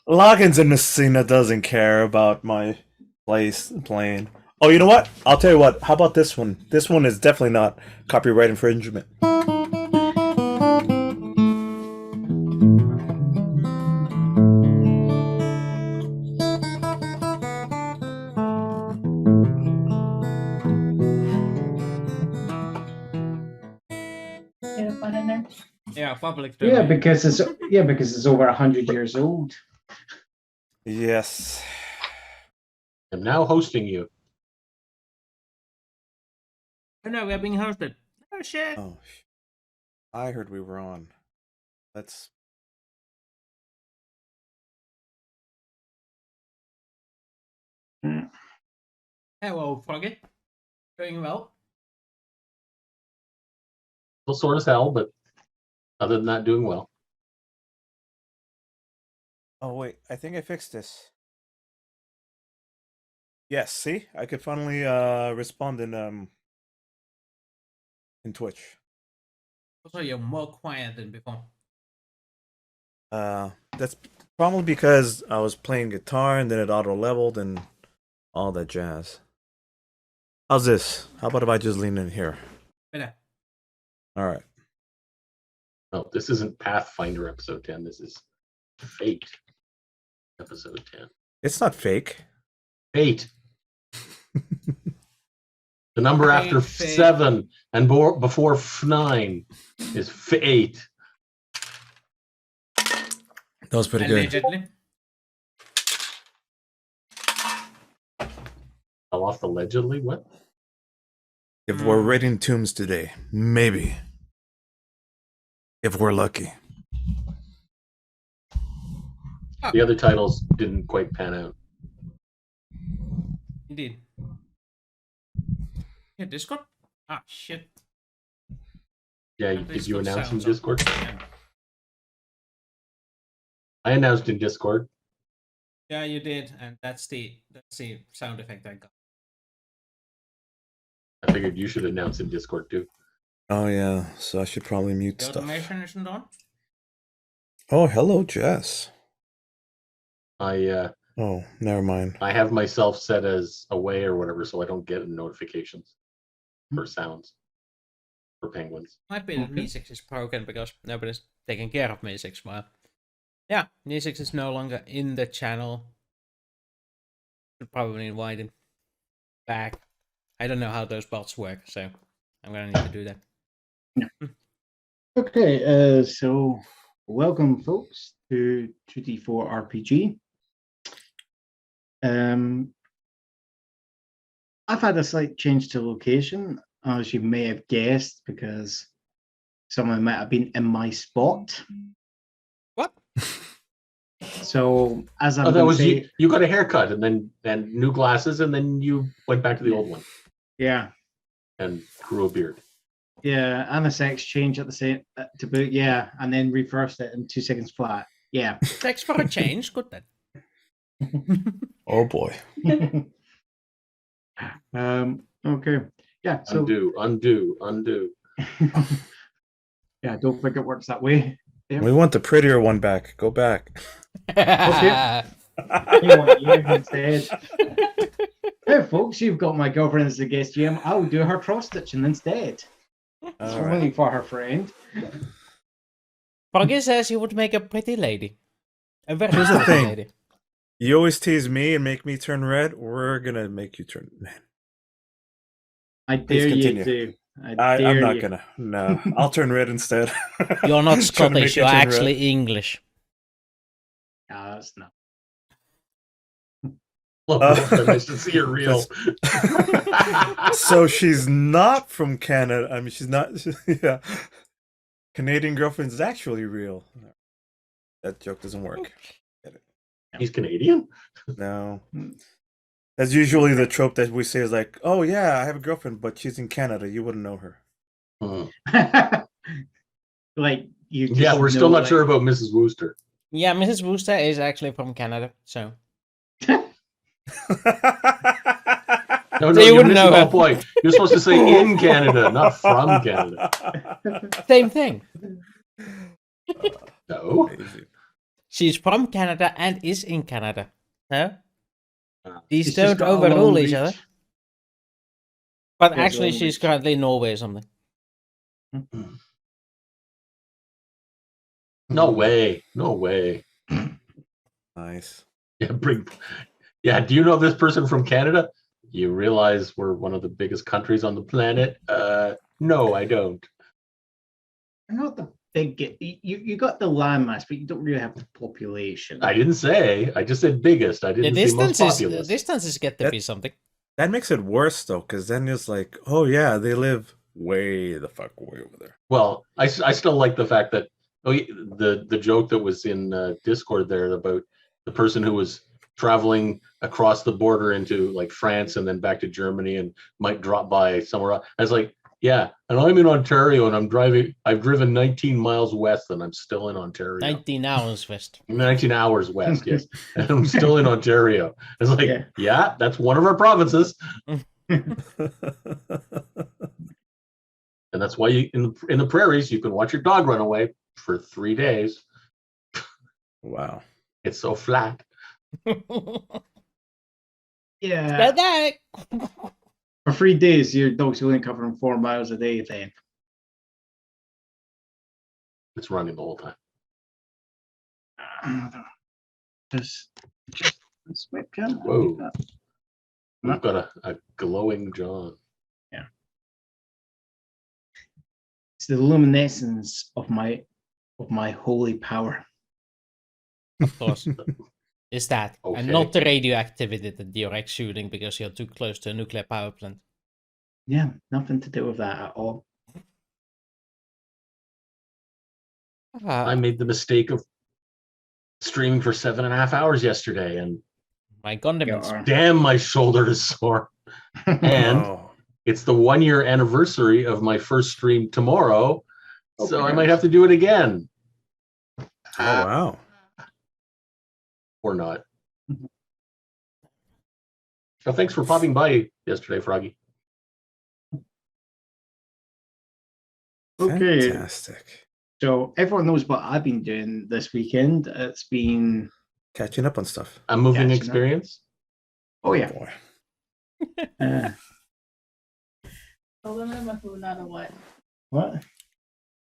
Loggins in Messina doesn't care about my place playing. Oh, you know what? I'll tell you what. How about this one? This one is definitely not copyright infringement. Yeah, public Yeah, domain. because it's over 100 years old. Yes. I'm now hosting you. Oh no, we are being hosted. Oh shit. Oh, I heard we were on. Let's. Hello, Froggy. Doing well? Still sore as hell, but other than that, doing well. Oh wait, I think I fixed this. Yes, see, I could finally respond in Twitch. Also, you're more quiet than before. That's probably because I was playing guitar and then it auto leveled and all that jazz. How's this? How about if I just lean in here? Better. All right. No, this isn't Pathfinder episode 10. This is Fate episode 10. It's not fake. Fate. The number after Fate. 7 and before 9 is Fate. That was pretty good. Allegedly. I lost allegedly. What? If we're raiding tombs today, maybe. If we're lucky. The other titles didn't quite pan out. Indeed. Yeah, Discord? Ah, shit. Yeah, That did you Discord announce in sounds Discord? Yeah. I announced in Discord. Yeah, you did, and that's the sound effect I got. I figured you should announce in Discord too. Oh yeah, so I should probably mute The stuff. automation isn't on? Oh, hello, Jess. I Oh, never mind. I have myself set as away or whatever, so I don't get notifications for sounds for penguins. Might be that Me6 is broken because nobody's taking care of Me6. Well, yeah, Me6 is no longer in the channel. Should probably invite him back. I don't know how those bots work, so I'm gonna need to do that. Okay, so welcome, folks, to 2D4 RPG. I've had a slight change to location, as you may have guessed, because someone might have been in my spot. What? So, as I'm Oh, that going was to say, you. You got a haircut and new glasses, and then you went back to the old one yeah, and grew a beard. yeah, and a sex change at the same to boot, yeah, and then reversed it in 2 seconds flat. Yeah. Thanks for a change. Good then. Oh boy. Okay. Yeah. So Undo. yeah, I don't think it works that way. Yeah. We want the prettier one back. Go back. Okay. You want you instead. Hey, folks, you've got my girlfriend as the guest GM. I'll do her cross stitching instead. It's All right. only for her friend. Froggy says you would make a pretty lady. A very Here's the pretty thing. lady. You always tease me and make me turn red. We're gonna make you turn. Man, I Please dare you continue. to. I'm dare not you. gonna. No, I'll turn red instead. You're not Trying to make Scottish, you you're turn red. actually English. No, that's not. Look, I should see your reel. So she's not from Canada. I mean, she's not. Yeah, Canadian girlfriend is actually real. That joke doesn't work. He's Canadian. No, that's usually the trope that we say is like, "Oh yeah, I have a girlfriend, but she's in Canada. You wouldn't know her." Like you. Yeah, just we're still know, not sure about Mrs. Wooster. Yeah, Mrs. Wooster is actually from Canada, so. No, So you you're wouldn't missing know the her. whole point. You're supposed to say in Canada, not from Canada. Same thing. No. She's from Canada and is in Canada. No? These She's just don't got a overrule long each other. reach. But Yes, actually, long she's reach. currently in Norway or something. No way. No way. Nice. Yeah, yeah, do you know this person from Canada? You realize we're one of the biggest countries on the planet? No, I don't. You're not the big. You got the landmass, but you don't really have the population. I didn't say. I just said biggest. I The didn't say most populous. distances get to That- be something. That makes it worse though, because then it's like, oh yeah, they live way the fuck way over there. Well, I still like the fact that the joke that was in Discord there about the person who was traveling across the border into like France and then back to Germany and might drop by somewhere else. I was like, yeah, and I'm in Ontario and I've driven 19 miles west and I'm still in Ontario. 19 hours west. 19 hours west, yes. And I'm still in Ontario. It's like, yeah, that's one of our provinces. And that's why you in the prairies you can watch your dog run away for 3 days. Wow. It's so flat. Yeah. That. For 3 days, your dog's only covering 4 miles a day. Then It's running the whole time. just this webcam. Whoa. We've got a glowing John. It's the luminescence of my holy power. Of course. Is that. Okay. And not the radioactivity that you're exuding because you're too close to a nuclear power plant. Yeah, nothing to do with that at all. I made the mistake of streaming for 7.5 hours yesterday, and My condiments. damn, my shoulder is sore. And Oh. it's the 1-year anniversary of my first stream tomorrow, so I Okay. might have to do it again. Oh wow. Or not. So thanks for popping by yesterday, Froggy. Okay. Fantastic. So everyone knows what I've been doing this weekend. It's been Catching up on stuff. A moving Catching up. experience. oh yeah. Boy. Uh, Tell them I'm a who, not a what. what?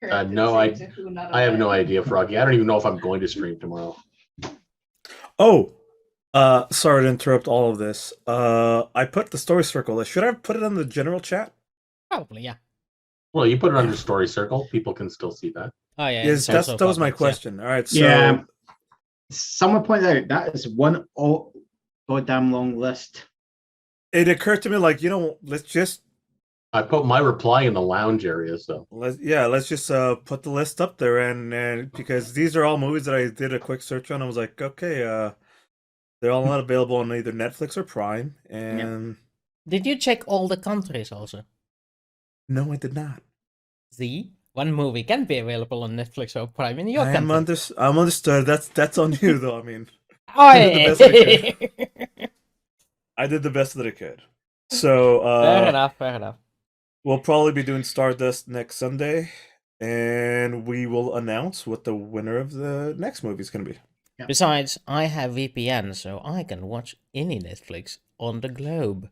No, I have no idea, Froggy. I don't even know if I'm going to stream tomorrow. Oh, sorry to interrupt all of this. I put the story circle. Should I put it on the general chat? Probably, yeah. Well, you put it under Story Circle. People can still see that. Oh, yeah. Yes, it's also that was my public, yeah. question. All right, so Yeah. Someone pointed out that is one goddamn long list. it occurred to me, like, let's just I put my reply in the lounge area, so let's just put the list up there, and because these are all movies that I did a quick search on. I was like, okay, they're all not available on either Netflix or Prime, and Did you check all the countries also? no, I did not. See? One movie can be available on Netflix or Prime in your I'm country. understood. That's on you, though. I mean, Oh, did the yeah. I did the best that I could. So Fair enough, fair enough. we'll probably be doing Stardust next Sunday, and we will announce what the winner of the next movie is going to be. Besides, I have VPN, so I can watch any Netflix on the globe.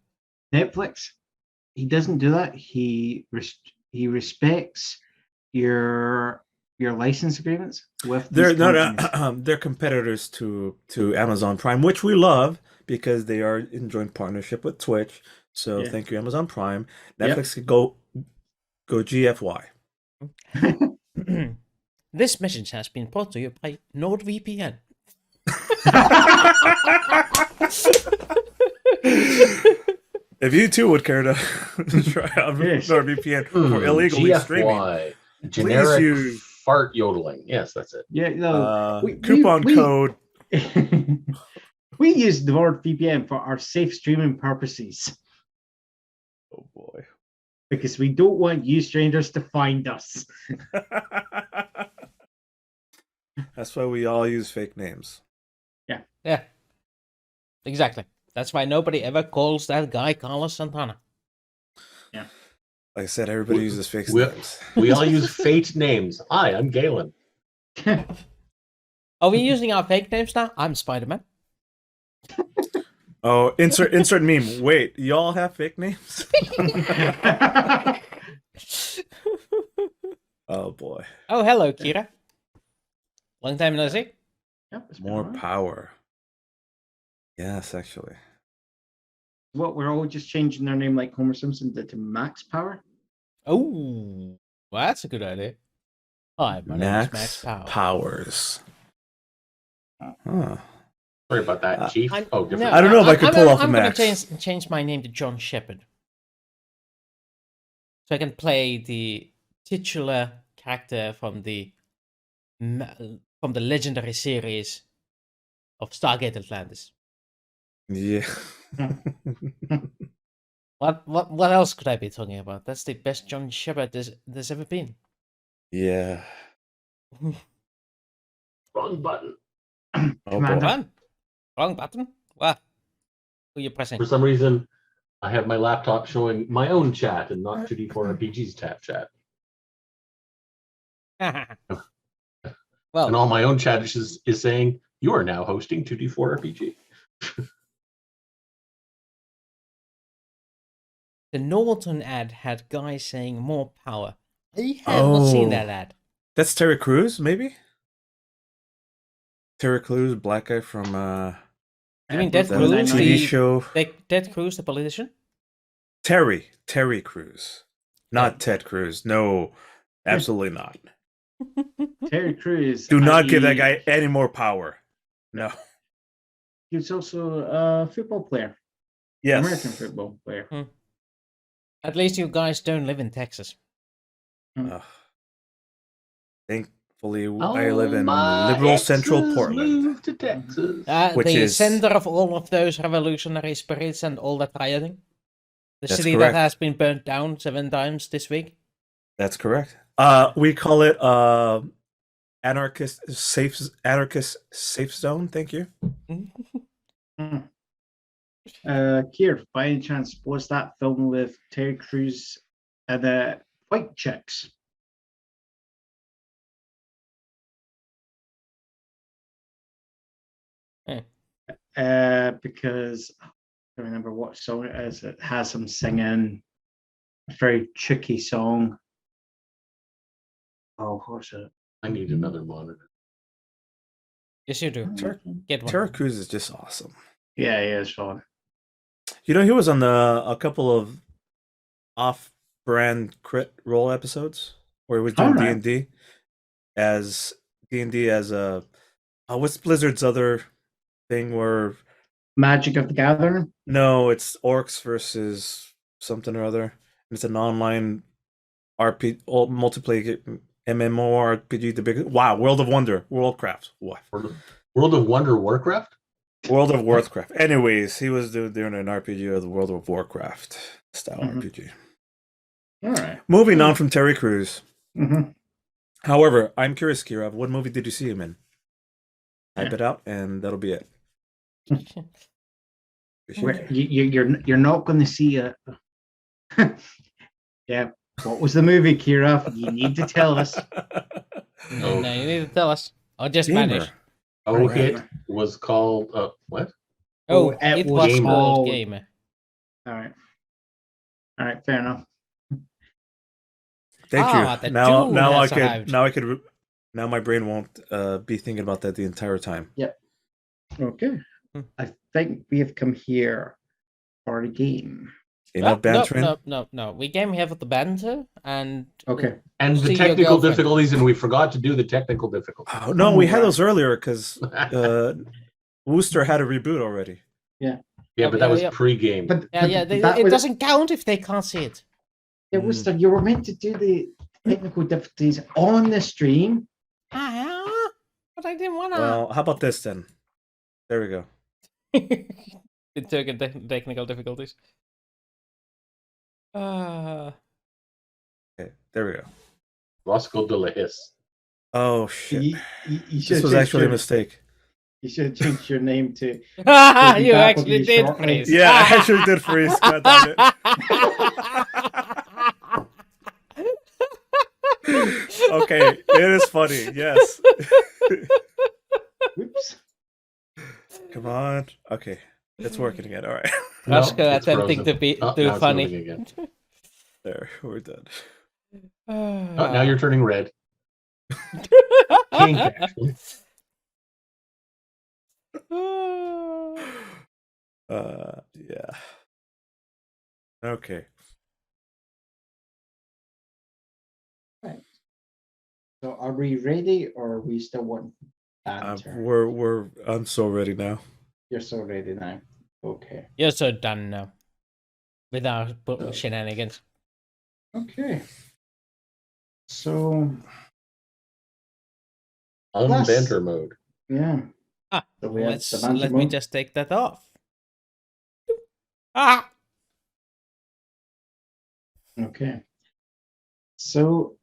Netflix, he doesn't do that. He respects your license agreements with They're these not companies. they're competitors to Amazon Prime, which we love because they are in joint partnership with Twitch. So Yeah. thank you, Amazon Prime. Yep. Netflix could go GFY. This message has been brought to you by NordVPN. If you too would care to try out Yes. NordVPN for illegally streaming, GFY, generic use- fart yodeling. Yes, that's it. Yeah, no. coupon code. We use the word VPN for our safe streaming purposes Oh boy. because we don't want you strangers to find us. That's why we all use fake names. Yeah. Exactly. That's why nobody ever calls that guy Carlos Santana. Like I said, everybody We- uses fake we- names. We all use fate names. Hi, I'm Galen. Are we using our fake names now? I'm Spider-Man. Oh, insert meme. Wait, y'all have fake names? Oh boy. Oh, hello, Kira. Long time no see. Yep, it's been More a while. power. Yes, actually. What, we're all just changing their name like Homer Simpson did to Max Power? Oh, well, that's a good idea. Hi, my name is Max Power. Powers. Huh. Sorry about that, Chief. I'm- Oh, different. no, I don't know if I could pull off a I'm gonna Max. change my name to John Shepard, so I can play the titular character from the legendary series of Stargate Atlantis. Yeah. What else could I be talking about? That's the best John Shepard there's ever been. Yeah. Wrong button. Oh Commander. boy. Wrong button. What? Who are you pressing? For some reason, I have my laptop showing my own chat and not 2D4RPG's tab chat. Well, And all my own chat is saying, you are now hosting 2D4RPG. the Norton ad had guys saying more power. I have not seen that ad. That's Terry Crews, maybe? Terry Crews, black guy from You mean Ted the Cruz, TV the show. Ted Cruz, the politician? Terry Crews. Not Ted Cruz. No, absolutely not. Terry Crews. Do not give that guy any more power. No. He was also a football player. Yes. American football player. At least you guys don't live in Texas. Ugh. Thankfully, I live in liberal central Portland. Moved to Texas. Which The is- center of all of those revolutionary spirits and all that rioting. The That's city correct. that has been burnt down 7 times this week. That's correct. We call it anarchist safe zone. Thank you. Kier, by any chance, was that film with Terry Crews and the white chicks? Because I don't remember what song it is. It has some singing, a very tricky song. Oh, what's it? I need another monitor. Yes, you do. Get one. Terry Crews is just awesome. Yeah, it's fun. You know, he was on a couple of off-brand crit role episodes where he was doing Alright. D&D as a what's Blizzard's other thing where Magic of the Gathering. no, it's orcs versus something or other. It's an online RP multiplayer MMORPG. The big World of Wonder, Worldcraft. What? World of Wonder Warcraft? World of Warcraft. Anyways, he was doing an RPG of the World of Warcraft style RPG. All right. Moving on from Terry Crews. Mm-hmm. However, I'm curious, Kira, what movie did you see him in? Type Yeah. it out, and that'll be it. You're not going to see a. Yeah. What was the movie, Kira? You need to tell us. No, you need to tell us. Or just Gamer. Spanish. Oh, Right. it was called what? Oh, it it was was called called- Gamer. All right. All right. Fair enough. Thank the you. Now Dune I has arrived. could. Now my brain won't be thinking about that the entire time. Okay. I think we have come here for the game. Enough bantering. No. We came here for the banter and Okay. And See the your technical girlfriend. difficulties, and we forgot to do the technical difficulties. Oh, no, we had right. those earlier because Wooster had a reboot already. Yeah, but that was pre-game. But it doesn't count if they can't see it. It was you were meant to do the technical difficulties on the stream. But I didn't wanna. Well, how about this then? There we go. It took technical difficulties. Okay, there we go. Roscoe de la Hiss. Oh shit! You This should was actually a mistake. You should have changed your name to. You back will actually be did shortly. freeze. Yeah, I actually did freeze. God damn it. Okay, it is funny. Yes. Come on. Okay. It's working again. All right. No, Oscar it's attempting frozen. to be Oh, too now it's funny. moving again. There, we're done. Oh, now you're turning red. Pink, actually. Yeah. Okay. Right. So are we ready, or are we still want banter? I'm so ready now. You're so ready now. Okay. You're so done now. Without So- shenanigans. Okay. So Unbanter mode. yeah. Ah, So we have the banter let me mode. just take that off. Ah! Okay. So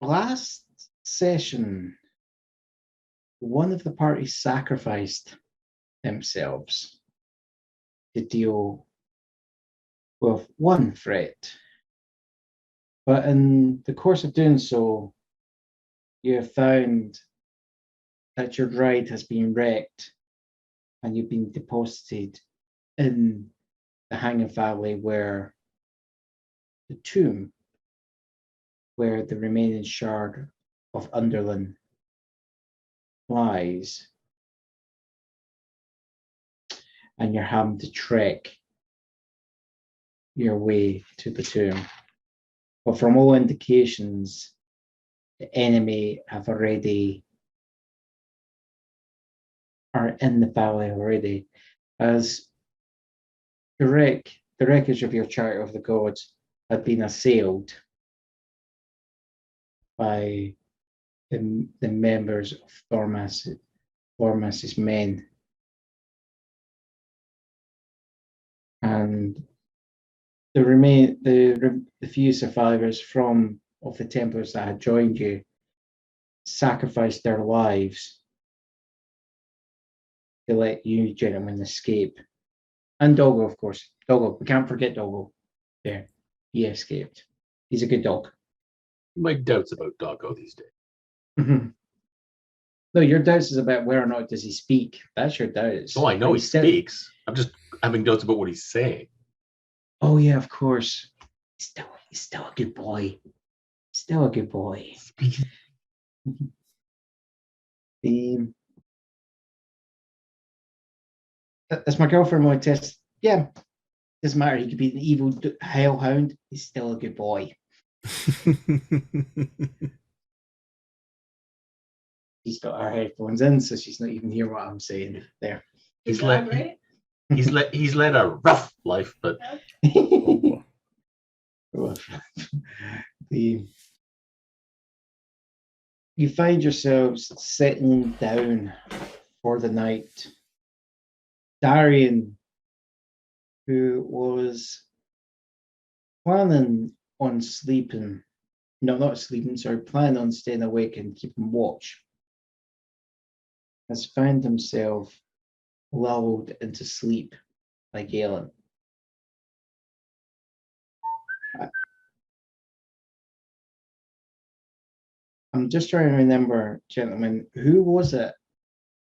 last session, one of the parties sacrificed themselves to deal with one threat. But in the course of doing so, you have found that your ride has been wrecked and you've been deposited in the Hanging Valley, where the tomb, where the remaining shard of Underland lies, and you're having to trek your way to the tomb. But from all indications, the enemy have already are in the valley already, as the wreckage of your Charter of the Gods had been assailed by the members of Thormas's men. And the few survivors of the Templars that had joined you sacrificed their lives to let you gentlemen escape. And Doggo, of course. Doggo, we can't forget Doggo. There, he escaped. He's a good dog. My doubts about Doggo these days. No, your doubts is about whether or not does he speak. That's your doubts. Oh, I know he still... speaks. I'm just having doubts about what he's saying. Oh yeah, of course. He's still a good boy. Still a good boy. As my girlfriend would test, yeah, doesn't matter. He could be an evil hellhound. He's still a good boy. She's got her headphones in, so she's not even hear what I'm saying there. He's led a rough life, but You find yourselves settling down for the night. Darian, who was planning on sleeping, not sleeping, sorry, planning on staying awake and keeping watch, has found himself lulled into sleep by Galen. I'm just trying to remember, gentlemen, who was it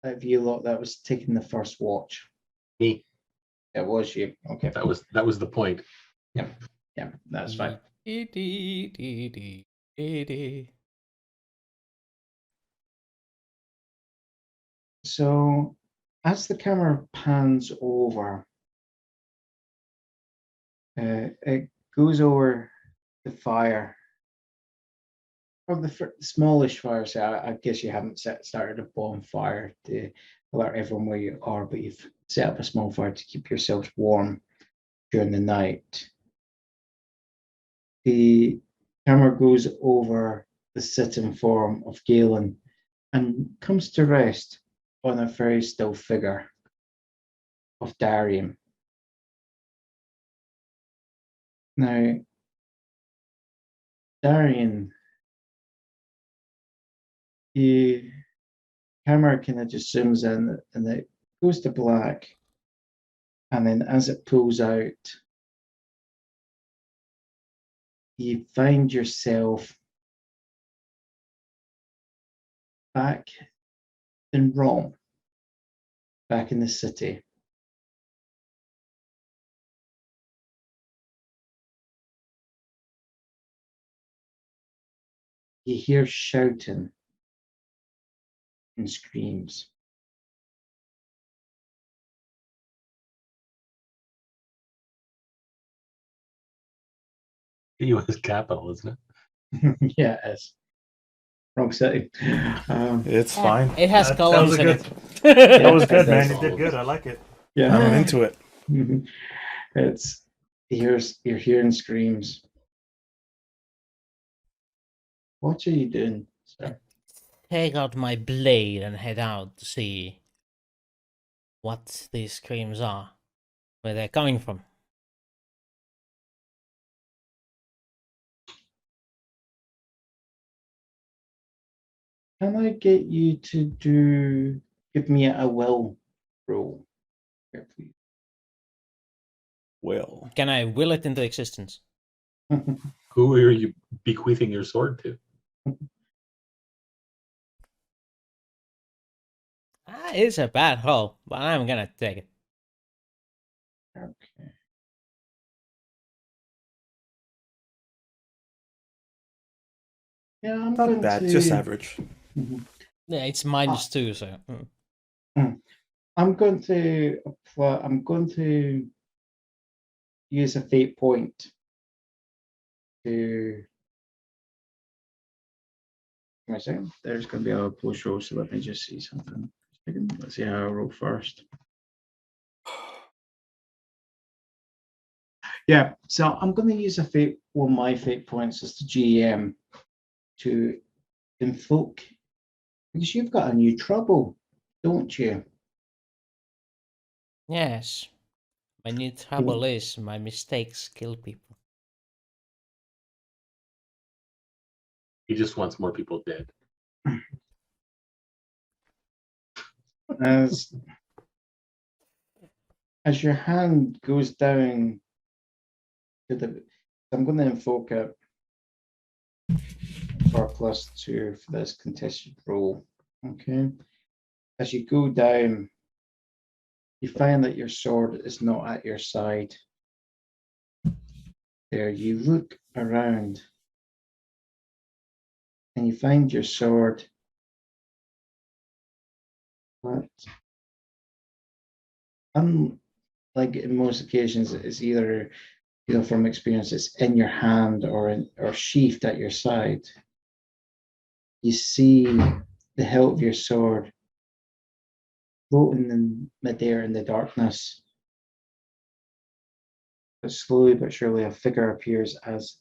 of you lot that was taking the first watch? me. It was you. Okay. That was the point. Yeah, that's fine. So, as the camera pans over, it goes over the fire, or the smallish fire. So I guess you haven't started a bonfire to alert everyone where you are, but you've set up a small fire to keep yourselves warm during the night. The camera goes over the sitting form of Galen and comes to rest on a very still figure of Darian. Now, Darian, the camera kind of just zooms in and it goes to black. And then as it pulls out, you find yourself back in Rome. back in the city. You hear shouting and screams. U.S. capital, isn't it? Yeah, it is. Wrong city. It's fine. It has That columns was a in good. it. That was it good, man. does. You did good. I like it. Yeah. I'm into it. It's you're hearing screams. What are you doing, sir? Take out my blade and head out to see what these screams are, where they're coming from. Can I get you to give me a will roll here, please? Well, Can I will it into existence? Who are you bequeathing your sword to? It's a bad roll, but I'm gonna take it. Okay. Yeah, I'm not going bad. to. Just average. Mhm. Yeah, it's -2, so. I'm going to apply. I'm going to use a fate point to. Give me a second. There's going to be a post roll, so let me just see something. Let's see how I roll first. Yeah, so I'm going to use a fate. One of my fate points as the GM to invoke, because you've got a new trouble, don't you? Yes. My new trouble is my mistakes kill people. He just wants more people dead. As your hand goes down to the, I'm going to invoke it for +2 for this contested roll. Okay. As you go down, you find that your sword is not at your side. There, you look around and you find your sword. But unlike in most occasions, it's either, from experience, it's in your hand or sheathed at your side. You see the hilt of your sword floating in midair in the darkness. But slowly but surely, a figure appears as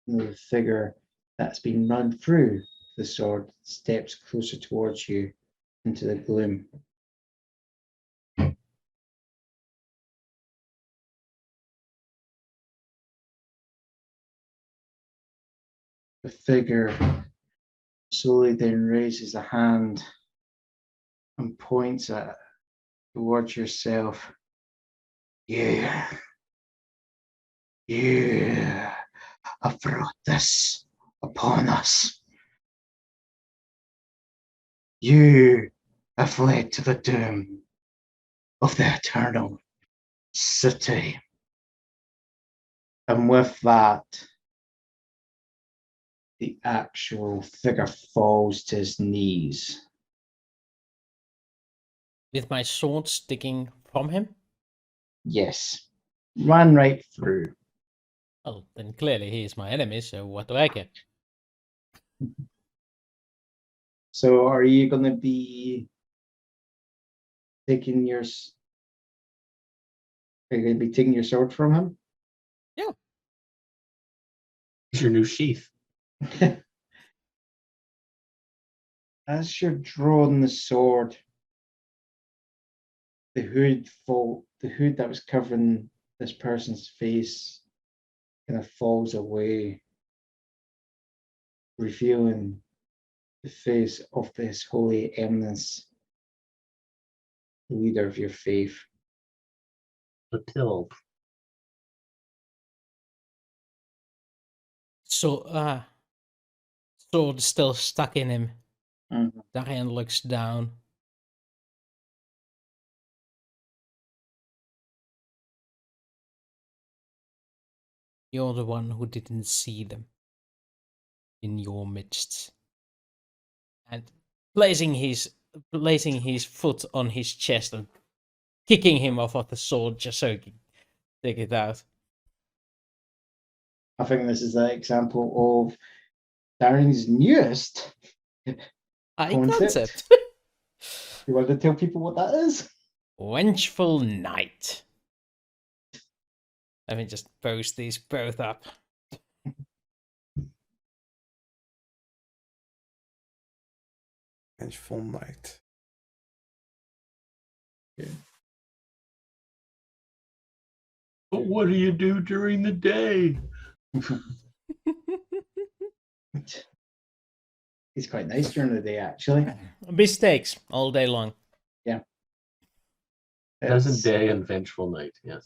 the figure that's been run through the sword steps closer towards you into the gloom. The figure slowly then raises a hand and points at towards yourself. You have brought this upon us. You have led to the doom of the eternal city. And with that, the actual figure falls to his knees. With my sword sticking from him? Yes, ran right through. Oh, then clearly he is my enemy, so what do I care? So are you going to be taking your... Are you going to be taking your sword from him? Yeah. It's your new sheath. As you're drawing the sword, the hood that was covering this person's face kind of falls away, revealing the face of this holy eminence, the leader of your faith. Matilde. So, sword still stuck in him. Mhm. Darian looks down You're the one who didn't see them in your midst. And placing his foot on his chest and kicking him off of the sword just so he can take it out. I think this is an example of Darren's newest concept. You want to tell people what that is? Vengeful Knight. Let me just post these both up. Vengeful Knight. Yeah. But what do you do during the day? He's quite nice during the day, actually. Mistakes all day long. Pleasant It's- day and vengeful night. Yes.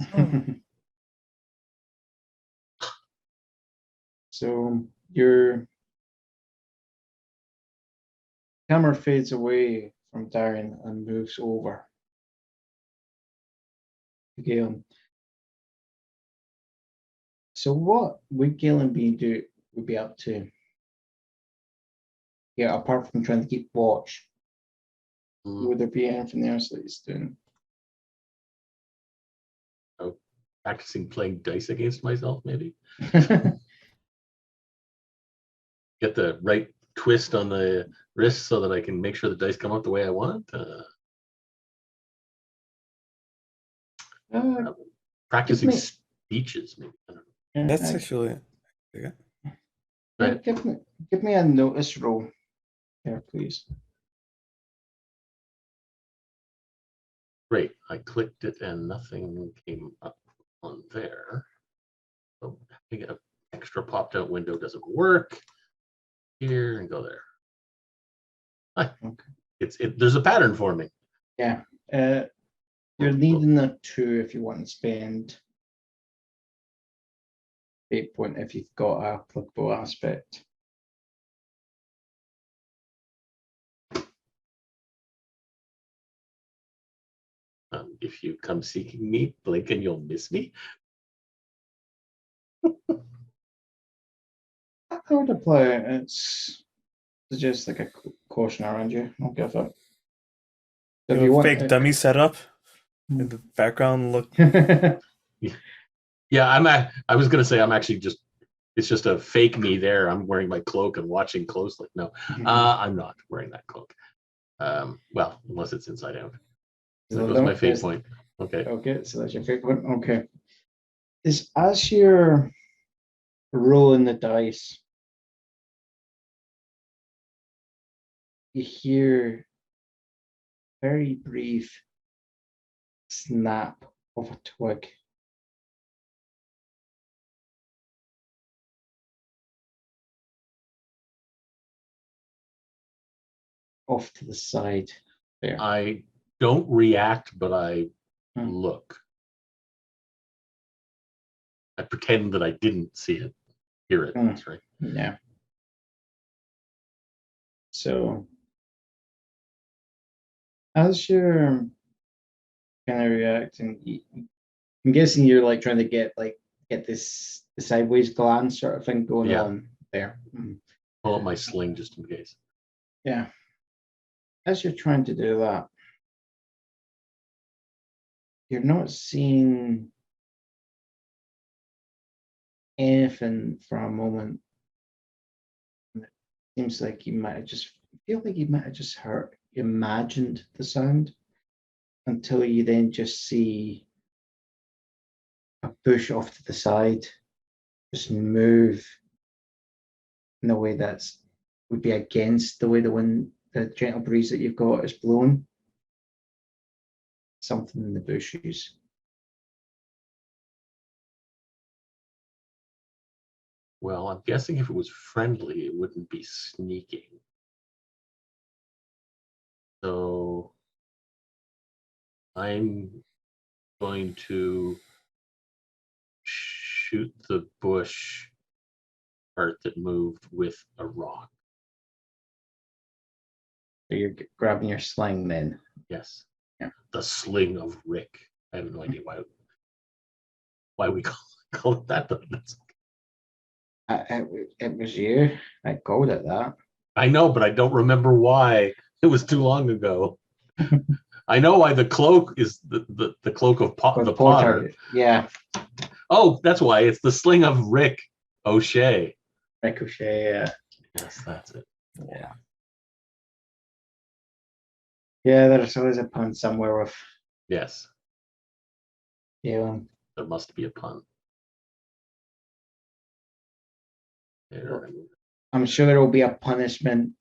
So your camera fades away from Darren and moves over to Galen. So what would Galen would be up to? Yeah, apart from trying to keep watch, would there be anything else that he's doing? Practicing playing dice against myself, maybe. Get the right twist on the wrist so that I can make sure the dice come out the way I want. Practicing me- speeches, maybe. I don't know. That's actually yeah. Right. Give me a notice roll there, please. Great. I clicked it and nothing came up on there. So having an extra popped out window doesn't work. Here and go there. Hi. Okay. There's a pattern for me. Yeah. You're needing a 2 if you want to spend 8 point if you've got a applicable aspect. If you come seeking me, blink and you'll miss me. I would apply it. It's just like a caution around you. I'll give it. So if You you want fake dummy setup in the background look. Yeah, I was gonna say I'm actually just. It's just a fake me there. I'm wearing my cloak and watching closely. No, I'm not wearing that cloak. Well, unless it's inside out. So that goes my fate point. Okay. Okay, so that's your fate point. Okay. Is as you're rolling the dice, you hear very brief snap of a twig. Off to the side there. I don't react, but I Hmm. look. I pretend that I didn't see it, hear it. Hmm. That's right. Yeah. So as you're kind of reacting, I'm guessing you're like trying to get this the sideways glance sort of thing going Yeah. on there. Pull up my sling just in case. Yeah. As you're trying to do that, you're not seeing anything for a moment. And it seems like you might have just imagined the sound until you then just see a bush off to the side just move in a way that's would be against the way the gentle breeze that you've got is blowing. Something in the bushes. Well, I'm guessing if it was friendly, it wouldn't be sneaking. So I'm going to shoot the bush part that moved with a rock. So you're grabbing your sling then. Yes. Yeah. The sling of Rick. I have no idea why we call it that, but that's It was you. I called it that. I know, but I don't remember why. It was too long ago. I know why the cloak is the cloak of the Potter. Yeah. Oh, that's why. It's the sling of Rick O'Shea. Ricochet, yeah. Yes, that's it. Yeah. Yeah, there's always a pun somewhere with Yes, Galen. there must be a pun. There. I'm sure there will be a punishment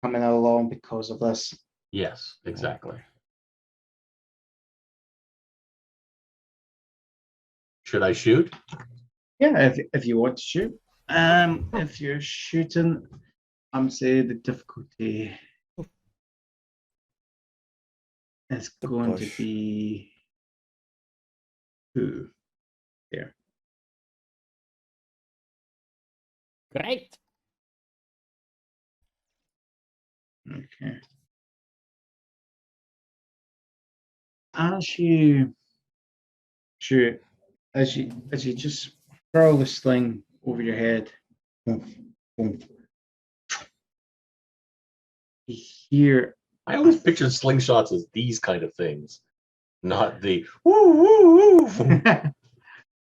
coming along because of this. Yes, exactly. Should I shoot? Yeah, if you want to shoot. If you're shooting, I'm saying the difficulty is going to be 2. There. Great. Okay. As you shoot, as you just throw this thing over your head, boom, boom, you hear. I always pictured slingshots as these kind of things, not the woo woo woo.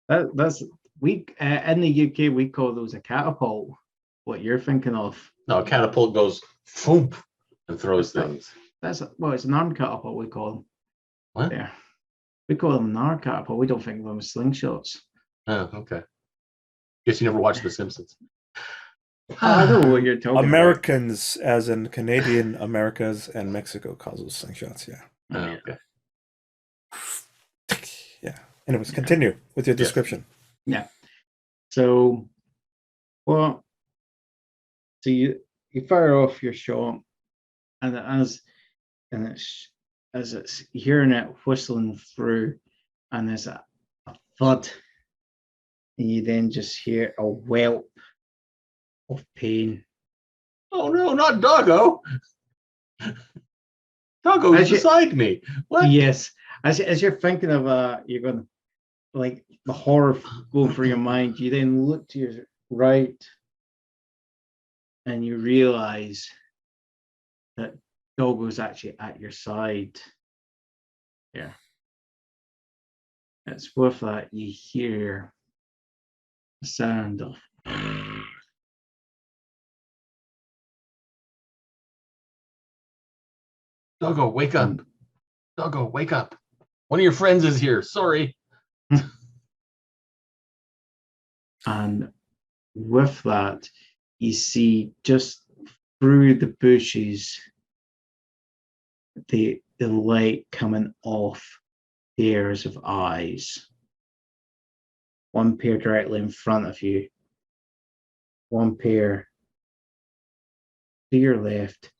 That's we in the UK we call those a catapult. What you're thinking of? No, a catapult goes foomp and throws things. That's it's an arm catapult we call them. What? Yeah, we call them an arm catapult. We don't think of them as slingshots. Oh, okay. Guess you never watched The Simpsons. I know what you're talking Americans, as in Canadian Americas and Mexico, calls those slingshots. Yeah. Oh, okay. Yeah. Anyways, continue with your description. Yeah. So, well, so you fire off your shot, and it's hearing it whistling through, and there's a thud, and you then just hear a whelp of pain. Oh no, not Doggo. Doggo's As you- beside me. What? Yes, as you're thinking of you're going to, like, the horror going through your mind, you then look to your right and you realize that Doggo's actually at your side. Yeah. It's with that you hear the sound of Doggo, wake up. Doggo, wake up. One of your friends is here. Sorry. and with that you see just through the bushes the light coming off pairs of eyes. One pair directly in front of you, one pair to your left,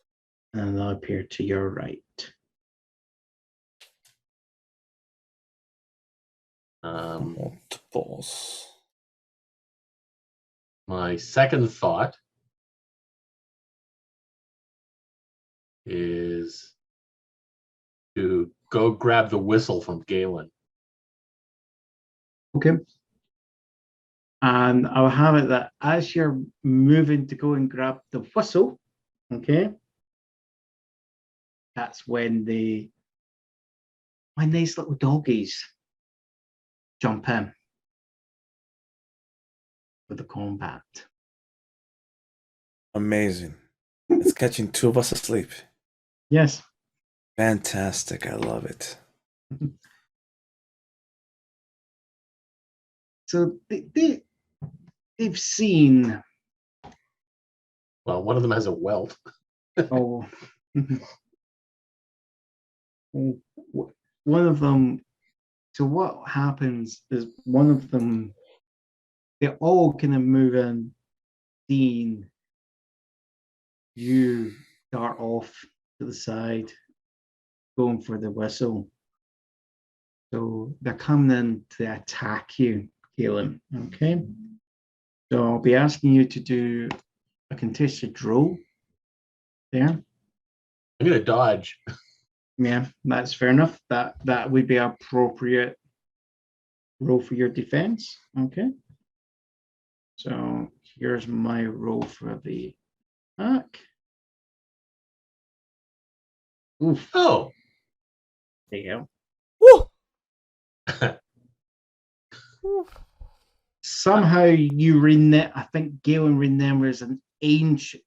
and another pair to your right. Multiples. My second thought is to go grab the whistle from Galen. Okay. And I'll have it that as you're moving to go and grab the whistle, okay, that's when these little doggies jump in for the combat. Amazing. It's catching 2 of us asleep. Yes. Fantastic. I love it. So they've seen. Well, one of them has a welt. Oh, one of them. So what happens is one of them. They all kind of move in, seeing you dart off to the side, going for the whistle. So they're coming in to attack you, Galen. Okay. So I'll be asking you to do a contested roll there. I'm gonna dodge. Yeah, that's fair enough. That would be appropriate roll for your defense. Okay. So here's my roll for the attack. Oof. Oh, There you Woo! go. Somehow you I think Galen remembers an ancient,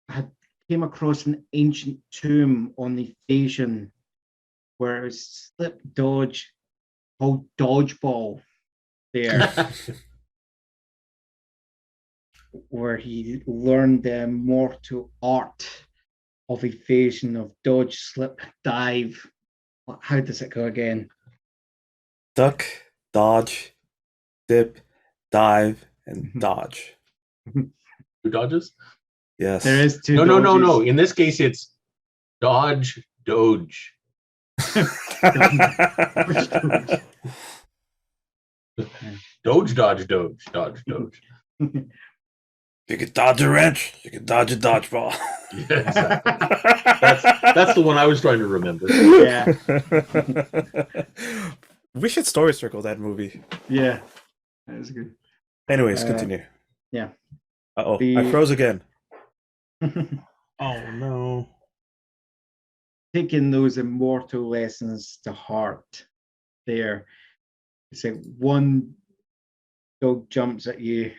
had came across an ancient tomb on the station where it was slip dodge called dodgeball there, where he learned the mortal art of evasion of dodge, slip, dive. How does it go again? Duck, dodge, dip, dive, and dodge. 2 dodges? Yes. There is 2 No, no, no, no. dodges. In this case, it's dodge, doge. Doge, dodge, doge, dodge, doge. You can dodge a wrench. You can dodge a dodgeball. Yeah, exactly. That's the one I was trying to remember. Yeah. We should story circle that movie. Yeah, that is good. Anyways, continue. Yeah. Uh-oh, The- I froze again. Oh, no. Taking those immortal lessons to heart there. It's like one dog jumps at you,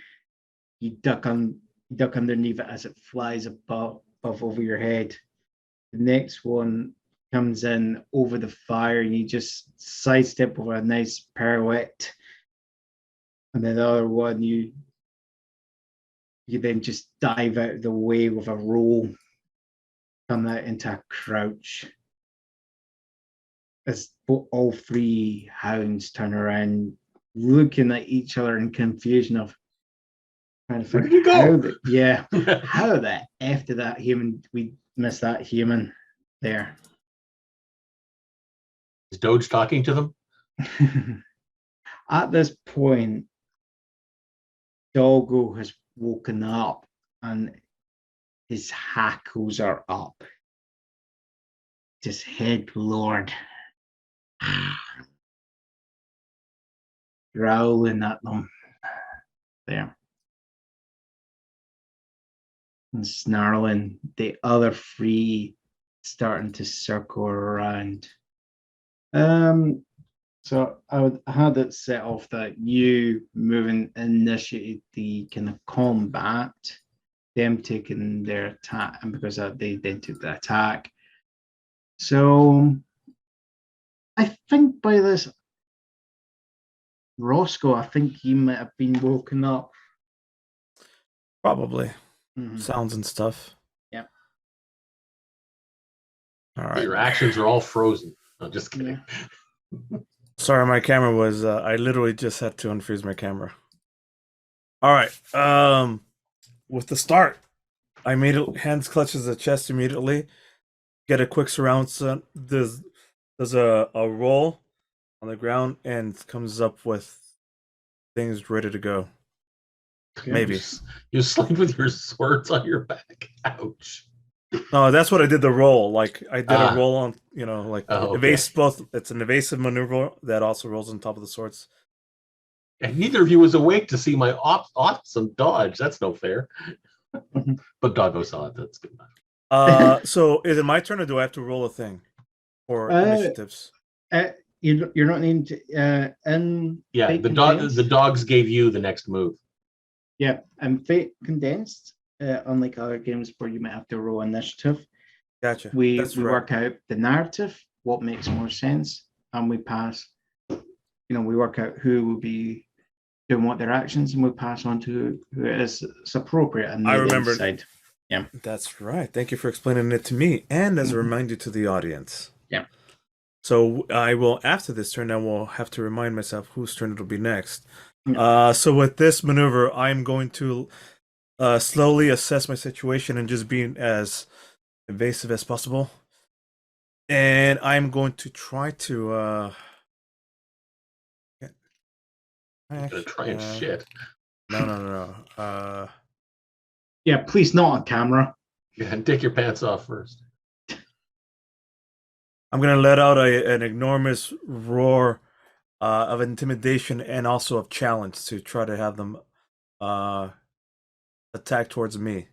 you duck underneath it as it flies above over your head. The next one comes in over the fire and you just sidestep over a nice pirouette. And then the other one you then just dive out of the way with a roll, turn that into a crouch. As all 3 hounds turn around, looking at each other in confusion of trying to Where figure did he go? how the F did that human, we missed that human there. Is Doge talking to them? At this point, Doggo has woken up and his hackles are up. Just head lowered. Growling at them. There. And snarling. The other 3 starting to circle around. So I had it set off that you moving initiated the kind of combat, them taking their attack, and because they then took the attack. So I think by this, Roscoe, I think he might have been woken up. Probably. Mhm. Sounds and stuff. Yeah. All right. Your actions are all frozen. No, just kidding. Sorry, my camera was I literally just had to unfreeze my camera. All right. With the start, I made it, hands clutches the chest immediately. Get a quick surround sound. Does a roll on the ground and comes up with things ready to go. Maybe. You sleep with your swords on your back. Ouch. No, that's what I did the roll. Like I did a roll on, like okay. evasive both. It's an evasive maneuver that also rolls on top of the swords. And neither of you was awake to see my awesome dodge. That's no fair. But Doggo saw it. That's good enough. So is it my turn or do I have to roll a thing for initiatives? You're not named in Yeah, Fate the Condensed? dogs gave you the next move. Yeah, and Fate Condensed, unlike other games where you might have to roll initiative, Gotcha. we That's right. work out the narrative, what makes more sense, and we pass. We work out who will be doing what their actions, and we pass on to who it is it's appropriate. And I they then remember. decide. Yeah, That's right. Thank you for explaining it to me and as a reminder to the audience. Yeah. So I will, after this turn, I will have to remind myself whose turn it'll be next. Yeah. So with this maneuver, I'm going to slowly assess my situation and just be as evasive as possible. And I'm going to try to... I'm gonna try and shit. No. yeah. Please, not on camera. Yeah, and take your pants off first. I'm going to let out an enormous roar of intimidation and also of challenge to try to have them attack towards me,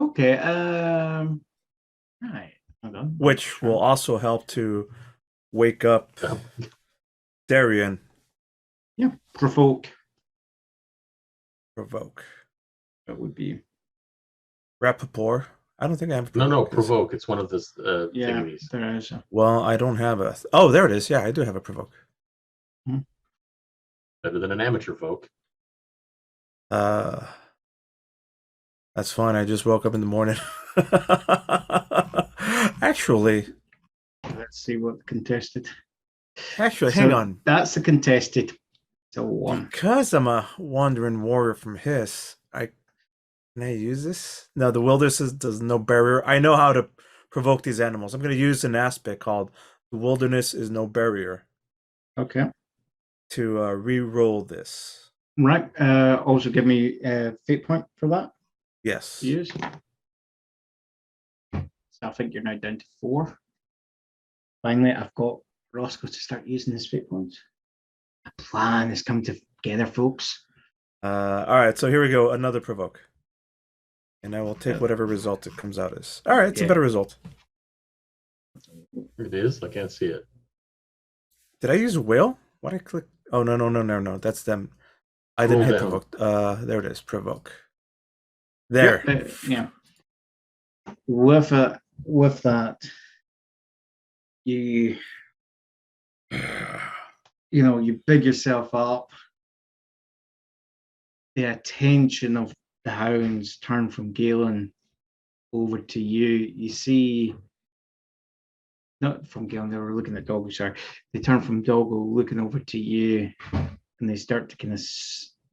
Okay. Right. Hold on. which will also help to wake up Yeah. Darian. Yeah. Provoke. Provoke. That would be. Rappaport. I don't think I have. No, Provoke. provoke. It's one of the Yeah. thingies. There is. Well, I don't have a. Oh, there it is. Yeah, I do have a provoke. Better than an amateur folk. That's fine. I just woke up in the morning. Actually, Let's see what contested. hang on. That's the contested. So 1. Because I'm a wandering warrior from Hiss, can I use this? No, the wilderness does no barrier. I know how to provoke these animals. I'm going to use an aspect called the wilderness is no barrier Okay. to re-roll this. Right. Also give me a fate point for that. Yes. To use. So I think you're now down to 4. Finally, I've got Roscoe to start using his fate points. A plan has come together, folks. All right, so here we go. Another provoke. And I will take whatever result it comes out as. All right, it's a better result. It is. I can't see it. Did I use whale? Why did I click? Oh, no. That's them. I didn't hit provoke. There it is. Provoke. There. Yeah. With that, you big yourself up. The attention of the hounds turn from Galen over to you. You see, not from Galen, they were looking at Doggo, sorry. They turn from Doggo looking over to you, and they start to kind of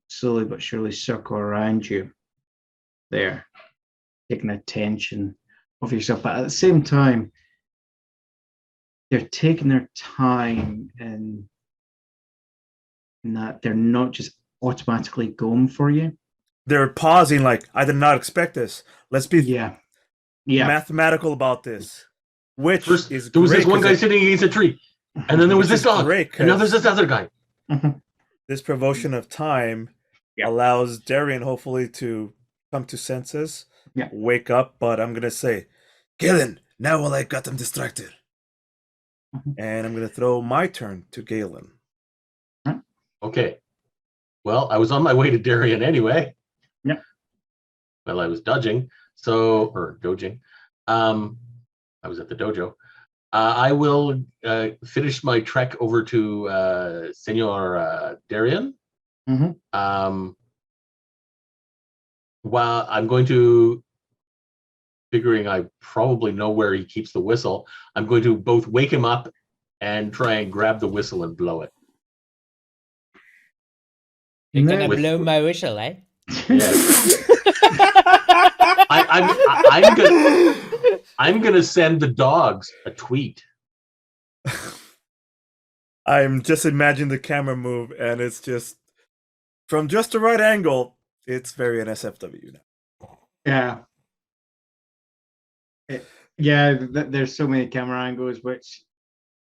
slowly but surely circle around you there, taking attention of yourself. But at the same time, they're taking their time in that they're not just automatically going for you. They're pausing like, I did not expect this. Let's be mathematical about this. Which First, is there was great this one guy sitting against a tree, and then there was this dog, and now there's this other guy. This promotion of time allows Darian hopefully to come to senses, wake up, but I'm going to say, Galen, now while I got them distracted. And I'm going to throw my turn to Galen. Okay. Well, I was on my way to Darian anyway. Yeah. Well, I was dodging, or dojing. I was at the dojo. I will finish my trek over to Senor Darian. While I'm going to, figuring I probably know where he keeps the whistle, I'm going to both wake him up and try and grab the whistle and blow it. You're gonna blow my whistle, eh? Yes. I'm gonna send the dogs a tweet. I'm just imagining the camera move, and it's just from just the right angle. It's very NSFW now. Yeah. There's so many camera angles, which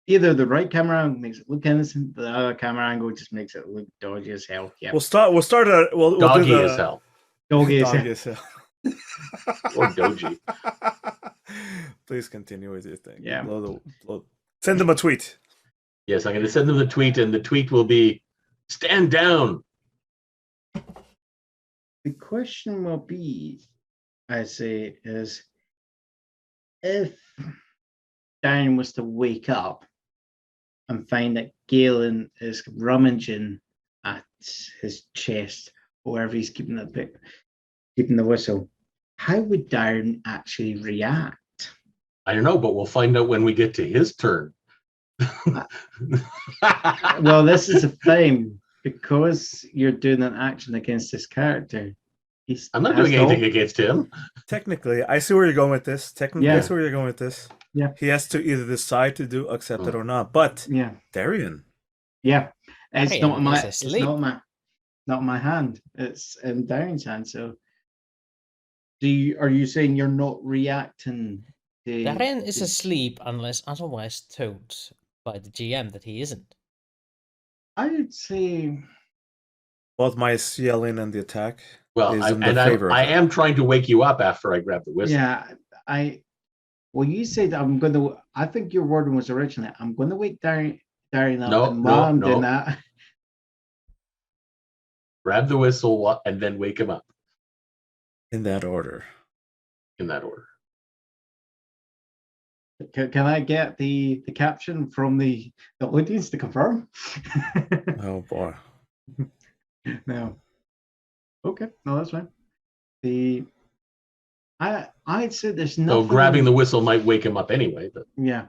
either the right camera angle makes it look innocent, the other camera angle just makes it look dodgy as hell. Yeah. We'll start at we'll Doggy do as hell. Doggy as hell. Or doji. Please continue with your thing. Yeah. Send them a tweet. Yes, I'm going to send them the tweet, and the tweet will be, "Stand down." The question will be, I say, is if Darren was to wake up and find that Galen is rummaging at his chest, or wherever he's keeping the whistle, how would Darren actually react? I don't know, but we'll find out when we get to his turn. Well, this is a thing, because you're doing an action against this character. I'm not doing anything against him. Technically, I see where you're going with this. Yeah. I see where you're going with this. Yeah. He has to either decide to accept it or not. But Darian. Yeah. It's Darian not my is asleep. not my hand. It's in Darian's hand. So are you saying you're not reacting to Darian is asleep unless otherwise told by the GM that he isn't. I'd say Both my yelling and the attack Well, is in the favor of I him. am trying to wake you up after I grab the whistle. yeah. Well, you said I'm going to. I think your wording was originally, I'm going to wake Darian up, No, and while I'm doing no. that, Grab the whistle and then wake him up In that order. in that order. can I get the caption from the audience to confirm? Oh boy. No. Okay, no, that's fine. I'd say there's nothing. So grabbing the whistle might wake him up anyway, but Yeah.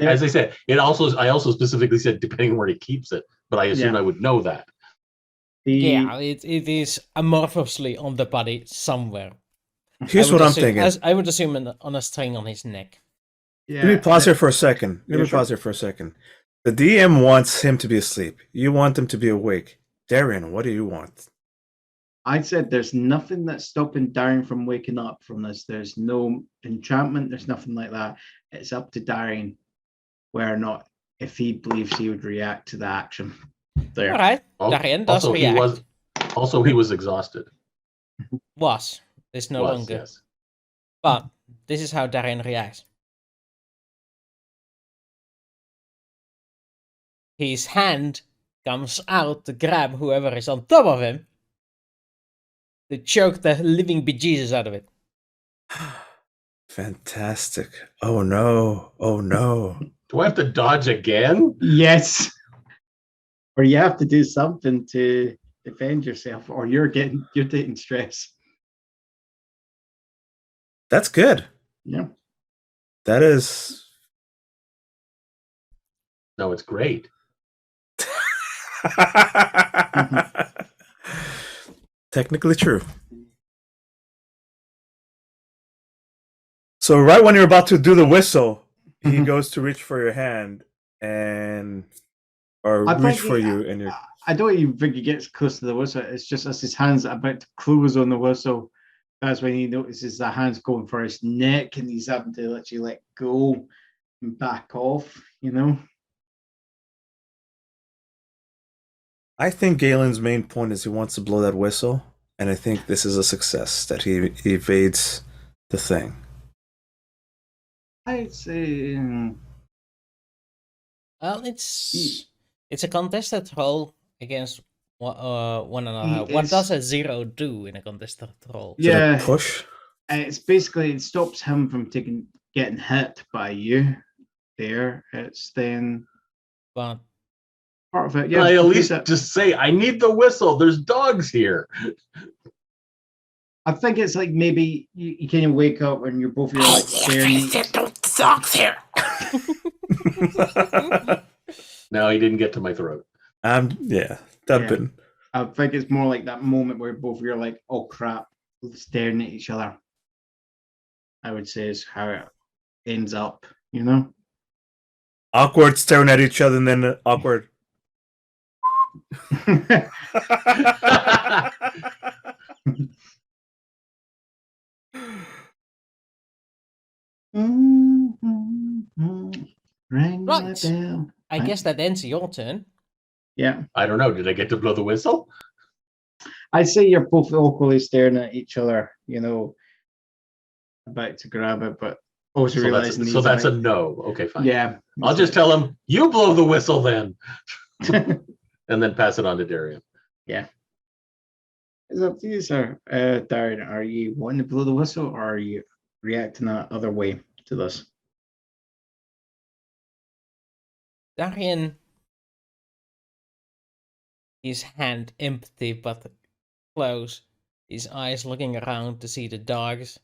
as I said, I also specifically said depending on where he keeps it, but I assume Yeah. I would know that. Yeah, it is amorphously on the body somewhere. Here's what I'm thinking. I would assume on a string on his neck. Yeah. Let me pause here for a second. Yeah, sure. The DM wants him to be asleep. You want him to be awake. Darian, what do you want? I said there's nothing that's stopping Darian from waking up from this. There's no enchantment. There's nothing like that. It's up to Darian whether or not, if he believes he would react to the action. There. All right, Al- Darian does Also, react. he was exhausted. It's no longer. Yes. But this is how Darian reacts. His hand comes out to grab whoever is on top of him to choke the living bejesus out of it. Fantastic. Oh no. Oh no. Do I have to dodge again? Yes. Or you have to do something to defend yourself, or you're taking stress. That's good. Yeah. That is No, it's great. technically true. So right when you're about to do the whistle, he goes to reach for your hand or reach for you, and you're. I don't even think he gets close to the whistle. It's just as his hands are about to close on the whistle, that's when he notices the hand's going for his neck, and he's having to literally let go and back off. I think Galen's main point is he wants to blow that whistle, and I think this is a success that he evades the thing. I'd say. Well, it's a contested roll against one another. What does a 0 do in a contested roll? Is it a Yeah. push. It's basically, it stops him from getting hit by you. There, it's then But part of it. Can Yeah, I at least because just say, I need the whistle. There's dogs here. I think it's like maybe you kind of wake up and you're both like staring. dogs here. No, he didn't get to my throat. Yeah, that been. I think it's more like that moment where both of you are like, oh crap, staring at each other. I would say is how it ends up, Awkward staring at each other, and then awkward. Ring my Right. bell. I guess that ends your turn. Yeah, I don't know. Did I get to blow the whistle? I'd say you're both equally staring at each other, about to grab it, but also realizing So that's a no. Okay, fine. yeah. I'll just tell him, you blow the whistle then. And then pass it on to Darian. Yeah. It's up to you, sir. Darren, are you wanting to blow the whistle, or are you reacting that other way to this? Darian, his hand empty but close, his eyes looking around to see the dogs.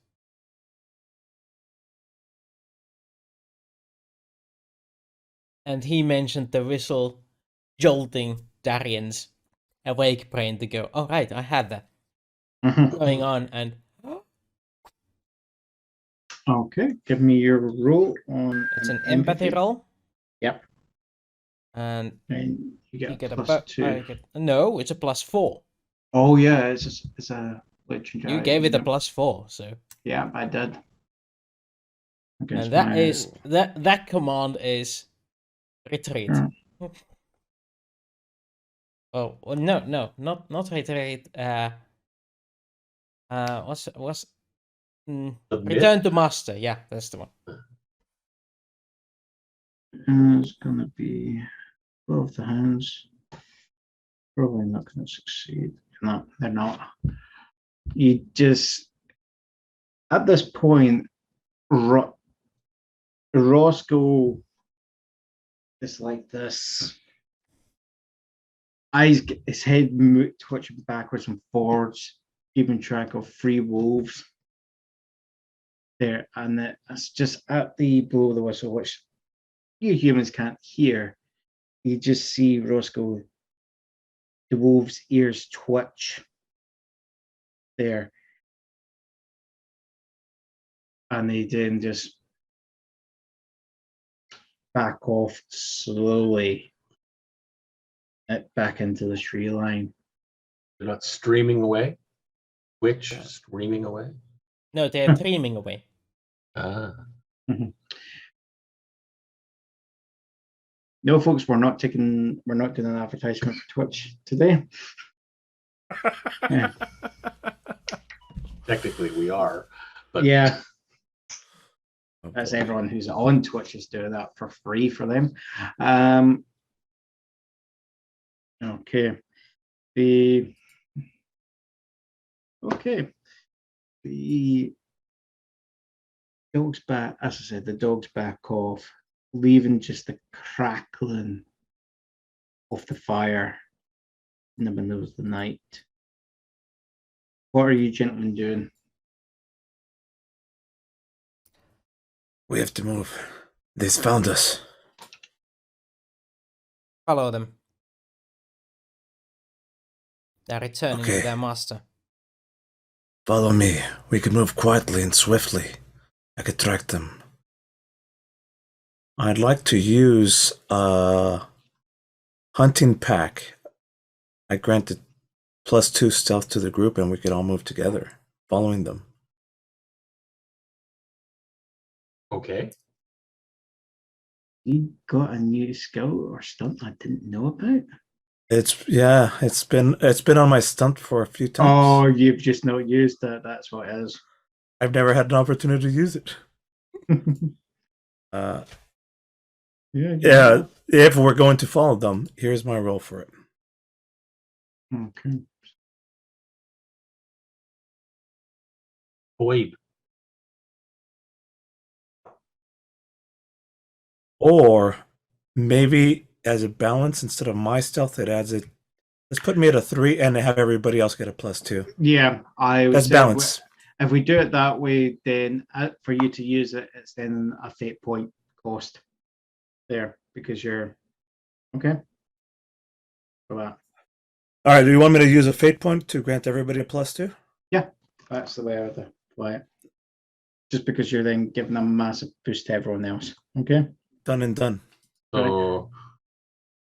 And he mentioned the whistle jolting Darian's awake brain to go, oh right, I had that going on, and Okay, give me your roll on. it's an empathy roll. Yep. And And you you get, get a a plus 2. no, it's a +4. Oh yeah, it's a legendary. You gave it a +4, so Yeah, I did. and that is that command is retreat. Yeah. Oh, well, no, not reiterate. What's Submit? return to master? Yeah, that's the one. It's gonna be both the hands. Probably not gonna succeed. No, they're not. You just at this point, Roscoe is like this. His head twitching backwards and forwards, keeping track of 3 wolves there, and it's just at the blow of the whistle, which you humans can't hear. You just see Roscoe, the wolves' ears twitch there, and they then just back off slowly back into the tree line. They're not streaming away. Which streaming away? No, they're dreaming away. Ah, No, folks, we're not doing an advertisement for Twitch today. Yeah. technically we are, but Yeah, Oh, that's boy. everyone who's on Twitch is doing that for free for them. Okay. The dog's back, as I said, the dog's back off, leaving just the crackling of the fire in the middle of the night. What are you gentlemen doing? We have to move. They've found us. Follow them. They're returning to Okay. their master. Follow me. We can move quietly and swiftly. I could track them. I'd like to use a hunting pack. I granted +2 stealth to the group, and we could all move together, following them. okay. You got a new skill or stunt I didn't know about? It's been on my stunt for a few Oh, times. you've just not used it. That's what it is. I've never had an opportunity to use it. Yeah, if we're going to follow them, here's my roll for it. Okay. Wait, Or maybe as a balance, instead of my stealth, it adds it. Let's put me at a 3 and have everybody else get a +2. Yeah, I would That's say balance. if we do it that way, then for you to use it, it's then a fate point cost there because you're okay for that. All right, do you want me to use a fate point to grant everybody a +2? That's the way I would play it. Just because you're then giving a massive boost to everyone else. Okay. Done and done. so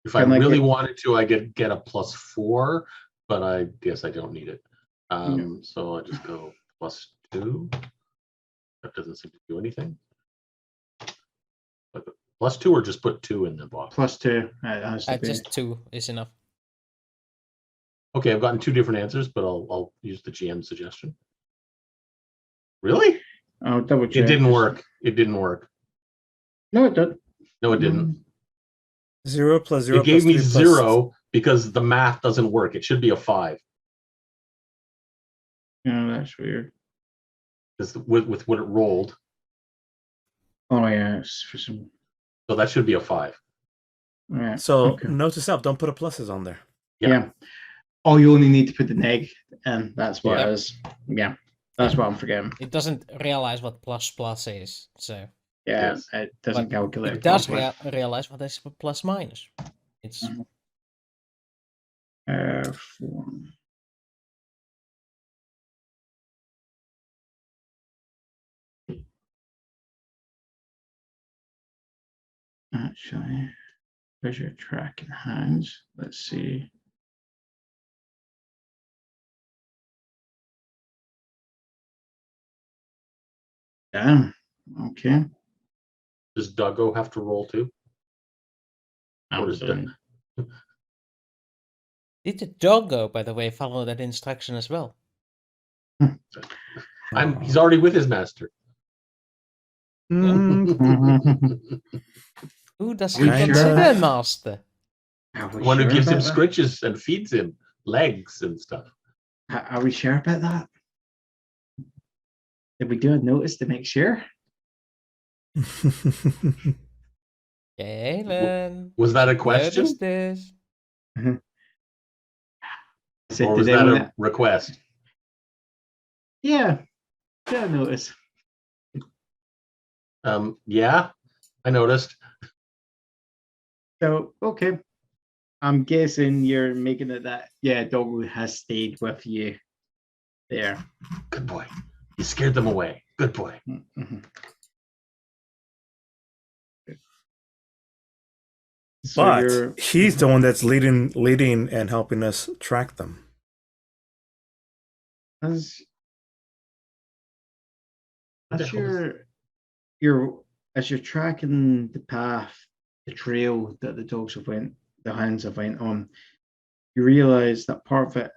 if I Can I really get- wanted to, I could get a +4, but I guess I don't need it. So I just go +2. That doesn't seem to do anything. But +2 or just put 2 in the box. +2. It has to be. Just 2 is enough. Okay, I've gotten 2 different answers, but I'll use the GM suggestion. Really? I'll double check. It didn't work. It didn't work. No, it did. No, it didn't. 0 + 0 It gave + me 3 + 0 because the math doesn't work. It should be a 5 Yeah, that's weird. because with what it rolled. Oh yeah, it's for some. So that should be a 5. Yeah. So Okay. note to self: don't put a pluses on there. Yeah. Oh, you only need to put the neg in. That's what Yeah. it is. Yeah. That's what I'm forgetting. It doesn't realize what ++ is, so Yeah, Yes. it doesn't But calculate. it does properly. realize what is +-. It's Mhm. 4. Actually, there's your tracking hands. Let's see. Damn. Okay. Does Duggo have to roll too? I'm What is done. Did the doggo, by the way, follow that instruction as well? He's already with his master. Mm, Who does We he sure consider about- master? Are we One who sure gives him about that? scritches and feeds him legs and stuff. Are we sure about that? Did we do a notice to make sure? Galen. Was that a Notice question? this. So Or did was that anyone- a request? Yeah, yeah, notice. Yeah, I noticed. So, okay. I'm guessing you're making it that, yeah, Dogwood has stayed with you there. Good boy. You scared them away. Good boy. Mhm. So but you're he's the one that's leading and helping us track them. as What the as hell is- you're tracking the path, the trail that the hounds have went on, you realize that part of it,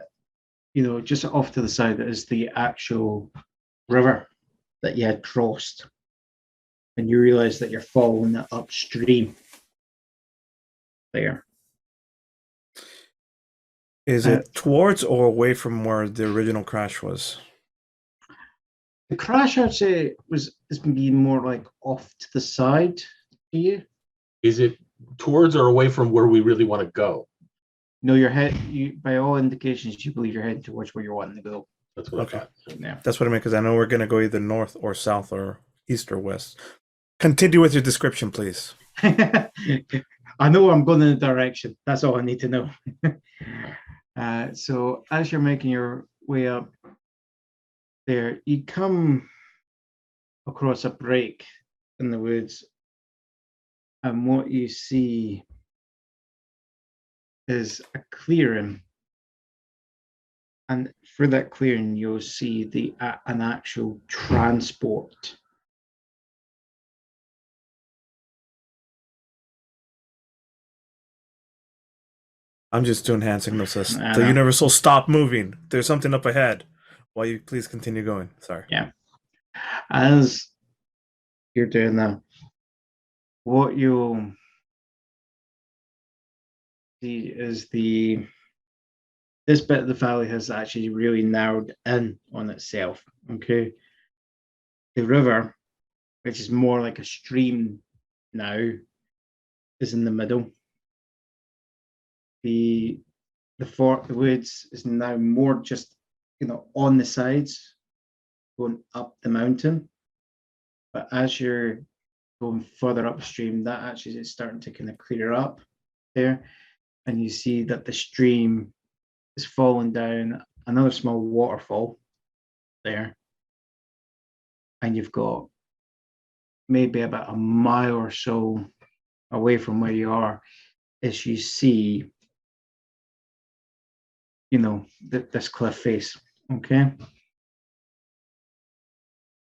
just off to the side is the actual river that you had crossed. And you realize that you're following it upstream there. Is it towards or away from where the original crash was? The crash, I'd say, is maybe more like off to the side to you. Is it towards or away from where we really want to go? No, by all indications, you believe you're heading towards where you're wanting to go. That's what Okay. I thought. Yeah. That's what I mean, because I know we're going to go either north or south or east or west. Continue with your description, please. I know I'm going in a direction. That's all I need to know. So as you're making your way up there, you come across a break in the woods, and what you see is a clearing. And through that clearing, you'll see an actual transport. I'm just doing hand signals. Says I the know. universe will stop moving. There's something up ahead. While you please continue going. Sorry. Yeah. As you're doing that, what you'll see is this bit of the valley has actually really narrowed in on itself. Okay. The river, which is more like a stream now, is in the middle. The woods is now more just on the sides, going up the mountain. But as you're going further upstream, that actually is starting to kind of clear up there, and you see that the stream is falling down another small waterfall there, and you've got maybe about a mile or so away from where you are, as you see, this cliff face. Okay.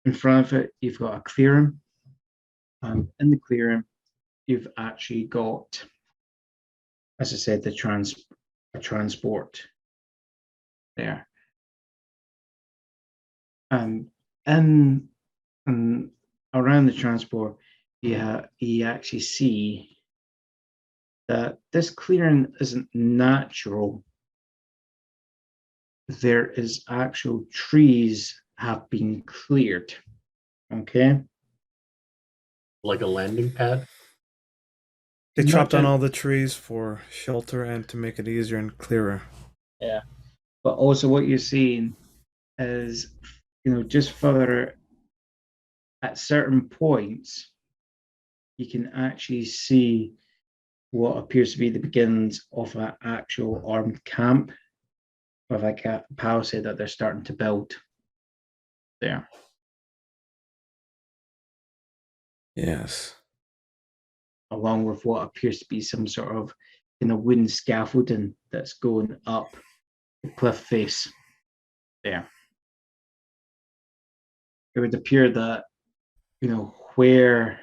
In front of it, you've got a clearing. And in the clearing, you've actually got, as I said, a transport there. And in and around the transport, you actually see that this clearing isn't natural. There is actual trees have been cleared. Okay. Like a landing pad? They Not chopped down just- all the trees for shelter and to make it easier and clearer. Yeah. But also what you're seeing is, just further at certain points, you can actually see what appears to be the beginnings of an actual armed camp with like a palisade that they're starting to build there. Yes. Along with what appears to be some sort of wooden scaffolding that's going up the cliff face there. It would appear that, where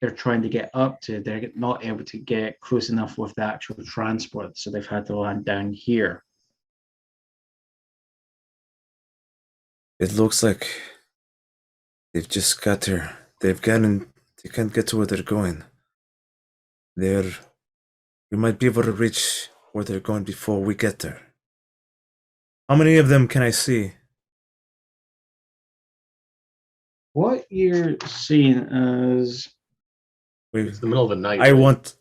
they're trying to get up to, they're not able to get close enough with the actual transport, so they've had to land down here. It looks like they've just got there. They can't get to where they're going. We might be able to reach where they're going before we get there. How many of them can I see? What you're seeing is, It's the middle of the night. I right? want.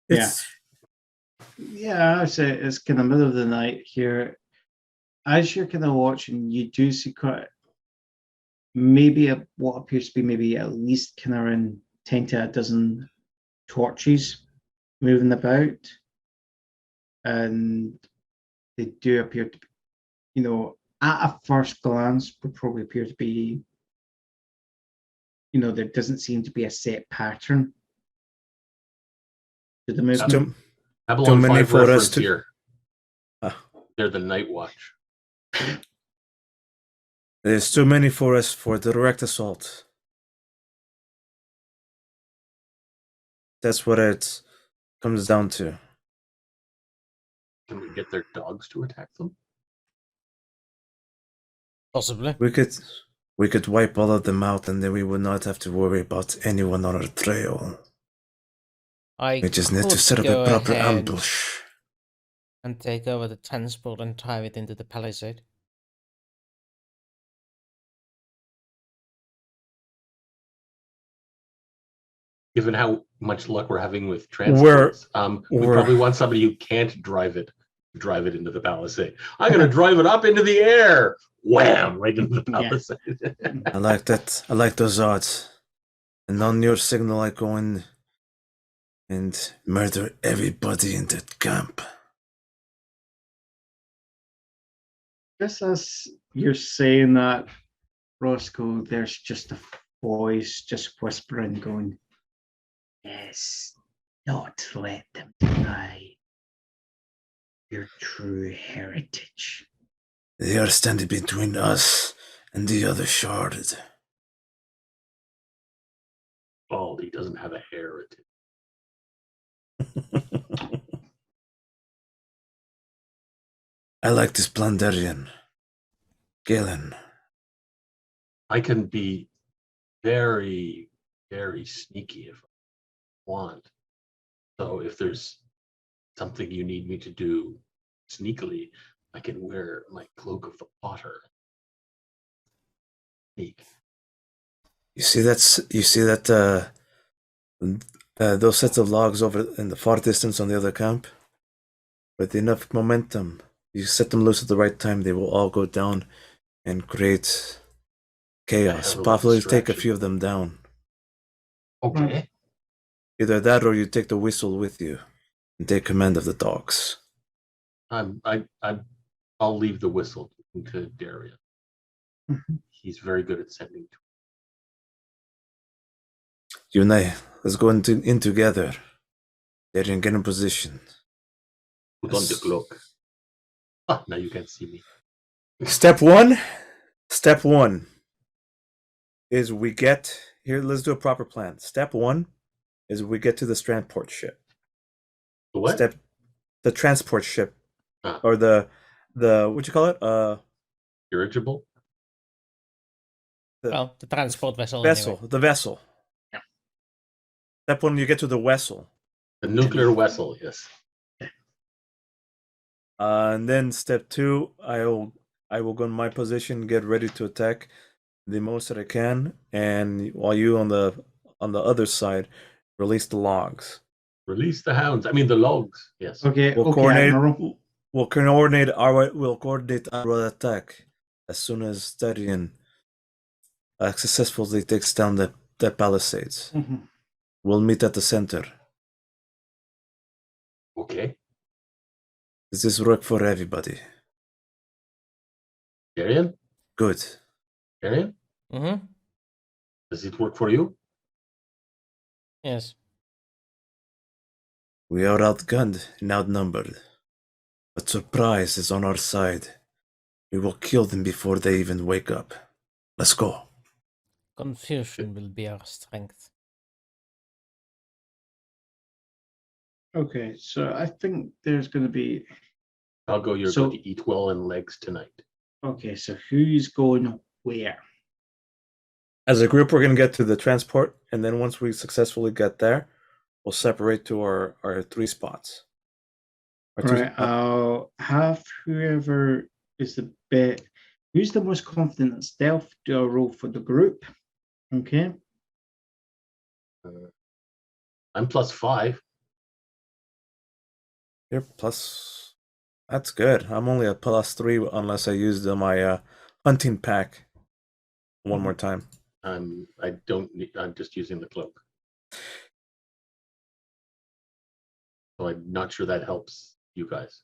Yeah. It's yeah, I'd say it's kind of middle of the night here. As you're kind of watching, you do see quite maybe what appears to be maybe at least kind of around 10 to a dozen torches moving about, and they do appear to be, at a first glance would probably appear to be, there doesn't seem to be a set pattern to the movement. Babylon too many 5 for us reference to- here. Ah. They're the Night Watch. There's too many for us for direct assault. That's what it comes down to. Can we get their dogs to attack them? Possibly. We could wipe all of them out, and then we would not have to worry about anyone on our trail. We just need to could set up go a proper ahead ambush. and take over the transport and drive it into the palisade. Given how much luck we're having with transports, we we're- probably want somebody who can't drive it into the palisade. I'm going to drive it up into the air. Wham! Right into the Yeah. palisade. I like that. I like those odds. And on your signal, I go in and murder everybody in that camp. Just as you're saying that, Roscoe, there's just a voice just whispering, going, "Yes, not let them deny your true heritage." They are standing between us and the other shard. Baldy doesn't have a heritage. I like this Blandarian. Galen. I can be very, very sneaky if I want. So if there's something you need me to do sneakily, I can wear my cloak of the Potter. Sneak. You see that those sets of logs over in the far distance on the other camp? With enough momentum, you set them loose at the right time, they will all go down and create chaos. Yeah, a Possibly take a distraction. few of them down. Okay. Either that or you take the whistle with you and take command of the dogs. I'll leave the whistle to Darian. Mhm. He's very good at sending. You and I, let's go in together. Darian, get in position. Put on the cloak. Ah, now you can't see me. Step one is we get here. Let's do a proper plan. Step one is we get to the transport ship. The what? The transport ship, Ah. or the what you call it? Dirigible? Well, the transport vessel. Vessel. Anyway. The vessel. Yeah. Step one, you get to the vessel. The nuclear vessel, yes. And then step two, I will go in my position, get ready to attack the most that I can, and while you on the other side, release the logs. Release the hounds. I mean the logs. Yes. Okay, We'll okay, Admiral. coordinate our attack as soon as Darian successfully takes down the palisades. Mhm. We'll meet at the center. Okay. Does this work for everybody? Darian? Good. Darian? Mm-hmm. Does it work for you? Yes. We are outgunned and outnumbered, but surprise is on our side. We will kill them before they even wake up. Let's go. Confusion will be our strength. Okay, so I think there's going to be. I'll go. You're So- going to eat well and legs tonight. Okay, so who's going where? As a group, we're gonna get to the transport, and then once we successfully get there, we'll separate to our 3 spots. Our two- Right, I'll have whoever is the bit. Who's the most confident at stealth? Do a roll for the group. Okay. I'm +5. Here, plus, that's good. I'm only a +3 unless I use my hunting pack one more time. I don't need. I'm just using the cloak. So I'm not sure that helps you guys.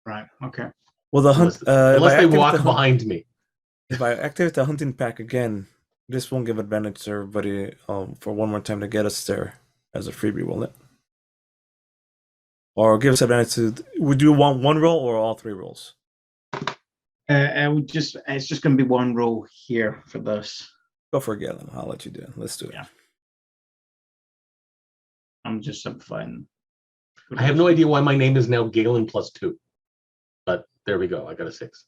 Right. Okay. Well, the hunt. Unless they walk the behind me. If I activate the hunting pack again, this won't give advantage to everybody for one more time to get us there as a freebie, will it? Or give us advantage to. Would you want one roll or all 3 rolls? I would just. It's just going to be one roll here for this. Go for it, Galen. I'll let you do it. Let's do it. Yeah. I'm just simplifying. I have no idea why my name is now Galen +2. But there we go. I got a 6.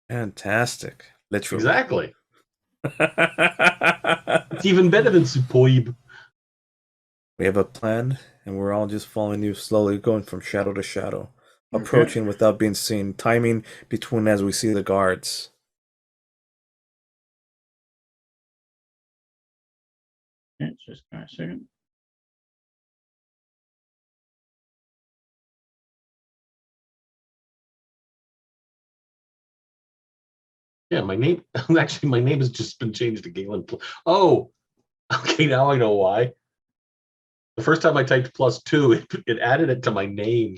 Fantastic. Literally. Exactly. It's even better than superb. We have a plan, and we're all just following you slowly, going from shadow to shadow, Okay. approaching without being seen, timing between as we see the guards. Okay, just a second. Yeah, my name actually my name has just been changed to Galen. Oh, okay, now I know why. The first time I typed +2, it added it to my name.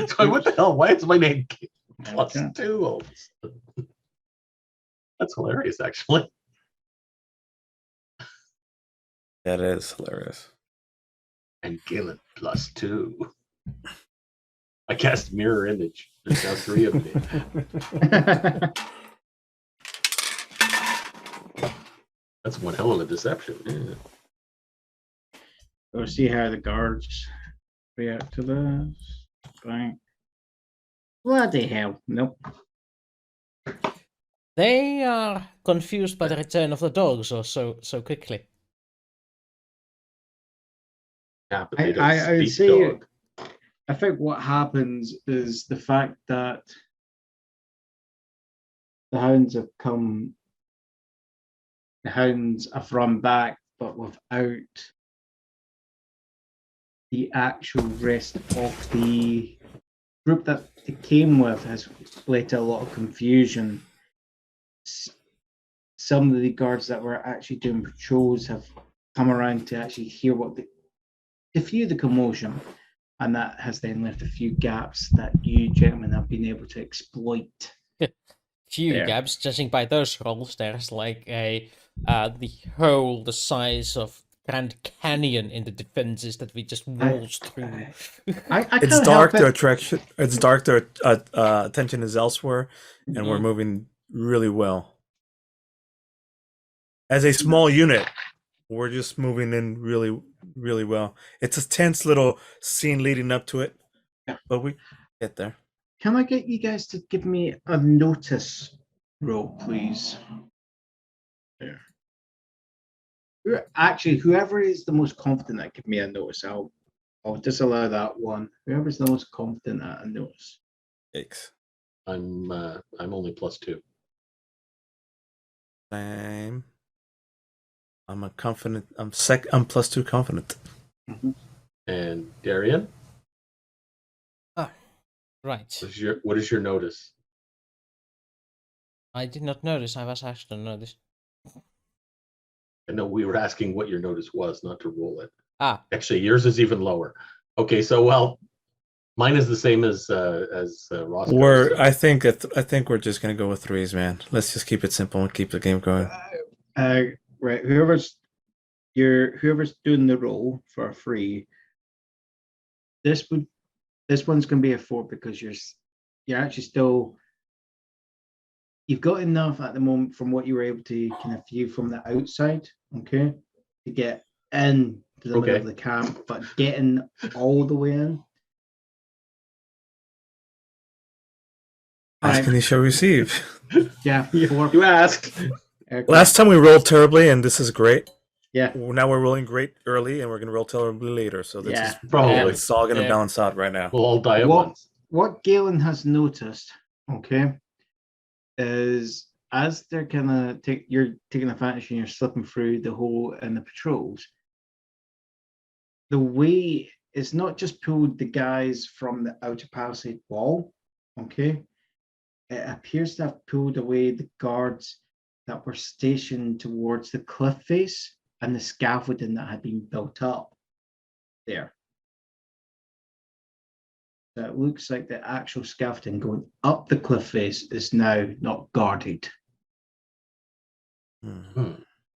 So what the hell? Why is my name Okay. +2 all of a sudden? That's hilarious, actually. That is hilarious. And Galen +2. I cast mirror image. There's now 3 of me. That's one hell of a deception. Yeah. We'll see how the guards react to this. Right. Bloody hell. Nope. They are confused by the return of the dogs or so quickly. Yeah, but they don't I would speak say dog. I think what happens is the fact that the hounds have run back, but without the actual rest of the group that they came with has led to a lot of confusion. Some of the guards that were actually doing patrols have come around to actually hear to view the commotion, and that has then left a few gaps that you gentlemen have been able to exploit. Few There. gaps, judging by those rolls, there's like the hole the size of Grand Canyon in the defenses that we just waltzed through. I It's can't dark. help Their it. attraction. It's dark. Their attention is elsewhere, and we're Mhm. moving really well. As a small unit, we're just moving in really, really well. It's a tense little scene leading up to it, Yeah. but we get there. Can I get you guys to give me a notice roll, please? There. Actually, whoever is the most confident at give me a notice, I'll disallow that one. Whoever's the most confident at a notice. Yikes. I'm only +2. Same. I'm a confident. I'm +2 confident. And Darian, Right. what is your notice? I did not notice. I was asked to notice. I know we were asking what your notice was, not to roll it. Ah, Actually, yours is even lower. Okay, so well, mine is the same as Roscoe's. I think we're just gonna go with 3s, man. Let's just keep it simple and keep the game going. Right. Whoever's doing the roll for a free. This one's gonna be a 4 because you're actually still. You've got enough at the moment from what you were able to kind of view from the outside, okay, to get in to the middle Okay. of the camp, but getting all the way in. Ask and you shall receive. Yeah, You asked. Okay. Last time we rolled terribly, and this is great. Yeah, Now we're rolling great early, and we're going to roll terribly later. So this yeah. is Probably. it's all going to Yeah. balance out right now. We'll all die at What once. what Galen has noticed, okay, is as they're you're taking advantage and you're slipping through the hole in the patrols, the way it's not just pulled the guys from the outer palisade wall, okay? It appears to have pulled away the guards that were stationed towards the cliff face and the scaffolding that had been built up there. So it looks like the actual scaffolding going up the cliff face is now not guarded.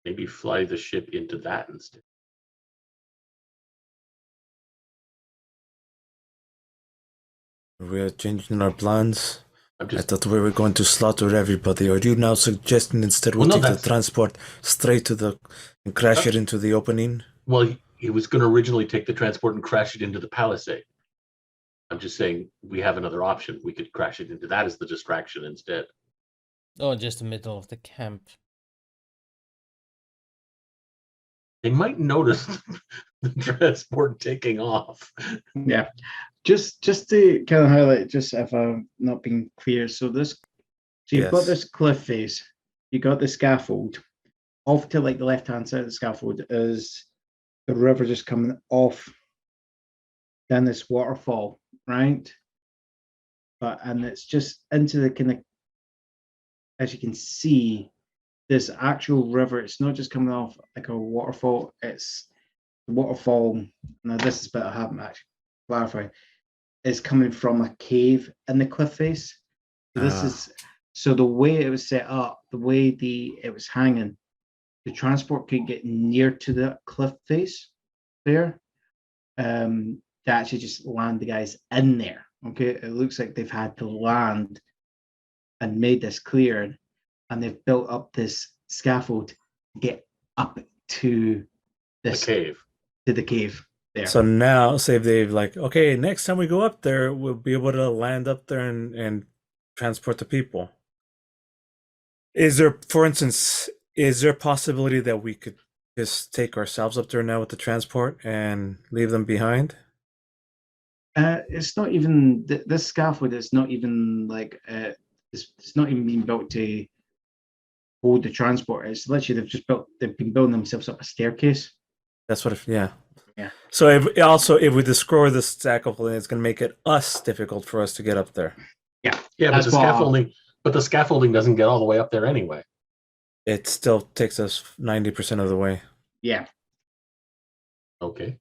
Maybe fly the ship into that instead. We're changing our plans. I'm I just thought we were going to slaughter everybody. Are you now suggesting instead we Well, no, take the that's- transport straight to the and crash it into the opening? well, he was going to originally take the transport and crash it into the palisade. I'm just saying we have another option. We could crash it into that as the distraction instead. Or just the middle of the camp. They might notice the transport taking off. Yeah. Just to kind of highlight, just if I'm not being clear, so you've got Yes. this cliff face, you got the scaffold. Off to like the left-hand side of the scaffold is the river just coming off down this waterfall, right? And it's just into the kind of, as you can see, this actual river, it's not just coming off like a waterfall, it's the waterfall. Now this is bit I haven't actually clarified, is coming from a cave in the cliff face. So the way it was set up, the way it was hanging, the transport could get near to the cliff face there, to actually just land the guys in there. Okay, it looks like they've had to land and made this clear, and they've built up this scaffold to get up to this cave. to the cave there. So now, say if they've like, okay, next time we go up there, we'll be able to land up there and transport the people. Is there, for instance, is there a possibility that we could just take ourselves up there now with the transport and leave them behind? It's not even this scaffold is not even like it's not even being built to hold the transport. It's literally they've been building themselves up a staircase. That's what Yeah. So if we destroy the scaffolding, it's going to make it difficult for us to get up there. Yeah, but That's the why- scaffolding doesn't get all the way up there anyway. It still takes us 90% of the way. Yeah. Okay.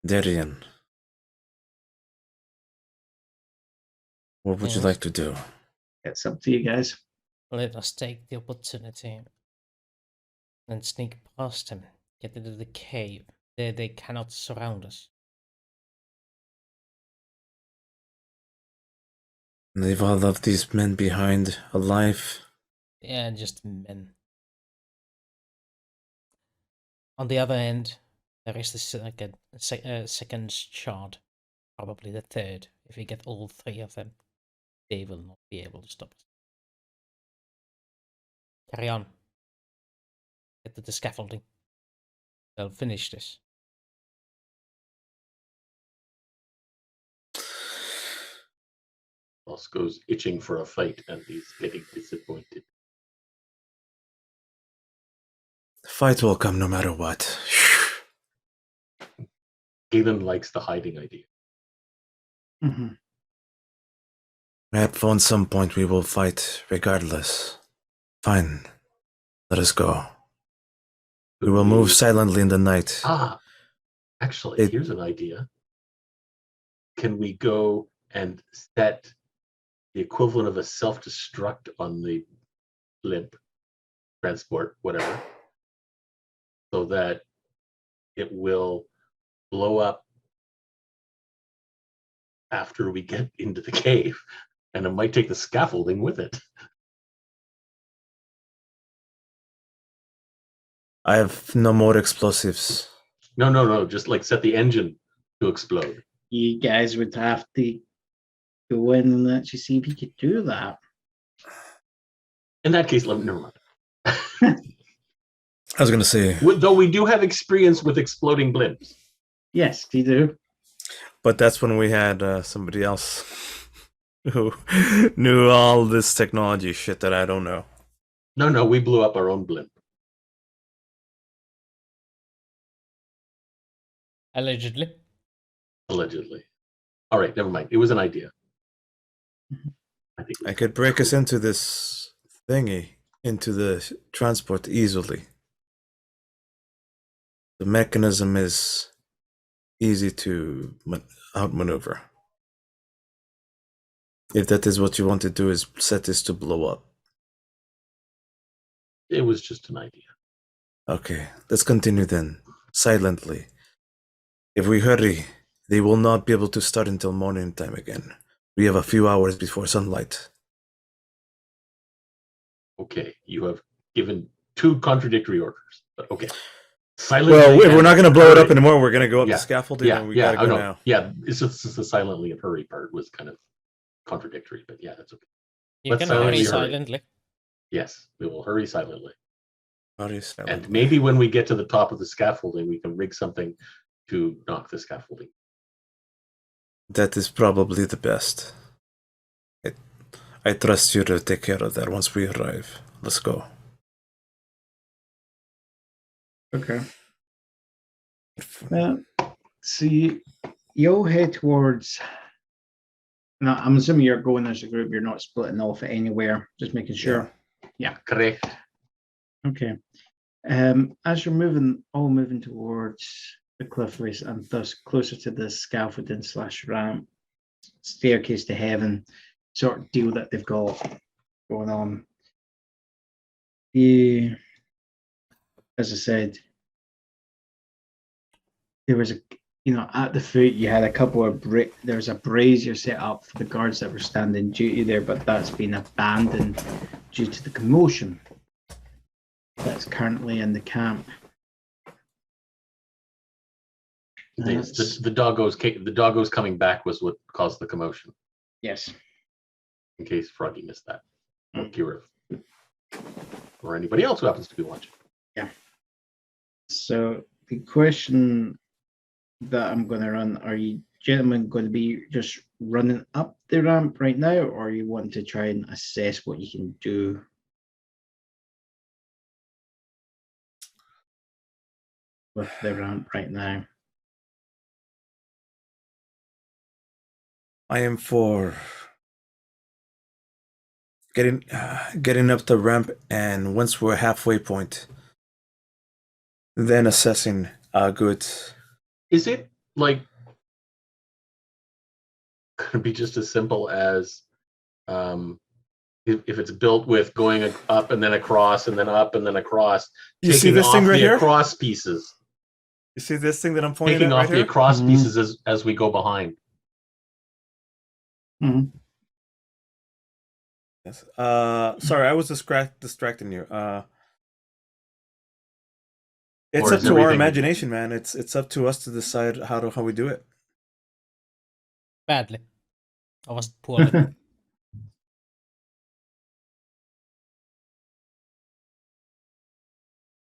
Darian, what would you Yes. like to do? It's up to you guys. Let us take the opportunity and sneak past him. Get into the cave. There they cannot surround us. Leave all of these men behind alive? Yeah, just men. On the other end, there is the second shard. Probably the third. If we get all three of them, they will not be able to stop us. Carry on. Get to the scaffolding. They'll finish this. Bosco's itching for a fight and he's getting disappointed. The fight will come no matter what. Galen likes the hiding idea. Mm-hmm. At some point we will fight regardless. Fine. Let us go. We will move silently in the night. Actually, here's an idea. Can we go and set the equivalent of a self-destruct on the blimp, transport, whatever, so that it will blow up after we get into the cave, and it might take the scaffolding with it. I have no more explosives. No. Just like set the engine to explode. You guys would have to go in and actually see if you could do that. In that case, never mind. I was gonna say, Though we do have experience with exploding blimps. Yes, you do. but that's when we had somebody else who knew all this technology shit that I don't know. No, we blew up our own blimp. Allegedly. Allegedly. All right, never mind. It was an idea. I think I could break us into this thingy, into the transport easily. The mechanism is easy to outmaneuver. If that is what you want to do, is set this to blow up. It was just an idea. Okay, let's continue then, silently. If we hurry, they will not be able to start until morning time again. We have a few hours before sunlight. Okay, you have given 2 contradictory orders, but okay. Silently. Well, if we're and not going to blow it up hurry. anymore, we're going to go up Yeah, the scaffolding, and we got to I go know. now. Yeah, it's just the silently and hurry part was kind of contradictory, but yeah, that's okay. You Let's can hurry silently. silently. Yes, we will hurry silently. Hurry silently. And maybe when we get to the top of the scaffolding, we can rig something to knock the scaffolding. That is probably the best. I trust you to take care of that once we arrive. Let's go. Okay. So you'll head towards. Now, I'm assuming you're going as a group. You're not splitting off anywhere. Just making sure. Correct. Okay. As you're moving towards the cliff face and thus closer to the scaffolding / ramp, staircase to heaven sort of deal that they've got going on. As I said, there was at the foot you had a couple of there was a brazier set up for the guards that were standing duty there, but that's been abandoned due to the commotion that's currently in the camp. The doggos coming back was what caused the commotion. Yes. In case Froggy missed that, or Kira, or anybody else who happens to be watching. Yeah. So the question that I'm going to run: are you gentlemen going to be just running up the ramp right now, or you want to try and assess what you can do? With the ramp right now. I am for getting up the ramp, and once we're halfway point, then assessing our goods. Is it like could be just as simple as if it's built with going up and then across and then up and then across? You see this thing right here? Across pieces. You see this thing that I'm pointing Taking at off right the here? across pieces as we go behind. Mm-hmm. Yes. Sorry, I was distracting you. It's Or up is to our everything- imagination, man. It's up to us to decide how we do it. Badly. I was poorly.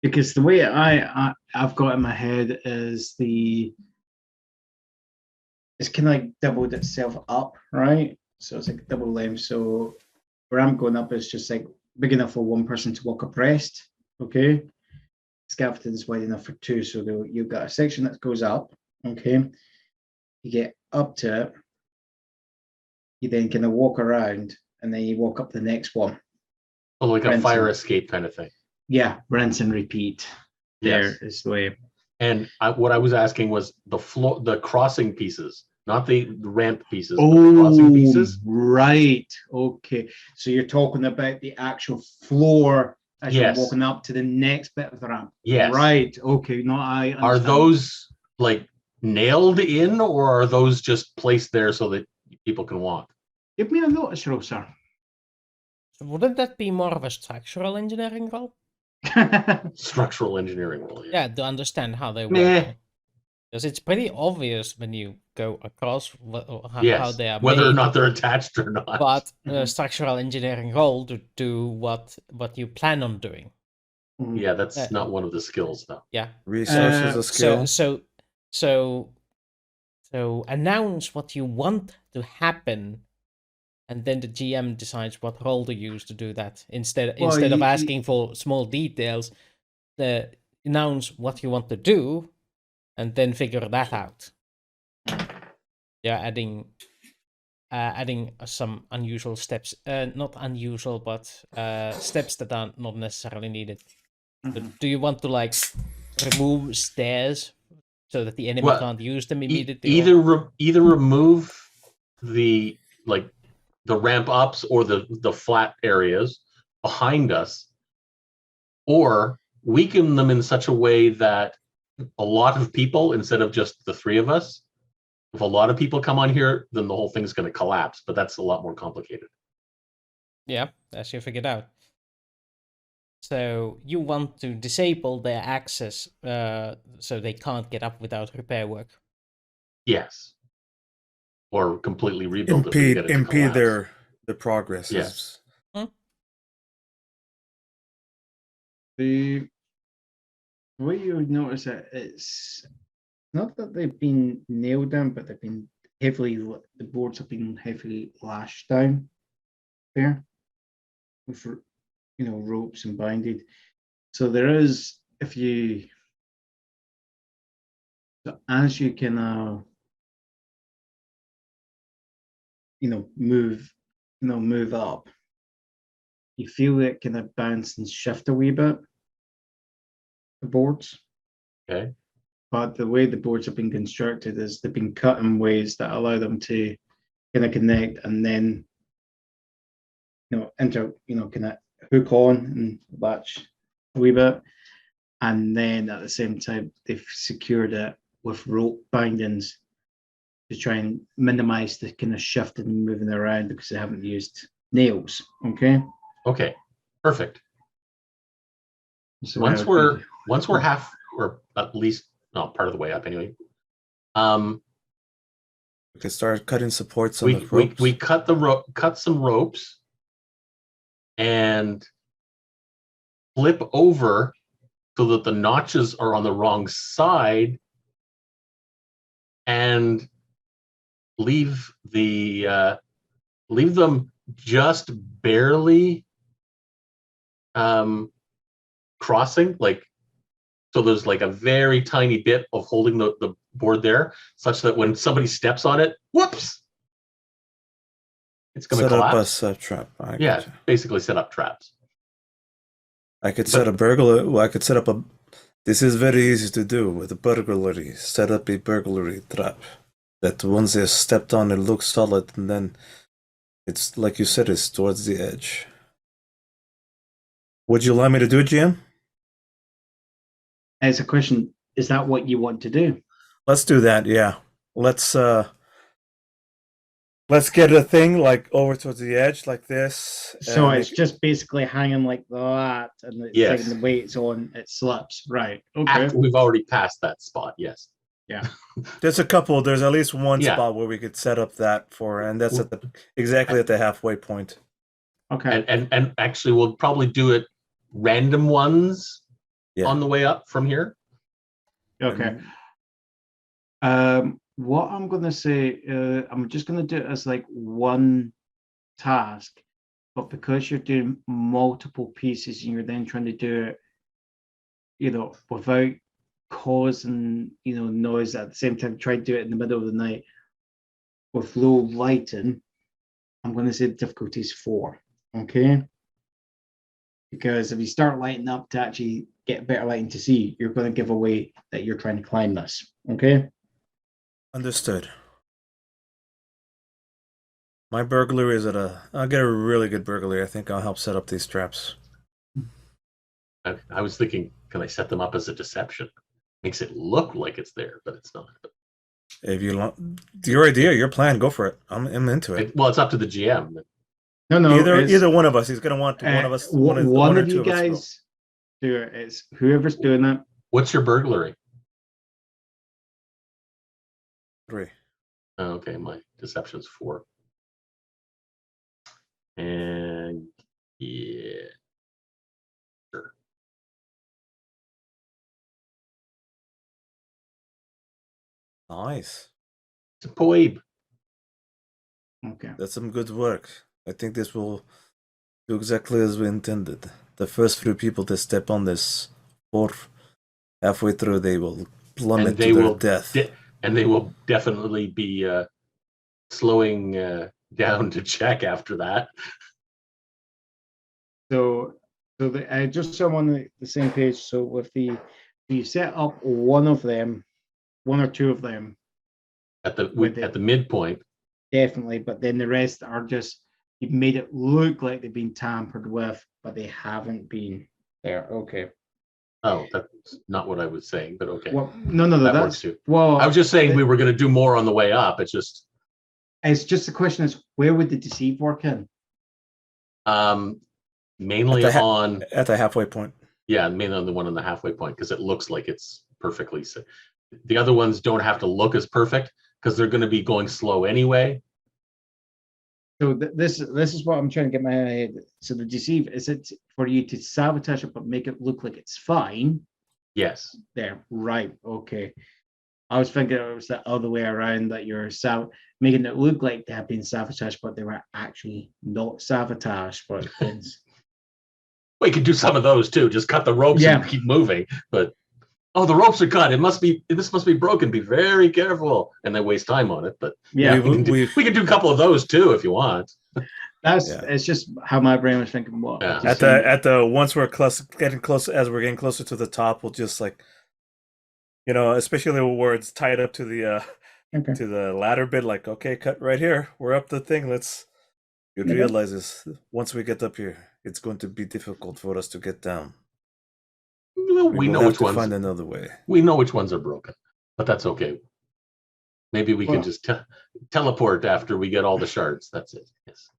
Because the way I've got in my head is it's kind of like doubled itself up, right? So it's like double length. So where I'm going up is just like big enough for one person to walk abreast. Okay. Scaffolding is wide enough for 2. So you've got a section that goes up. Okay. You get up to it. You then kind of walk around and then you walk up the next one. Oh, like a Rinse fire and- escape kind of thing. Yeah. Rinse and repeat. There Yes. is the way. And what I was asking was the crossing pieces, not the ramp pieces, but the crossing pieces. Right. Okay. So you're talking about the actual floor as Yes. you're walking up to the next bit of the ramp. Yes. Right. Okay. No, I Are understand. those like nailed in, or are those just placed there so that people can walk? Give me a notice roll, sir. So wouldn't that be more of a structural engineering role? Structural engineering roll. Yeah. Yeah, to understand how they Meh. work. Because it's pretty obvious when you go across how Yes. they are Whether or made. not they're attached or not. But Mhm. structural engineering role to do what you plan on doing. Yeah, that's not one of the skills though. Yeah. Resources a skill. So announce what you want to happen, and then the GM decides what role to use to do that. Instead of asking for small details, announce what you want to do, and then figure that out. Yeah, adding some unusual steps. Not unusual, but steps that are not necessarily needed. So do you want to like remove stairs so that the enemy Well, can't use them immediately? Either remove the ramp ups or the flat areas behind us, or weaken them in such a way that a lot of people, instead of just the three of us, if a lot of people come on here, then the whole thing's going to collapse. But that's a lot more complicated. Yeah, as you figured out. So you want to disable their access so they can't get up without repair work. Yes. Or completely rebuild if we get it to impede collapse. their progress. Yes. The way you would notice it, it's not that they've been nailed down, but they've been the boards have been heavily lashed down there with, ropes and binded. So there is, as you can, move up, you feel it kind of bounce and shift a wee bit, the boards. Okay. But the way the boards have been constructed is they've been cut in ways that allow them to kind of connect and then, kind of hook on and latch a wee bit. And then at the same time, they've secured it with rope bindings to try and minimize the kind of shifting and moving around because they haven't used nails. Okay. Okay. Perfect. So Once we're half, or at least part of the way up anyway. We can start cutting supports on the ropes. We cut some ropes and flip over so that the notches are on the wrong side, and leave them just barely crossing, so there's like a very tiny bit of holding the board there, such that when somebody steps on it, whoops, it's going to collapse. Set up a trap. Basically set up traps. I could set a burglar. Well, I could set up a. This is very easy to do with a burglary. Set up a burglary trap. That once they're stepped on, it looks solid, and then it's like you said, it's towards the edge. Would you like me to do it, GM? As a question, is that what you want to do? Let's do that. Yeah. Let's get a thing like over towards the edge like this. So it's just basically hanging like that, and it's taking the weights on, it slips. Right. Okay. After we've already passed that spot, yes. Yeah. There's at least one spot where we could set up that for, and that's exactly at the halfway point. Okay. And actually we'll probably do it random ones on the way up from here. Okay. What I'm going to say, I'm just going to do it as like one task, but because you're doing multiple pieces and you're then trying to do it, without causing, noise at the same time, try to do it in the middle of the night with low lighting, I'm going to say the difficulty is 4. Okay. Because if you start lighting up to actually get better lighting to see, you're going to give away that you're trying to climb this. Okay. Understood. My burglary is I'll get a really good burglary. I think I'll help set up these traps. I was thinking, can I set them up as a deception? Makes it look like it's there, but it's not. If you want your idea, your plan, go for it. I'm into it. Well, it's up to the GM. No. Either one of us. He's gonna want one of us. One of you guys. do it. It's whoever's doing it. What's your burglary? 3. Oh, okay, my deception's 4. And yeah, sure. Nice. It's a poib. Okay. That's some good work. I think this will do exactly as we intended. The first few people to step on this floor, halfway through, they will plummet And they to their will death. and they will definitely be slowing down to check after that. So just so I'm on the same page. So with you set up one of them, one or two of them, At the With at it. the midpoint. definitely, but then the rest are just, you've made it look like they've been tampered with, but they haven't been there. Okay. Oh, that's not what I was saying, but okay. Well, no, That that's works too. well. I was just saying we were going to do more on the way up. It's just the question is, where would the deceive work in? mainly on At the halfway point. mainly on the one on the halfway point, because it looks like it's perfectly. The other ones don't have to look as perfect because they're going to be going slow anyway. So this is what I'm trying to get my head. So the deceive, is it for you to sabotage it but make it look like it's fine? Yes. There, right? Okay. I was thinking it was the other way around, that you're making it look like they have been sabotaged, but they were actually not sabotaged. But it's We could do some of those too. Just cut the ropes Yeah. and keep moving. But the ropes are cut. This must be broken. Be very careful. And they waste time on it. But yeah, we can do a couple of those too if you want. it's just how my brain was thinking. What Yeah. At the once we're getting closer to the top, we'll just like, especially where it's tied up to the okay. to the ladder bit, like, okay, cut right here. We're up the thing. You'd Okay. realize this once we get up here, it's going to be difficult for us to get down. Well, we will know have which to ones. find another way. We know which ones are broken, but that's okay. Maybe we can Well- just teleport after we get all the shards. That's it. Yes.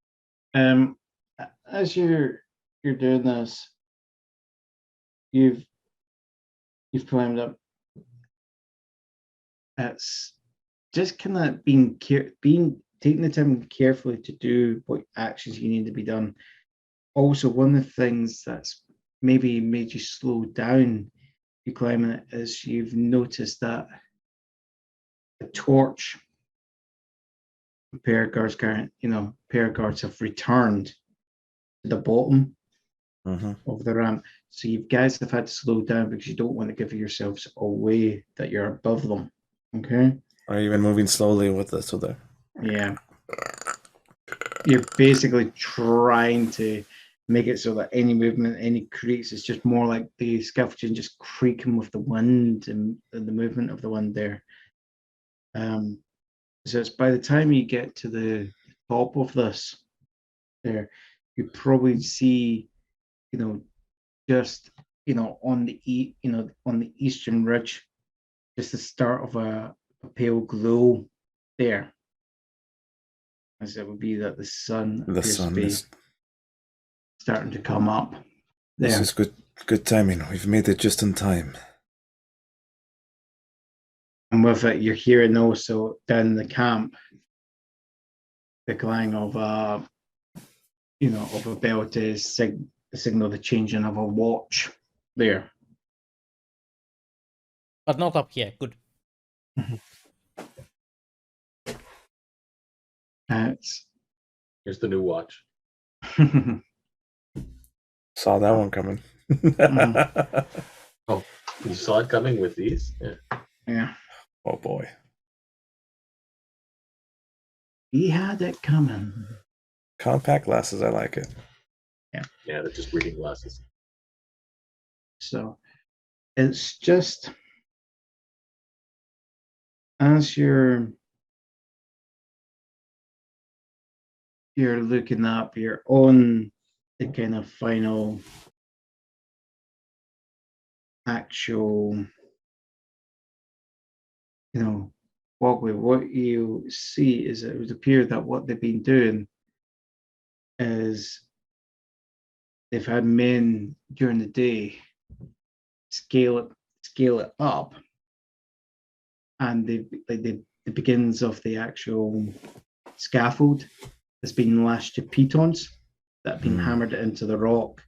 As you're doing this, you've climbed up. It's just kind of being taking the time carefully to do what actions you need to be done. Also, one of the things that's maybe made you slow down you climbing it is you've noticed that the torch pair guards have returned to the bottom of the ramp. So you guys have had to slow down because you don't want to give yourselves away that you're above them. Okay. Are you even moving slowly with this? So there. Yeah. You're basically trying to make it so that any movement, any creaks, is just more like the scaffolding just creaking with the wind and the movement of the wind there. So it's by the time you get to the top of this, there, you probably see, just on the eastern ridge, just the start of a pale glow there. As it would be that the sun appears to be starting to come up. There. This is good timing. We've made it just in time. And with it, you're hearing also down in the camp the clang of of a bell to signal the changing of a watch there. But not up here. Good. Here's the new watch. Saw that one coming. Oh, you saw it coming with these? Yeah. Yeah. Oh boy. He had it coming. Compact glasses, I like it. Yeah. Yeah, they're just reading glasses. So it's just as you're looking up, you're on the kind of final actual, walkway. What you see is it would appear that what they've been doing is they've had men during the day scale it up, and the beginnings of the actual scaffold has been lashed to pitons that have been hammered into the rock.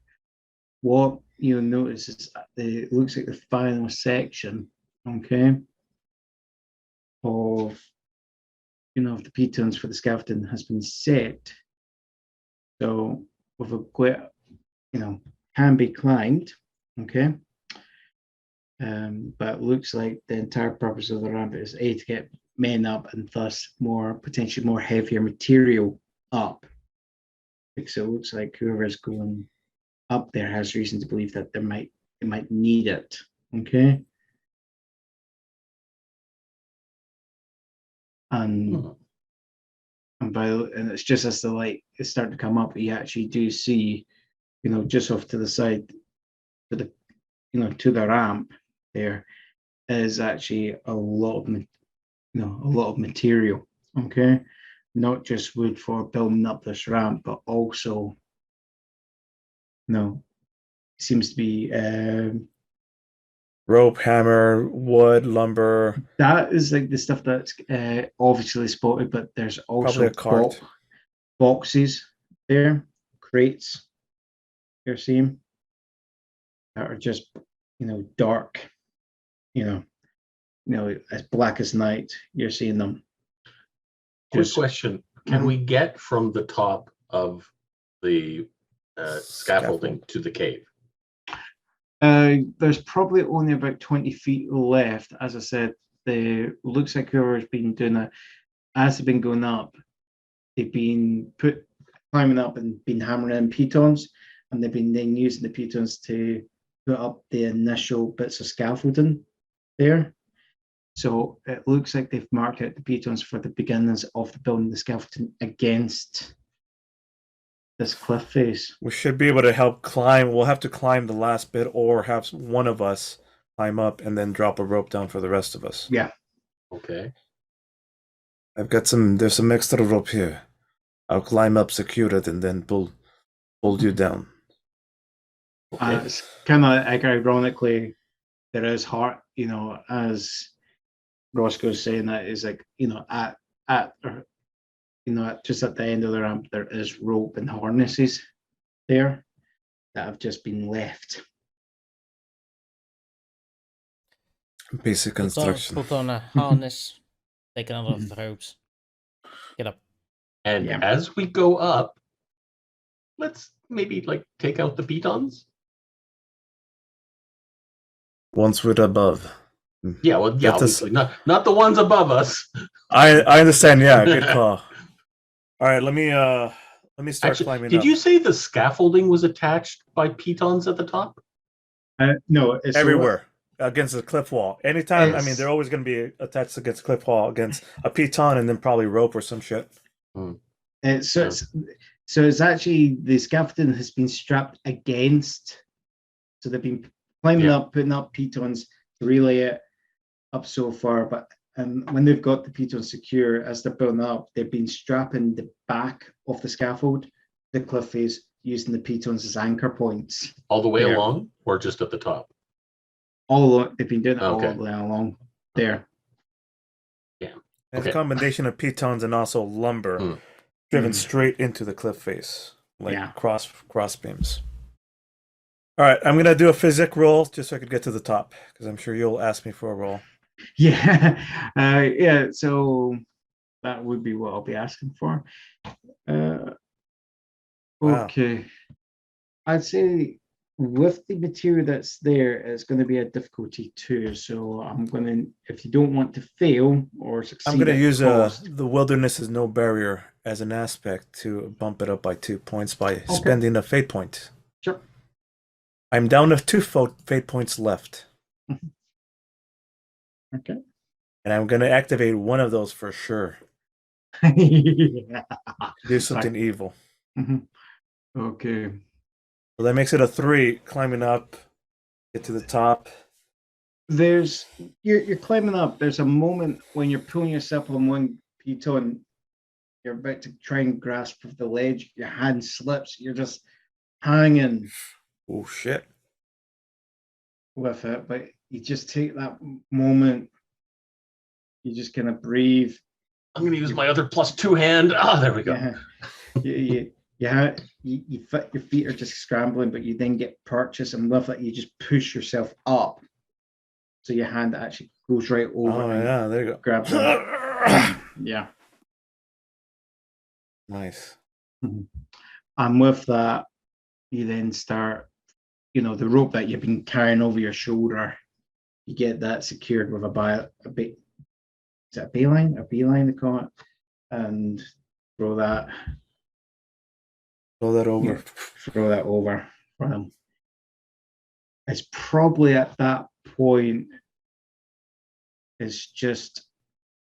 What you'll notice is it looks like the final section, okay, of of the pitons for the scaffolding has been set. So with a quite, can be climbed, okay. But it looks like the entire purpose of the ramp is to get men up and thus potentially more heavier material up. Because it looks like whoever's going up there has reason to believe that they might need it. Okay. And it's just as the light is starting to come up, you actually do see, just off to the side, to the ramp, there is actually a lot of material. Okay, not just wood for building up this ramp, but also, seems to be rope, hammer, wood, lumber. That is like the stuff that's obviously spotted, but there's also Probably a cart. Boxes there, crates you're seeing that are just dark, as black as night. You're seeing them. Quick question: can we get from the top of the scaffolding to the cave? There's probably only about 20 feet left. As I said, looks like whoever's been doing it, as they've been going up, they've been climbing up and been hammering in pitons, and they've been then using the pitons to put up the initial bits of scaffolding there. So it looks like they've marked out the pitons for the beginnings of the building the scaffolding against this cliff face. We should be able to help climb. We'll have to climb the last bit, or have one of us climb up and then drop a rope down for the rest of us. Yeah. Okay. I've got there's some extra rope here. I'll climb up, secure it, and then pull you down. Okay. It's kind of like, ironically, there is heart, as Roscoe's saying, that is like, just at the end of the ramp, there is rope and harnesses there that have just been left. Basic construction. Put on a harness, take another of the ropes, get up. And as we go up, let's maybe take out the pitons. Once we're above. Yeah, well, yeah, obviously not the ones above us. I understand. Yeah, good call. All right, let me start climbing did up. you say the scaffolding was attached by pitons at the top? No, it's everywhere against the cliff wall. Anytime, they're always going to be attached against cliff wall, against a piton, and then probably rope or some shit. It's actually the scaffolding has been strapped against. So they've been climbing up, putting up pitons to relay it up so far, but when they've got the pitons secure, as they're building up, they've been strapping the back of the scaffold, the cliff face, using the pitons as anchor points. All the way along, or just at the top? All along, they've been doing it all the way along there. Yeah. It's a combination of pitons and also lumber driven straight into the cliff face, cross beams. All right, I'm gonna do a physics roll just so I could get to the top, because I'm sure you'll ask me for a roll. Yeah, so that would be what I'll be asking for. Okay. I'd say with the material that's there, it's going to be a difficulty 2. So I'm going to, if you don't want to fail or succeed, I'm going to use the wilderness is no barrier as an aspect to bump it up by 2 points by spending a fate point. Sure. I'm down to 2 fate points left. Okay. And I'm going to activate one of those for sure. Do something evil. Okay. So that makes it a 3, climbing up, get to the top. You're climbing up. There's a moment when you're pulling yourself on one piton, you're about to try and grasp the ledge, your hand slips, you're just hanging. Oh shit. with it, but you just take that moment. You just kind of breathe. I'm going to use my other +2 hand. There we go. Yeah. Your feet are just scrambling, but you then get purchase, and with it, you just push yourself up. So your hand actually goes right over. Oh yeah, there you go. Grabs them. Yeah. Nice. And with that, you then start, the rope that you've been carrying over your shoulder, you get that secured with is it a beeline? A beeline, they call it. And throw that over. Throw that over for them. It's probably at that point, it's just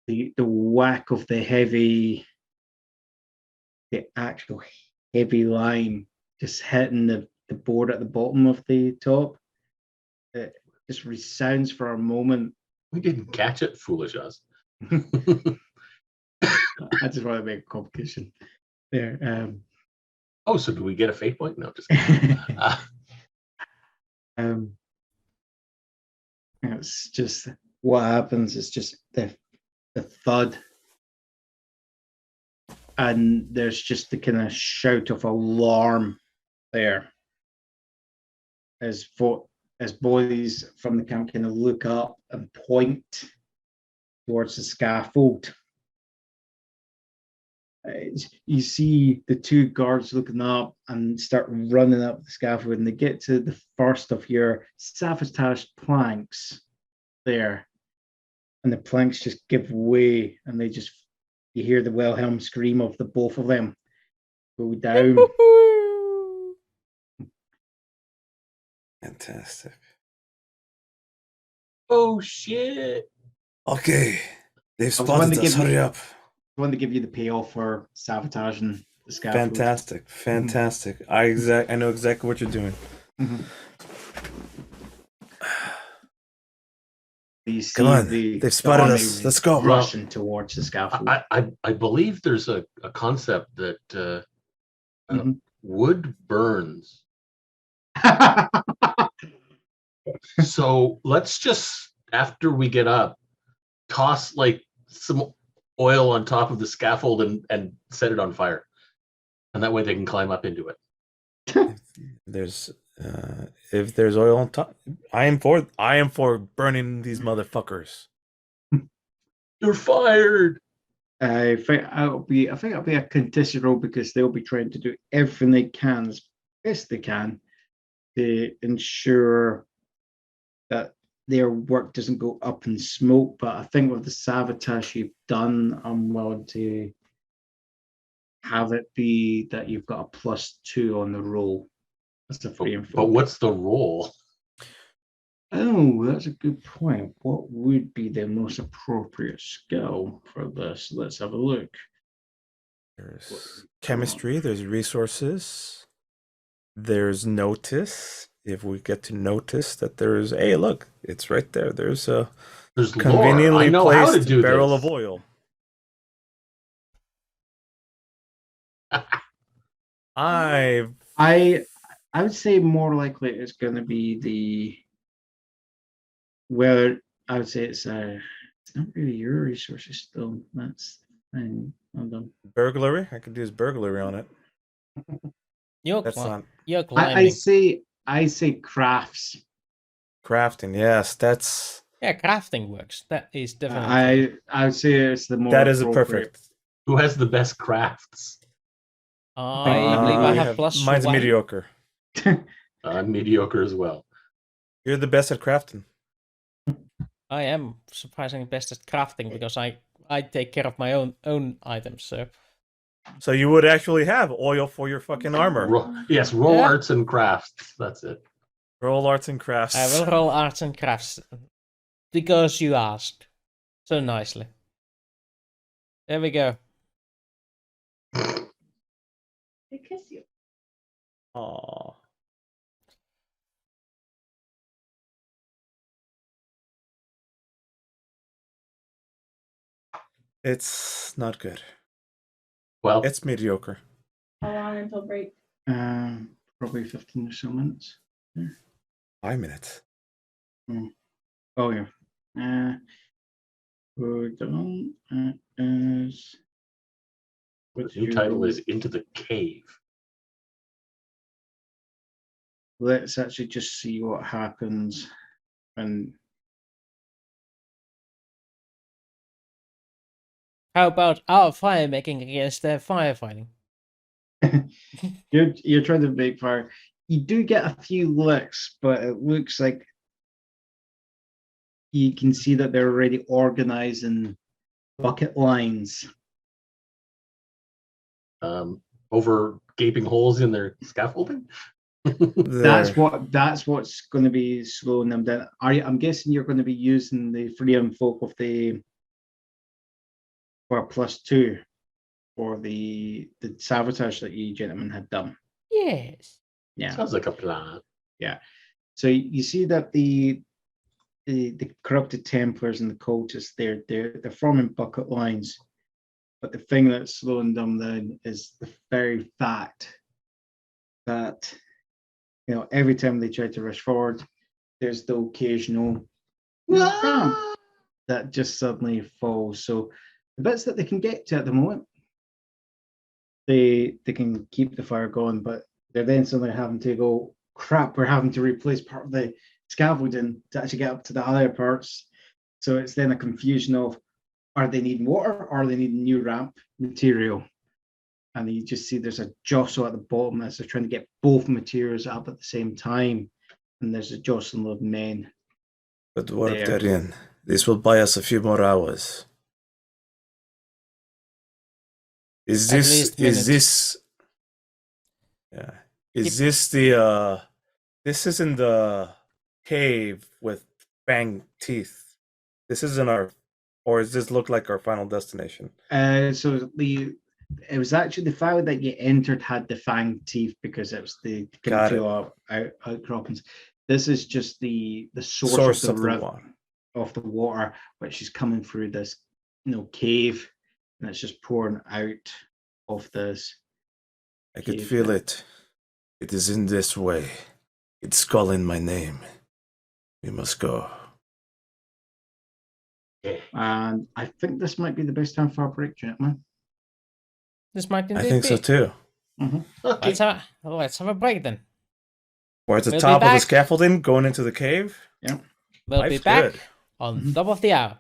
the whack of the actual heavy line just hitting the board at the bottom of the top. It just resounds for a moment. We didn't catch it, foolish us. I just want to make a competition there. Oh, so do we get a fate point? No, just kidding. It's just what happens is just the thud, and there's just the kind of shout of alarm there as boys from the camp kind of look up and point towards the scaffold. You see the two guards looking up and start running up the scaffold, and they get to the first of your sabotaged planks there, and the planks just give way, and you hear the Wilhelm scream of the both of them go down. Fantastic. Oh shit! Okay, they've I was spotted us. Hurry up! I want to give you the payoff for sabotaging the scaffold. Fantastic. I know exactly what you're doing. Come on, they've spotted us. Let's go. Rushing towards the scaffold. I believe there's a concept that wood burns. So let's just, after we get up, toss like some oil on top of the scaffold and set it on fire, and that way they can climb up into it. If there's oil on top, I am for burning these motherfuckers. You're fired. I think it'll be a contested role, because they'll be trying to do everything they can, as best they can, to ensure that their work doesn't go up in smoke. But I think with the sabotage you've done, I'm willing to have it be that you've got a +2 on the roll. That's a 3 and 4. But what's the roll? Oh, that's a good point. What would be the most appropriate skill for this? Let's have a look. There's chemistry, there's resources, there's notice. If we get to notice that there's, hey, look, it's right there. There's conveniently placed barrel of oil. I would say more likely it's going to be I would say it's not really your resources still. That's fine. Well done. Burglary. I could do his burglary on it. You're climbing. I say crafts. Crafting, yes, that's. Yeah, crafting works. That is definitely. I would say it's the more. That is a perfect. Who has the best crafts? I believe I have +1. Mine's mediocre. I'm mediocre as well. You're the best at crafting. I am surprisingly best at crafting, because I take care of my own items. So you would actually have oil for your fucking armor. Roll arts and crafts. That's it. Roll arts and crafts. I will roll arts and crafts because you asked so nicely. There we go. They kiss you. Aww. It's not good. Well, it's mediocre. How long until break? Probably 15 or so minutes. Yeah. 5 minutes. Oh yeah. Hold on. Is The what's new title your- is Into the Cave. Let's actually just see what happens when How about our fire making against their firefighting? you're trying to make fire. You do get a few licks, but it looks like you can see that they're already organizing bucket lines. Over gaping holes in their scaffolding. That's There. what's going to be slowing them down. I'm guessing you're going to be using the freedom folk of the for +2 for the sabotage that you gentlemen had done. Yes. Yeah. Sounds like a plan. So you see that the corrupted Templars and the cultists, they're forming bucket lines, but the thing that's slowing them down is the very fact that every time they try to rush forward, there's the occasional ramp that just suddenly falls. So the bits that they can get to at the moment, they can keep the fire going, but they're then suddenly having to go, crap, we're having to replace part of the scaffolding to actually get up to the other parts. So it's then a confusion of, are they needing water or are they needing new ramp material? And you just see there's a jostle at the bottom as they're trying to get both materials up at the same time. And there's a jostling of men. Good work, There. Darien. This will buy us a few more hours. Is At this least is minutes. this yeah. Is this the this isn't the cave with fang teeth. This isn't our or does this look like our final destination? So it was actually the file that you entered had the fang teeth because it was the Got it. outcroppings. This is just the Source of of the the river water. of the water, which is coming through this cave, and it's just pouring out of this. I could cave feel there. it. It is in this way. It's calling my name. We must go. And I think this might be the best time for a break, gentlemen. This might indeed I think be. so too. Let's have a break then. We're at the We'll be top of the back. scaffolding, going into the cave. We'll be Life's back good. on top of the hour.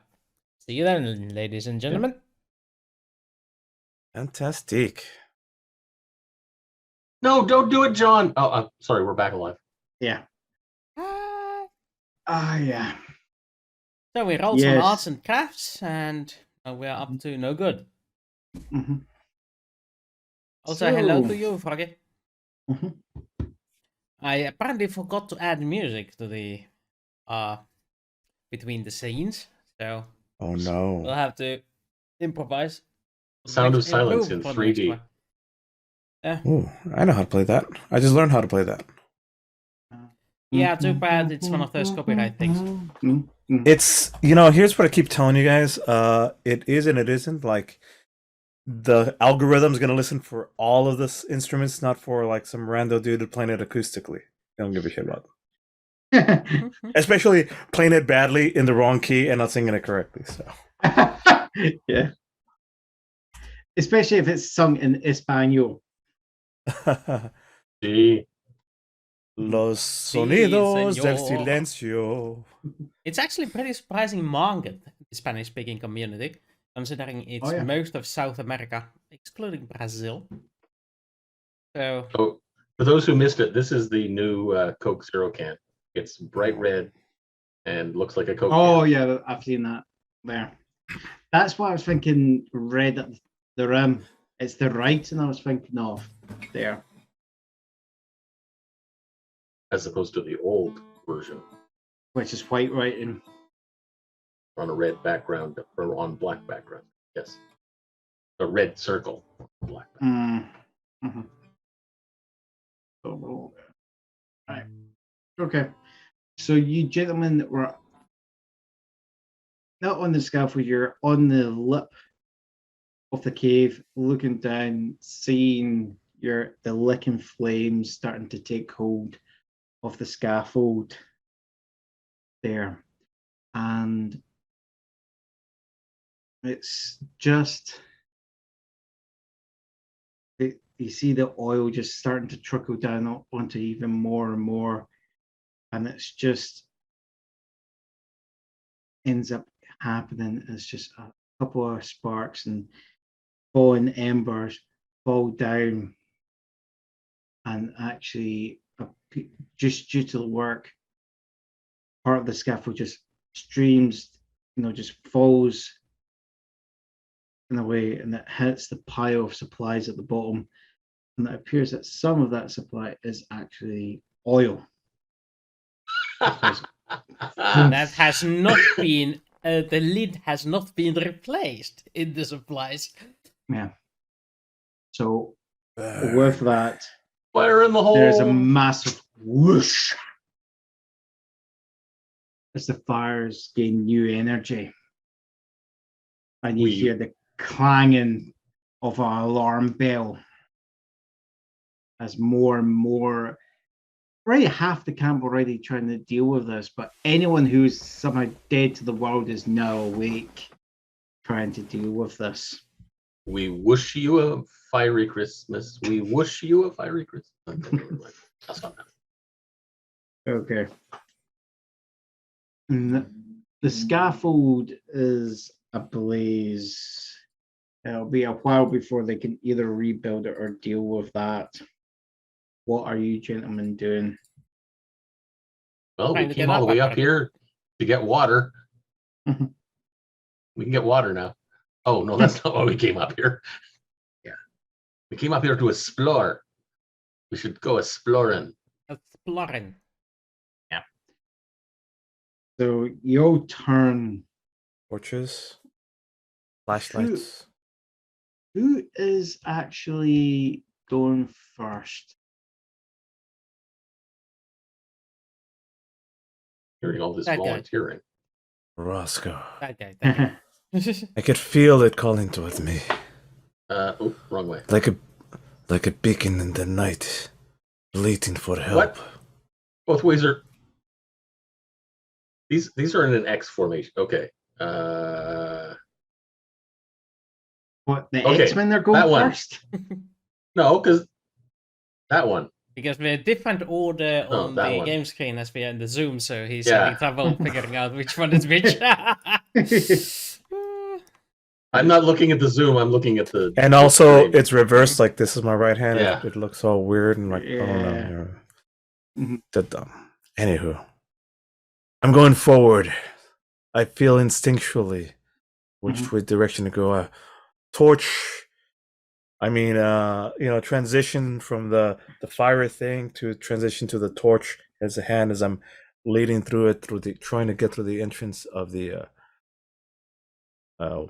See you then, ladies and gentlemen. Fantastic. No, don't do it, John. Oh, I'm sorry. We're back alive. Yeah. Yeah. So we rolled some Yes. arts and crafts, and we're up to no good. Mm-hmm. Also, hello So- to you, Froggy. Mhm. I apparently forgot to add music to the between the scenes, so Oh we'll no. have to improvise. Sound of Next- Silence improve in for the next 3D. one. Yeah, Ooh, I know how to play that. I just learned how to play that. yeah. Too bad it's one of those copyright things. It's here's what I keep telling you guys. It is and it isn't. Like the algorithm's gonna listen for all of the instruments, not for like some rando dude playing it acoustically. They don't give a shit about them. Especially playing it badly in the wrong key and not singing it correctly. So Yeah. Especially if it's sung in Espanol. See, Los Sí, sonidos del señor. silencio. It's actually pretty surprising market, the Spanish-speaking community, considering it's yeah. most of South America, excluding Brazil. So, so for those who missed it, this is the new Coke Zero can. It's bright red and looks like a Coke Oh can. yeah, I've seen that there. That's what I was thinking. Red at the rim. It's the writing I was thinking of there. As opposed to the old version Which is white writing. on a red background or on black background. Yes. A red circle, black background. Mhm. Right. Okay. So you gentlemen that were not on the scaffold, you're on the lip of the cave, looking down, seeing the licking flames starting to take hold of the scaffold. there, and it's just you see the oil just starting to trickle down onto even more and more, and it's just ends up happening as just a couple of sparks and falling embers fall down, and actually just due to the work, part of the scaffold just streams, just falls in a way, and it hits the pile of supplies at the bottom, and it appears that some of that supply is actually oil. That has not been, the lid has not been replaced in the supplies. Yeah. So with that, Fire in the hole. there's a massive whoosh as the fires gain new energy, and you hear the clanging of an alarm bell as more and more. Right, half the camp already trying to deal with this, but anyone who's somehow dead to the world is now awake, trying to deal with this. We wish you a fiery Christmas. We wish you a fiery Christmas. That's not bad. Okay. And the scaffold is ablaze. It'll be a while before they can either rebuild it or deal with that. What are you gentlemen doing? Well, Trying we to came get all the up, way up apparently. here to get water. Mhm. We can get water now. Oh, no, that's not why we came up here. Yeah. We came up here to explore. We should go exploring. Exploring. So you'll turn. Torches, flashlights. Who is actually going first? Hearing all this That guy. volunteering. Roscoe. That guy. That guy. I could feel it calling towards me, Oh, wrong way. like a beacon in the night, bleating for help. What? Both ways are. These are in an X formation. Okay. What, the Okay, X-Men are going that one. first? No, because that one. Because we're different order Oh, on that the one. game screen as we are in the Zoom, so he's Yeah. having trouble figuring out which one is which. I'm not looking at the Zoom. I'm looking at the. And the also, screen. it's reversed. Like this is my right hand. Yeah. It looks all weird and like I Yeah. don't know. Mhm. That dumb. Anywho, I'm going forward. I feel instinctually which way direction to go. Torch. I mean, transition from the fire thing to transition to the torch as a hand as I'm leading through it trying to get through the entrance of the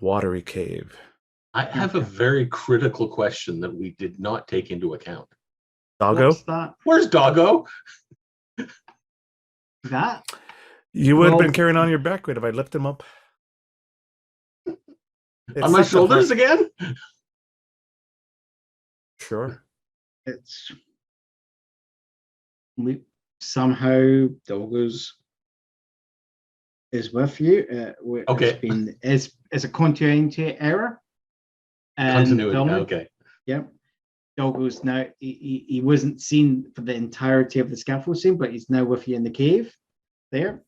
watery cave. I have a very critical question that we did not take into account. Doggo, What's that? Where's Doggo? That? you would have Well- been carrying on your back weight if I lift him up. It's On my not that shoulders hard. again? Sure. It's somehow Doggo's is with you. Okay. It's a continuity error. And Continuity. filming. Okay. Yep. Doggo's now he wasn't seen for the entirety of the scaffold scene, but he's now with you in the cave. There.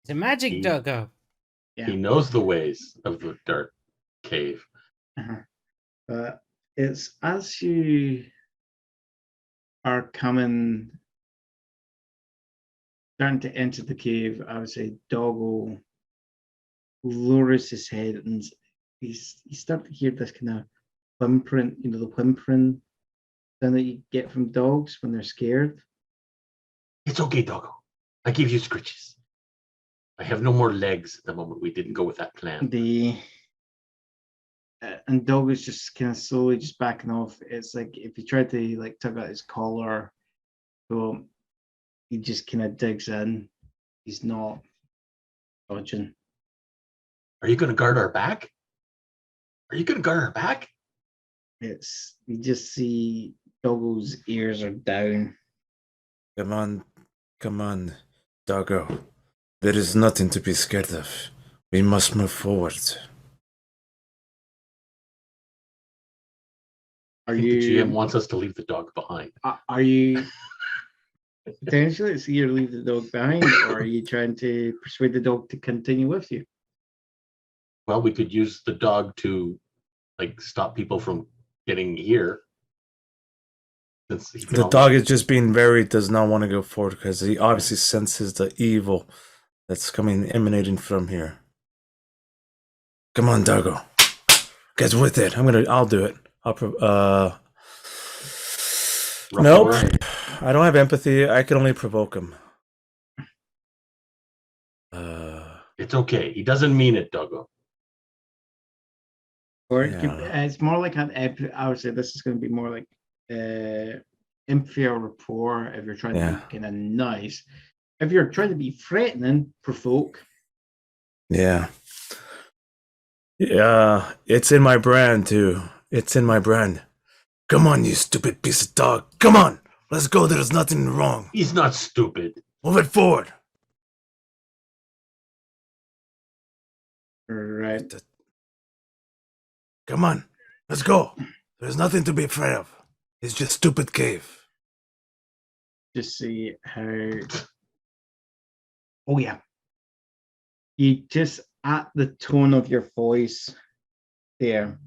It's a magic doggo. Yeah. He knows the ways of the dark cave. It's as you are starting to enter the cave, I would say Doggo lowers his head and you start to hear this kind of whimpering, the whimpering sound that you get from dogs when they're scared. It's okay, Doggo. I give you scritches. I have no more legs at the moment. We didn't go with that plan. And Doggo's just kind of slowly just backing off. It's like if you try to like tug at his collar, so he just kind of digs in. He's not dodging. Are you going to guard our back? Are you going to guard our back? You just see Doggo's ears are down. Come on, Doggo. There is nothing to be scared of. We must move forward. Are I think the GM you wants us to leave the dog behind. are you potentially it's either leave the dog behind or are you trying to persuade the dog to continue with you? Well, we could use the dog to like stop people from getting here. Since he can The always- dog is just being very does not want to go forward because he obviously senses the evil that's coming emanating from here. Come on, doggo. Get with it. I'll do it. rough Nope. around. I don't have empathy. I can only provoke him. It's okay. He doesn't mean it, Doggo. Or Yeah. it's more like I would say this is going to be more like empathy or rapport if you're trying to Yeah. be kind of nice. If you're trying to be threatening, provoke. Yeah. Yeah. It's in my brand too. It's in my brand. Come on, you stupid piece of dog. Come on. Let's go. There's nothing wrong. He's not stupid. Move it forward. Right. Come on. Let's go. There's nothing to be afraid of. It's just stupid cave. Just see how. Oh yeah. You just at the tone of your voice there.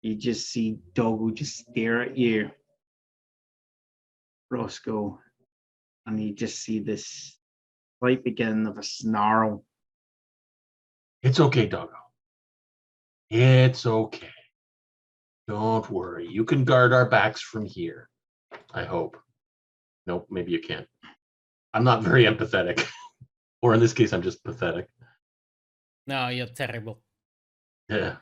You just see Doggo just stare at you, Roscoe, and you just see this slight beginning of a snarl. It's okay, Doggo. It's okay. Don't worry. You can guard our backs from here. I hope. Nope, maybe you can't. I'm not very empathetic. Or in this case, I'm just pathetic. No, you're terrible. Yeah.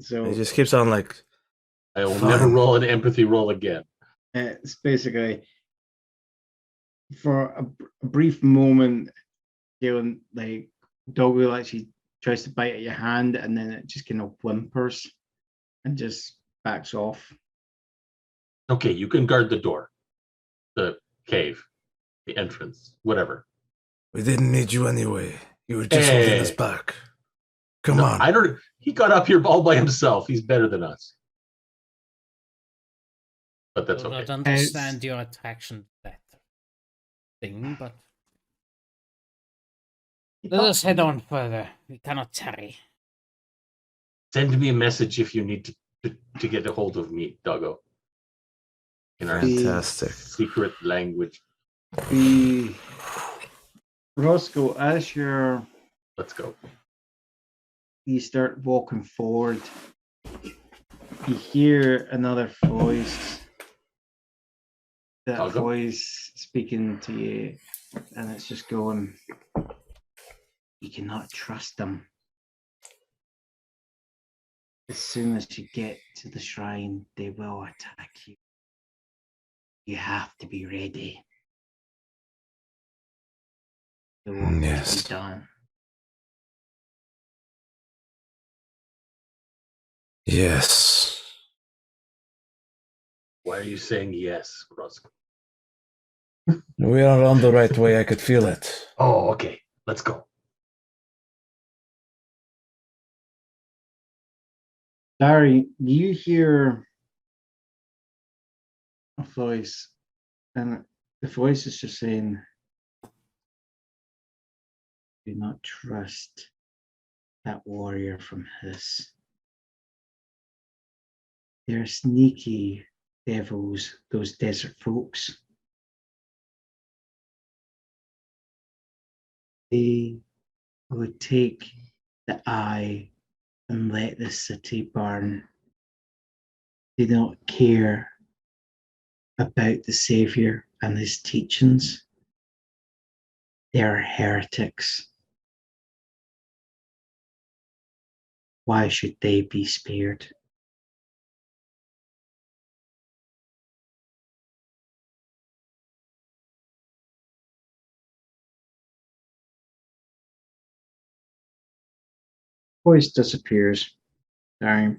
So It just keeps on like, I will Fine. never roll an empathy roll again. it's basically for a brief moment, like Doggo actually tries to bite at your hand and then it just kind of whimpers and just backs off. Okay, you can guard the door, the cave, the entrance, whatever. we didn't need you anyway. You were just holding us Hey. back. Come No, on. I don't. He got up here all by himself. He's better than us. But that's I okay. don't understand your attraction to that thing, but let us head on further. We cannot tarry. Send me a message if you need to get a hold of me, Doggo. In our Fantastic. secret language. The Roscoe, as Let's go. you start walking forward, you hear another voice. That I'll go. voice speaking to you, and it's just going, you cannot trust them. As soon as you get to the shrine, they will attack you. You have to be ready. So what must Yes. be done? Yes. Why are you saying yes, Roscoe? We are on the right way. I could feel it. Oh, okay. Let's go. Larry, you hear a voice, and the voice is just saying, do not trust that warrior from Hiss. They're sneaky devils, those desert folks. They would take the eye and let the city burn. They don't care about the Savior and his teachings. They are heretics. Why should they be spared? Voice disappears. Sorry.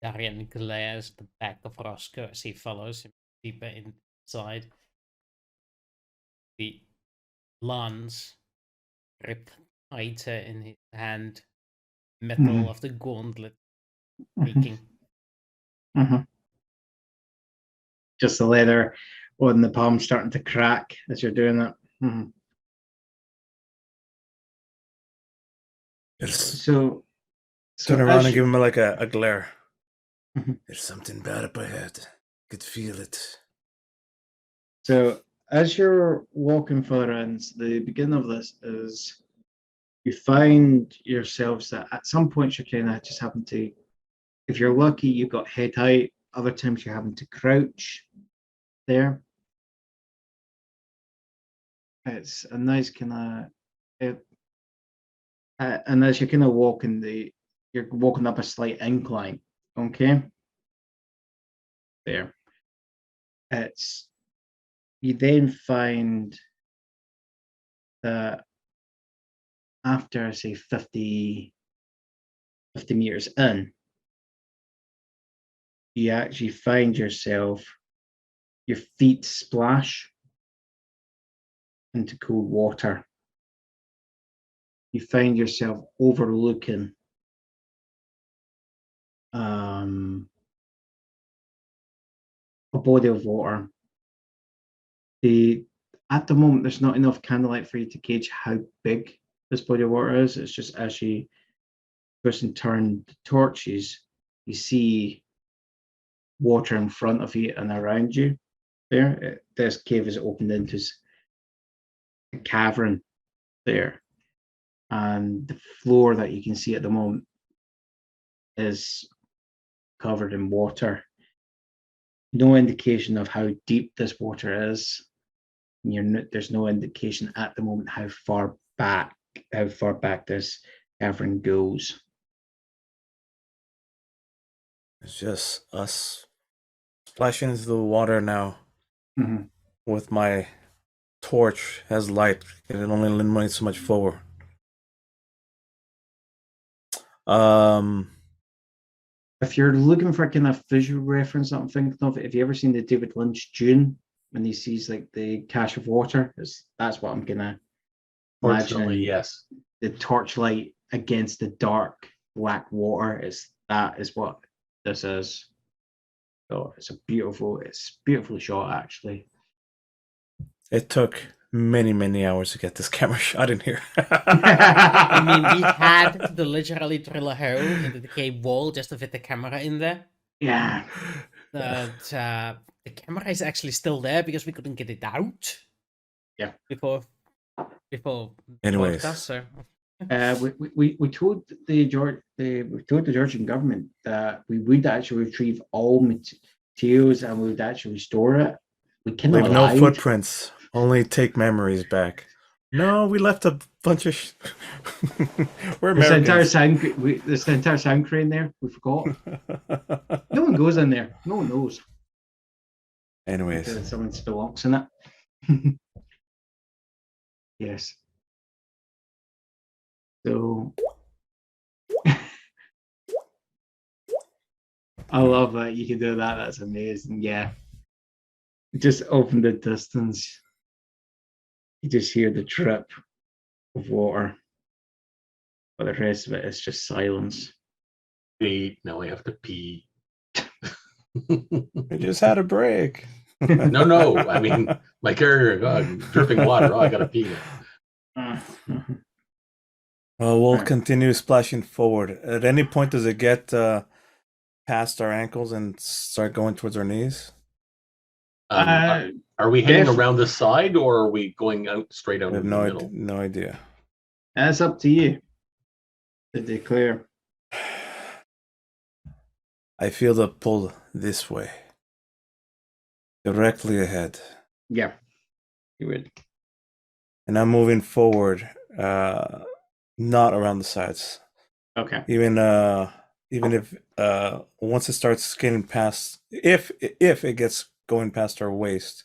Darian glares at the back of Roscoe as he follows him deeper inside. The lance grip tighter in his hand, metal of the gauntlet creaking. Just the leather on the palm starting to crack as you're doing that. So turn around as and give you- him like a glare. Mhm. There's something bad up ahead. Could feel it. So as you're walking further in, the beginning of this is you find yourselves that at some points you're kind of just having to, if you're lucky, you've got head height. Other times you're having to crouch there. It's a nice kind of, and as you're kind of walking, you're walking up a slight incline. Okay. There. You then find that after, say, 50 meters in, you actually find yourself, your feet splash into cold water. You find yourself overlooking a body of water. At the moment, there's not enough candlelight for you to gauge how big this body of water is. It's just as you twist and turn the torches, you see water in front of you and around you. There, this cave is opened into a cavern there, and the floor that you can see at the moment is covered in water. No indication of how deep this water is. There's no indication at the moment how far back this cavern goes. It's just us splashing into the water now with my torch as light. It only illuminates so much forward. If you're looking for a kind of visual reference that I'm thinking of, have you ever seen the David Lynch Dune when he sees like the cache of water? That's what I'm gonna Fortunately, imagine. yes. The torchlight against the dark black water is what this is. So it's beautifully shot actually. It took many hours to get this camera shot in here. I mean, we had to literally drill a hole into the cave wall just to fit the camera in there. Yeah. But the camera is actually still there because we couldn't get it out. Yeah. Before Anyways. podcast, so. We told the Georgian government that we would actually retrieve all materials and we would actually store it. We cannot leave no footprints. Only take memories back. No, we left a bunch of. We're Americans. There's the entire sound crane there. We forgot. No one goes in there. No one knows. Anyways, someone still walks in it. Yes. So I love that you can do that. That's amazing. Yeah. Just off in the distance, you just hear the drip of water. But the rest of it is just silence. Now I have to pee. we just had a break. No. I mean, my carrier, dripping water. Oh, I gotta pee now. Well, we'll Right. continue splashing forward. At any point, does it get past our ankles and start going towards our knees? Are we heading If- around the side, or are we going out straight out I have in the middle? no idea. That's up to you to declare. I feel the pull this way. Directly ahead. Yeah, you would. And I'm moving forward, not around the sides. Okay. Even if once it starts getting past, if it gets going past our waist,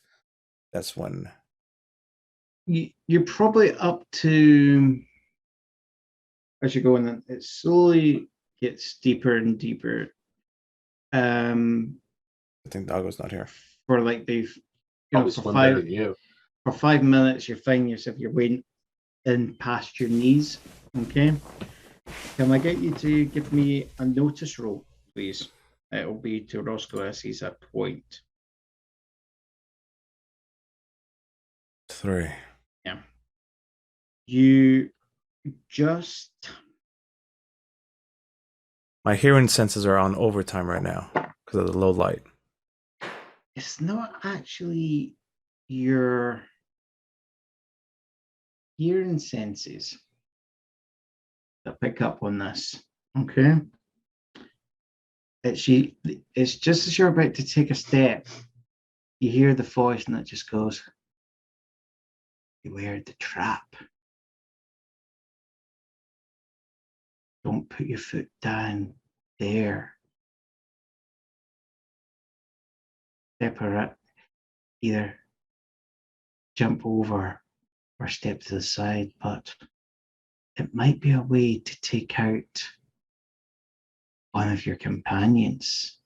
that's when You're probably up to, as you're going, it slowly gets deeper and deeper. Um, I think Doggo's not here. for like they've, Probably for swim better than you. 5 minutes, you're finding yourself, you're wading in past your knees. Okay. Can I get you to give me a notice roll, please? It'll be to Roscoe as he's at point. 3. You just My hearing senses are on overtime right now because of the low light. it's not actually your hearing senses that pick up on this. Okay. It's just as you're about to take a step, you hear the voice and it just goes, beware the trap. Don't put your foot down there. Separate, either jump over or step to the side, but it might be a way to take out one of your companions.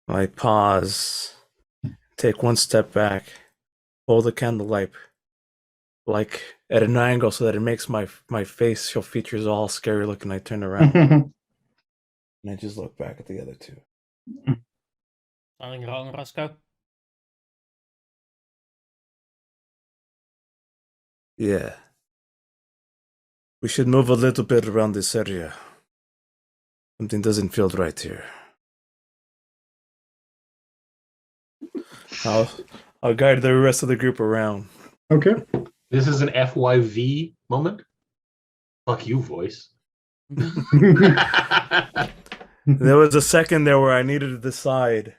I pause, take one step back, hold the candlelight like at an angle so that it makes my facial features all scary looking. I turn around and I just look back at the other two. Something wrong, Roscoe? Yeah. We should move a little bit around this area. Something doesn't feel right here. I'll guide the rest of the group around. Okay. This is an FYV moment. Fuck you, voice. There was a second there where I needed to decide,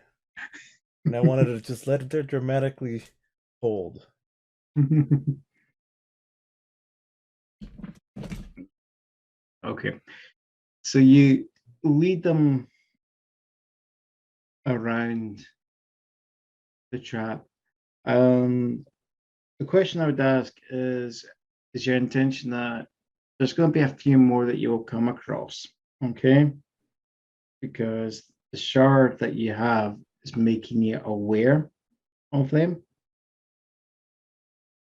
and I wanted to just let it there dramatically hold. Okay. So you lead them around the trap. The question I would ask is your intention that there's going to be a few more that you will come across, okay? Because the shard that you have is making you aware of them.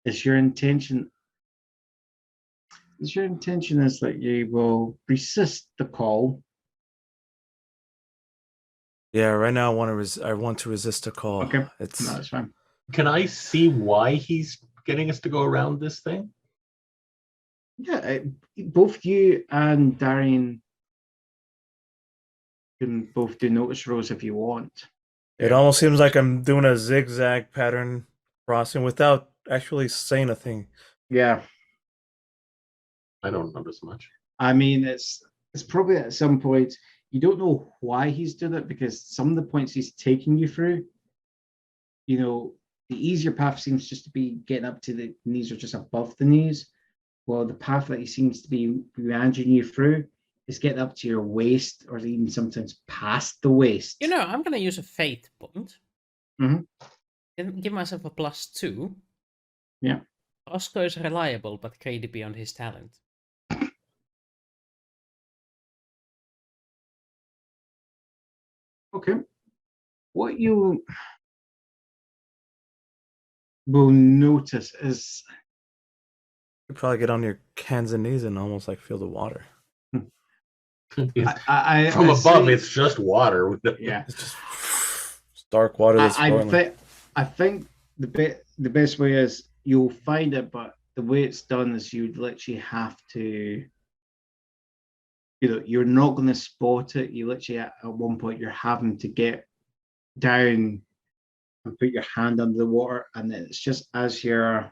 Is your intention is that you will resist the call? Yeah, right now I want to resist a call. Okay. It's No, that's fine. Can I see why he's getting us to go around this thing? Yeah, both you and Darian can both do notice rolls if you want. It almost seems like I'm doing a zigzag pattern crossing without actually saying a thing. Yeah, I don't notice much. I mean it's probably at some point you don't know why he's doing it because some of the points he's taking you through, you know, the easier path seems just to be getting up to the knees or just above the knees. Well, the path that he seems to be meandering you through is getting up to your waist or even sometimes past the waist. You know, I'm going to use a fate point. Mhm. Give myself a +2. Yeah. Roscoe is reliable, but greedy beyond his talent. Okay. What you will notice is You probably get on your hands and knees and almost like feel the water. I From above, say, it's just water. yeah. It's just dark water that's boiling. I think the best way is you'll find it, but the way it's done is you'd literally have to, you know, you're not going to spot it. You literally at one point you're having to get down and put your hand under the water, and then it's just as you're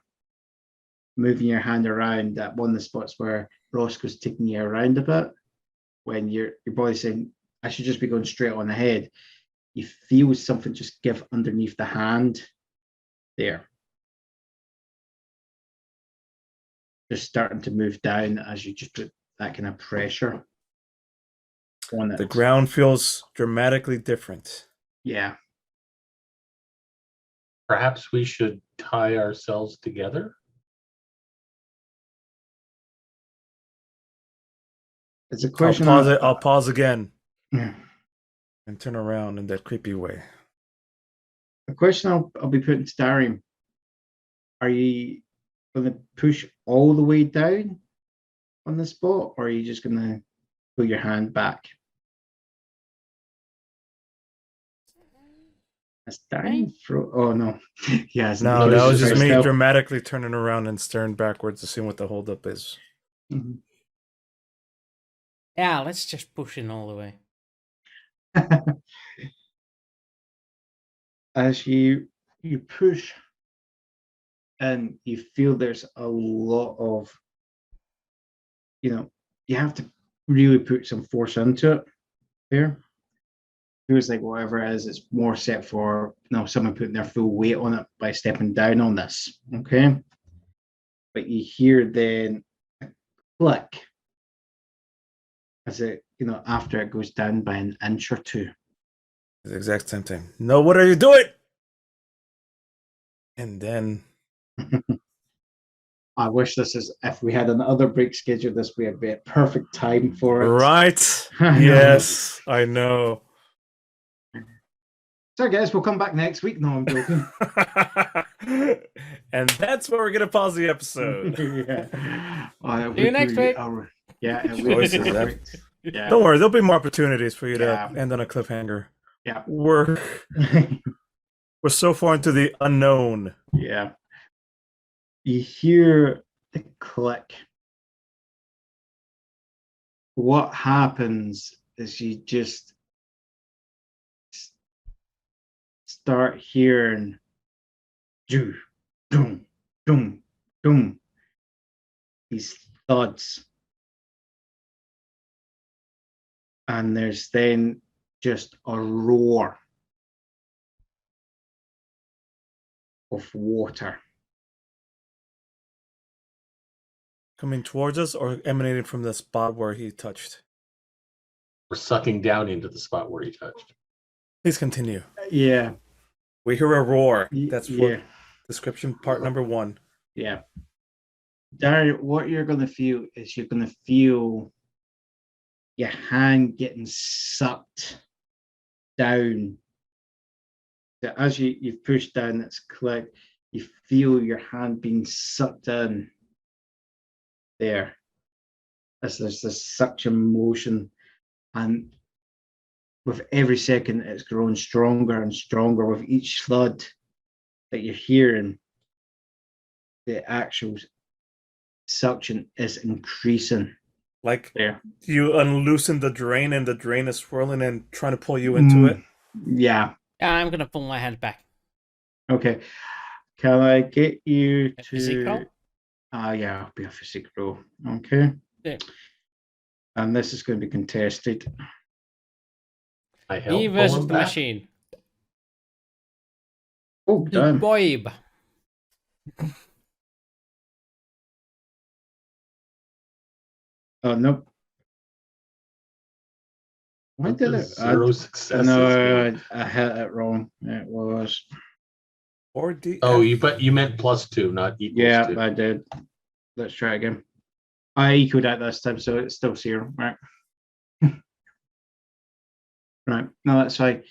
moving your hand around that one of the spots where Roscoe's taking you around a bit, when your body's saying, I should just be going straight on ahead, you feel something just give underneath the hand there. Just starting to move down as you just put that kind of pressure on it. The ground feels dramatically different. Yeah. Perhaps we should tie ourselves together? It's a I'll question. pause it. I'll pause again Yeah. and turn around in that creepy way. A question I'll be putting to Darian. Are you going to push all the way down on the spot, or are you just going to put your hand back? That's Darian. Oh no, yes. No, No, that he's was just just me very dramatically turning around and staring backwards to see what the holdup is. Yeah, let's just push in all the way. As you push, and you feel there's a lot of, you have to really put some force into it. There, feels like whatever it is, it's more set for someone putting their full weight on it by stepping down on this. Okay, but you hear then a click as it, after it goes down by an inch or two. At the exact same time. No, what are you doing? And then I wish if we had another break schedule, this would be a perfect time for it. right. I know. Yes, I know. So, guys, we'll come back next week. No, I'm joking. And that's where we're gonna pause the episode. Yeah. Oh, See you next week. Yeah, it would be Choices, eh? perfect. Yeah. Don't worry, there'll be more opportunities for you to Yeah. end on a cliffhanger. Yeah. We're so far into the unknown. Yeah. You hear the click. What happens is you just start hearing doo, doom, doom, doom. These thuds. And there's then just a roar of water. Coming towards us or emanating from the spot where he touched? We're sucking down into the spot where he touched. Please continue. Yeah. We hear a roar. That's yeah. what description part number 1. Yeah. Darren, what you're going to feel is you're going to feel your hand getting sucked down. So as you've pushed down, it's click, you feel your hand being sucked in there. As there's this suction motion. And with every second, it's growing stronger and stronger. With each thud that you're hearing, the actual suction is increasing. Like There. you unloosen the drain and the drain is swirling and trying to pull you into it. Yeah. Yeah, I'm gonna pull my hand back. Okay. Can I get you A to? physical? Yeah, I'll be a physical. Okay. Yeah. And this is going to be contested. I help Me pull versus him the back. machine. Oh, damn. Boy. Oh, nope. Why did it? Zero I successes. know I hit it wrong. It was. 4D. Oh, you meant +2, not equals Yeah, 2. I did. Let's try again. I equaled that this time, so it's still 0. Right. Right. No, that's fine.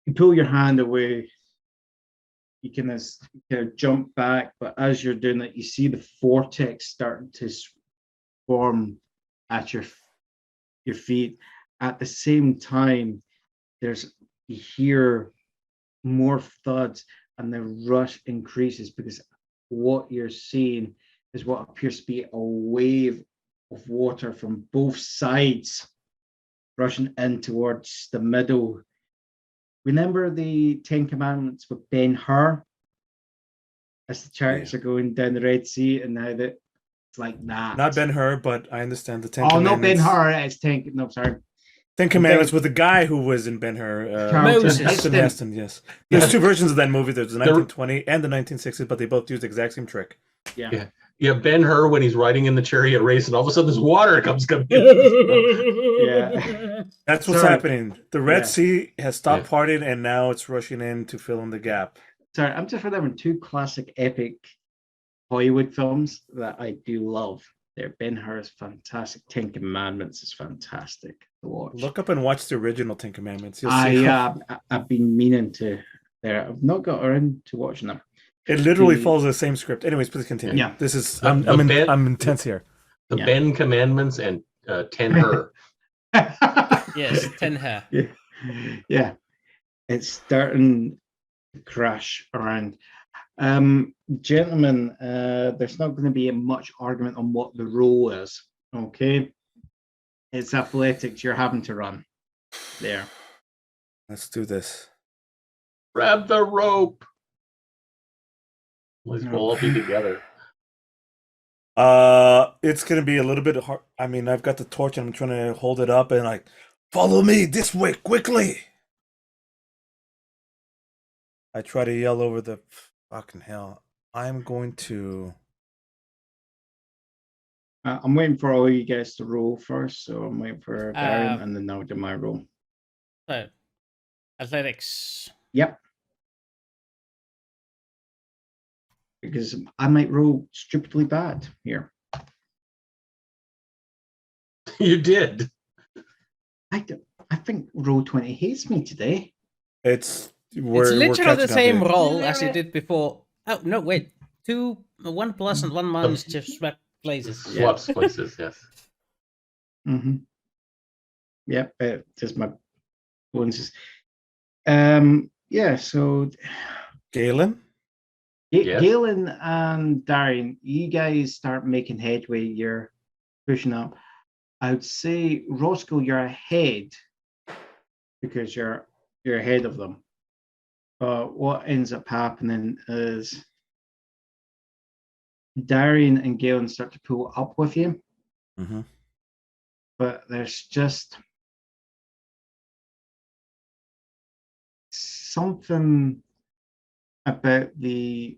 You pull your hand away. You can kind of jump back, but as you're doing that, you see the vortex starting to form at your feet. At the same time, you hear more thuds, and the rush increases because what you're seeing is what appears to be a wave of water from both sides rushing in towards the middle. Remember the 10 Commandments with Ben-Hur? As the chariots are going down the Red Sea, and now that it's like that. Not Ben-Hur, but I understand the 10 Oh, Commandments. not Ben-Hur. It's 10. No, sorry. 10 Commandments with the guy who was in Ben-Hur. Moses. Heston, yes. There's 2 versions of that movie. There's the 1920 and the 1960s, but they both use the exact same trick. Yeah. Yeah, Ben-Hur when he's riding in the chariot race, and all of a sudden this water comes in. Yeah. That's what's Sorry. happening. The Red Yeah. Sea has stopped parting, and now it's rushing in to fill in the gap. Sorry, I'm just remembering 2 classic epic Hollywood films that I do love. There, Ben-Hur is fantastic. Ten Commandments is fantastic to watch. Look up and watch the original Ten Commandments. You'll see. I've been meaning to. There, I've not got around to watching them. It literally the- follows the same script. Anyways, please continue. Yeah. This is The- I'm the I'm, Ben- I'm intense here. The Yeah. Ben Commandments and Ten Her. Yes, 10 hair. Yeah, it's starting to crash around. Gentlemen, there's not going to be much argument on what the rule is. Okay, it's athletics. You're having to run. There. Let's do this. Grab the rope. At least we'll all be together. It's gonna be a little bit hard. I mean, I've got the torch and I'm trying to hold it up and like, follow me this way quickly. I try to yell over the fucking hell. I'm going to. I'm waiting for all you guys to roll first, so I'm waiting for Darren, Um, and then I'll do my roll. So, athletics. Yep. Because I might roll stupidly bad here. You did. I think roll 20 hates me today. It's It's we're literally catching the up same here. roll as you did before. Oh, no, wait. 1 plus and 1 minus just swept places. Swaps places, yes. Mm-hmm. Yep, just my bonuses. Yeah, so Galen. Yes. Galen and Darian, you guys start making headway. You're pushing up. I would say Roscoe, you're ahead because you're ahead of them. But what ends up happening is Darian and Galen start to pull up with you, Mm-hmm. but there's just something about the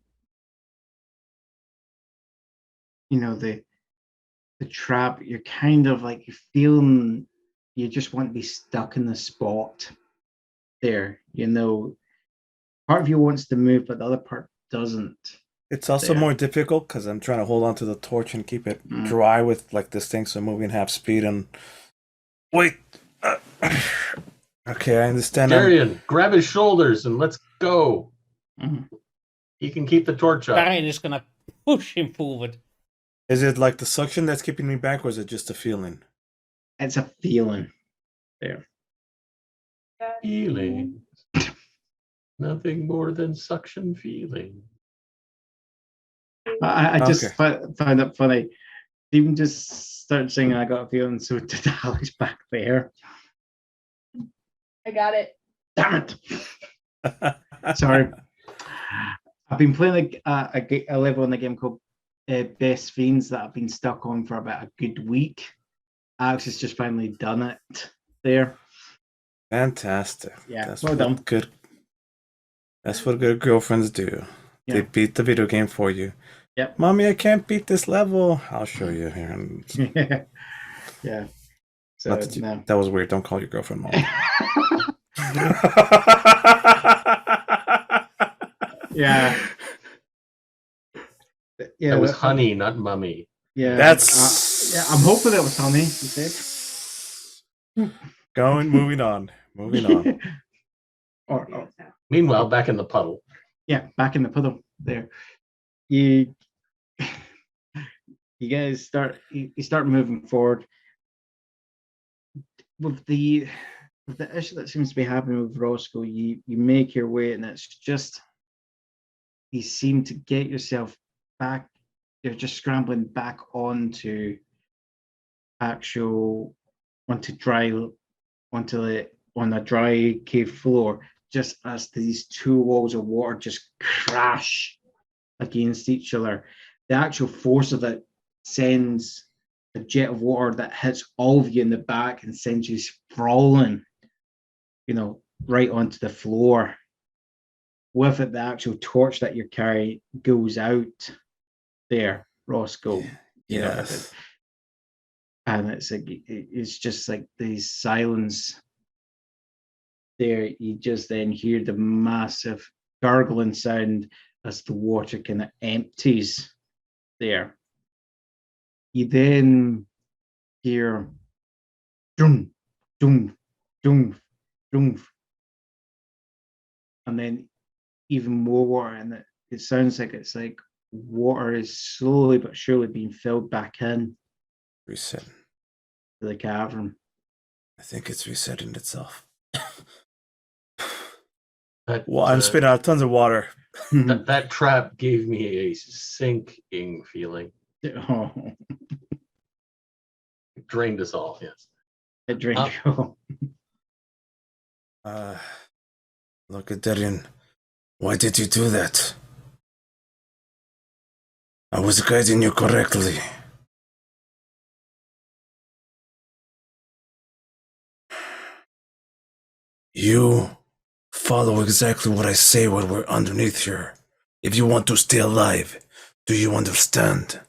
trap. You're kind of like you're feeling you just want to be stuck in the spot there. Part of you wants to move, but the other part doesn't. It's also There. more difficult because I'm trying to hold on to the torch and keep it Mm. dry with like this thing, so I'm moving half speed and wait. Okay, I understand. Darian, grab his shoulders and let's go. Mhm. He can keep the torch up. Darian is gonna push him forward. Is it like the suction that's keeping me back, or is it just a feeling? It's a feeling there. Feeling. Nothing more than suction feeling. I just Okay. found it funny. Even just started singing "I Got a Feeling," so did Alex back there. I got it. Damn it! Sorry. I've been playing a level in the game called Best Fiends that I've been stuck on for about a good week. Alex has just finally done it there. Fantastic. Yeah, That's well what done. good. That's what good girlfriends do. They Yeah. beat the video game for you. Yep. Mommy, I can't beat this level. I'll show you here. Yeah. So Not that, you- no. that was weird. Don't call your girlfriend mom. Yeah. Yeah. That was honey, not mummy. Yeah. That's yeah. I'm hoping it was honey. You said. moving on. Moving on. or Meanwhile, back in the puddle. yeah, back in the puddle there. You guys start moving forward with the issue that seems to be happening with Roscoe. You make your way, and it's just you seem to get yourself back. You're just scrambling back onto on a dry cave floor, just as these two walls of water just crash against each other. The actual force of it sends a jet of water that hits all of you in the back and sends you sprawling, right onto the floor. With it, the actual torch that you're carrying goes out there, Roscoe. Yes. And it's just like these silence there. You just then hear the massive gurgling sound as the water kind of empties there. You then hear doom, doom, doom, doom, and then even more water, and it sounds like it's like water is slowly but surely being filled back in Reset. to the cavern. I think it's resetting itself. That, Well, I'm spitting out tons of water. that trap gave me a sinking feeling. Oh, It drained us all. Yes. it drank you. Look at Darien. Why did you do that? I was guiding you correctly. You follow exactly what I say when we're underneath here. If you want to stay alive, do you understand?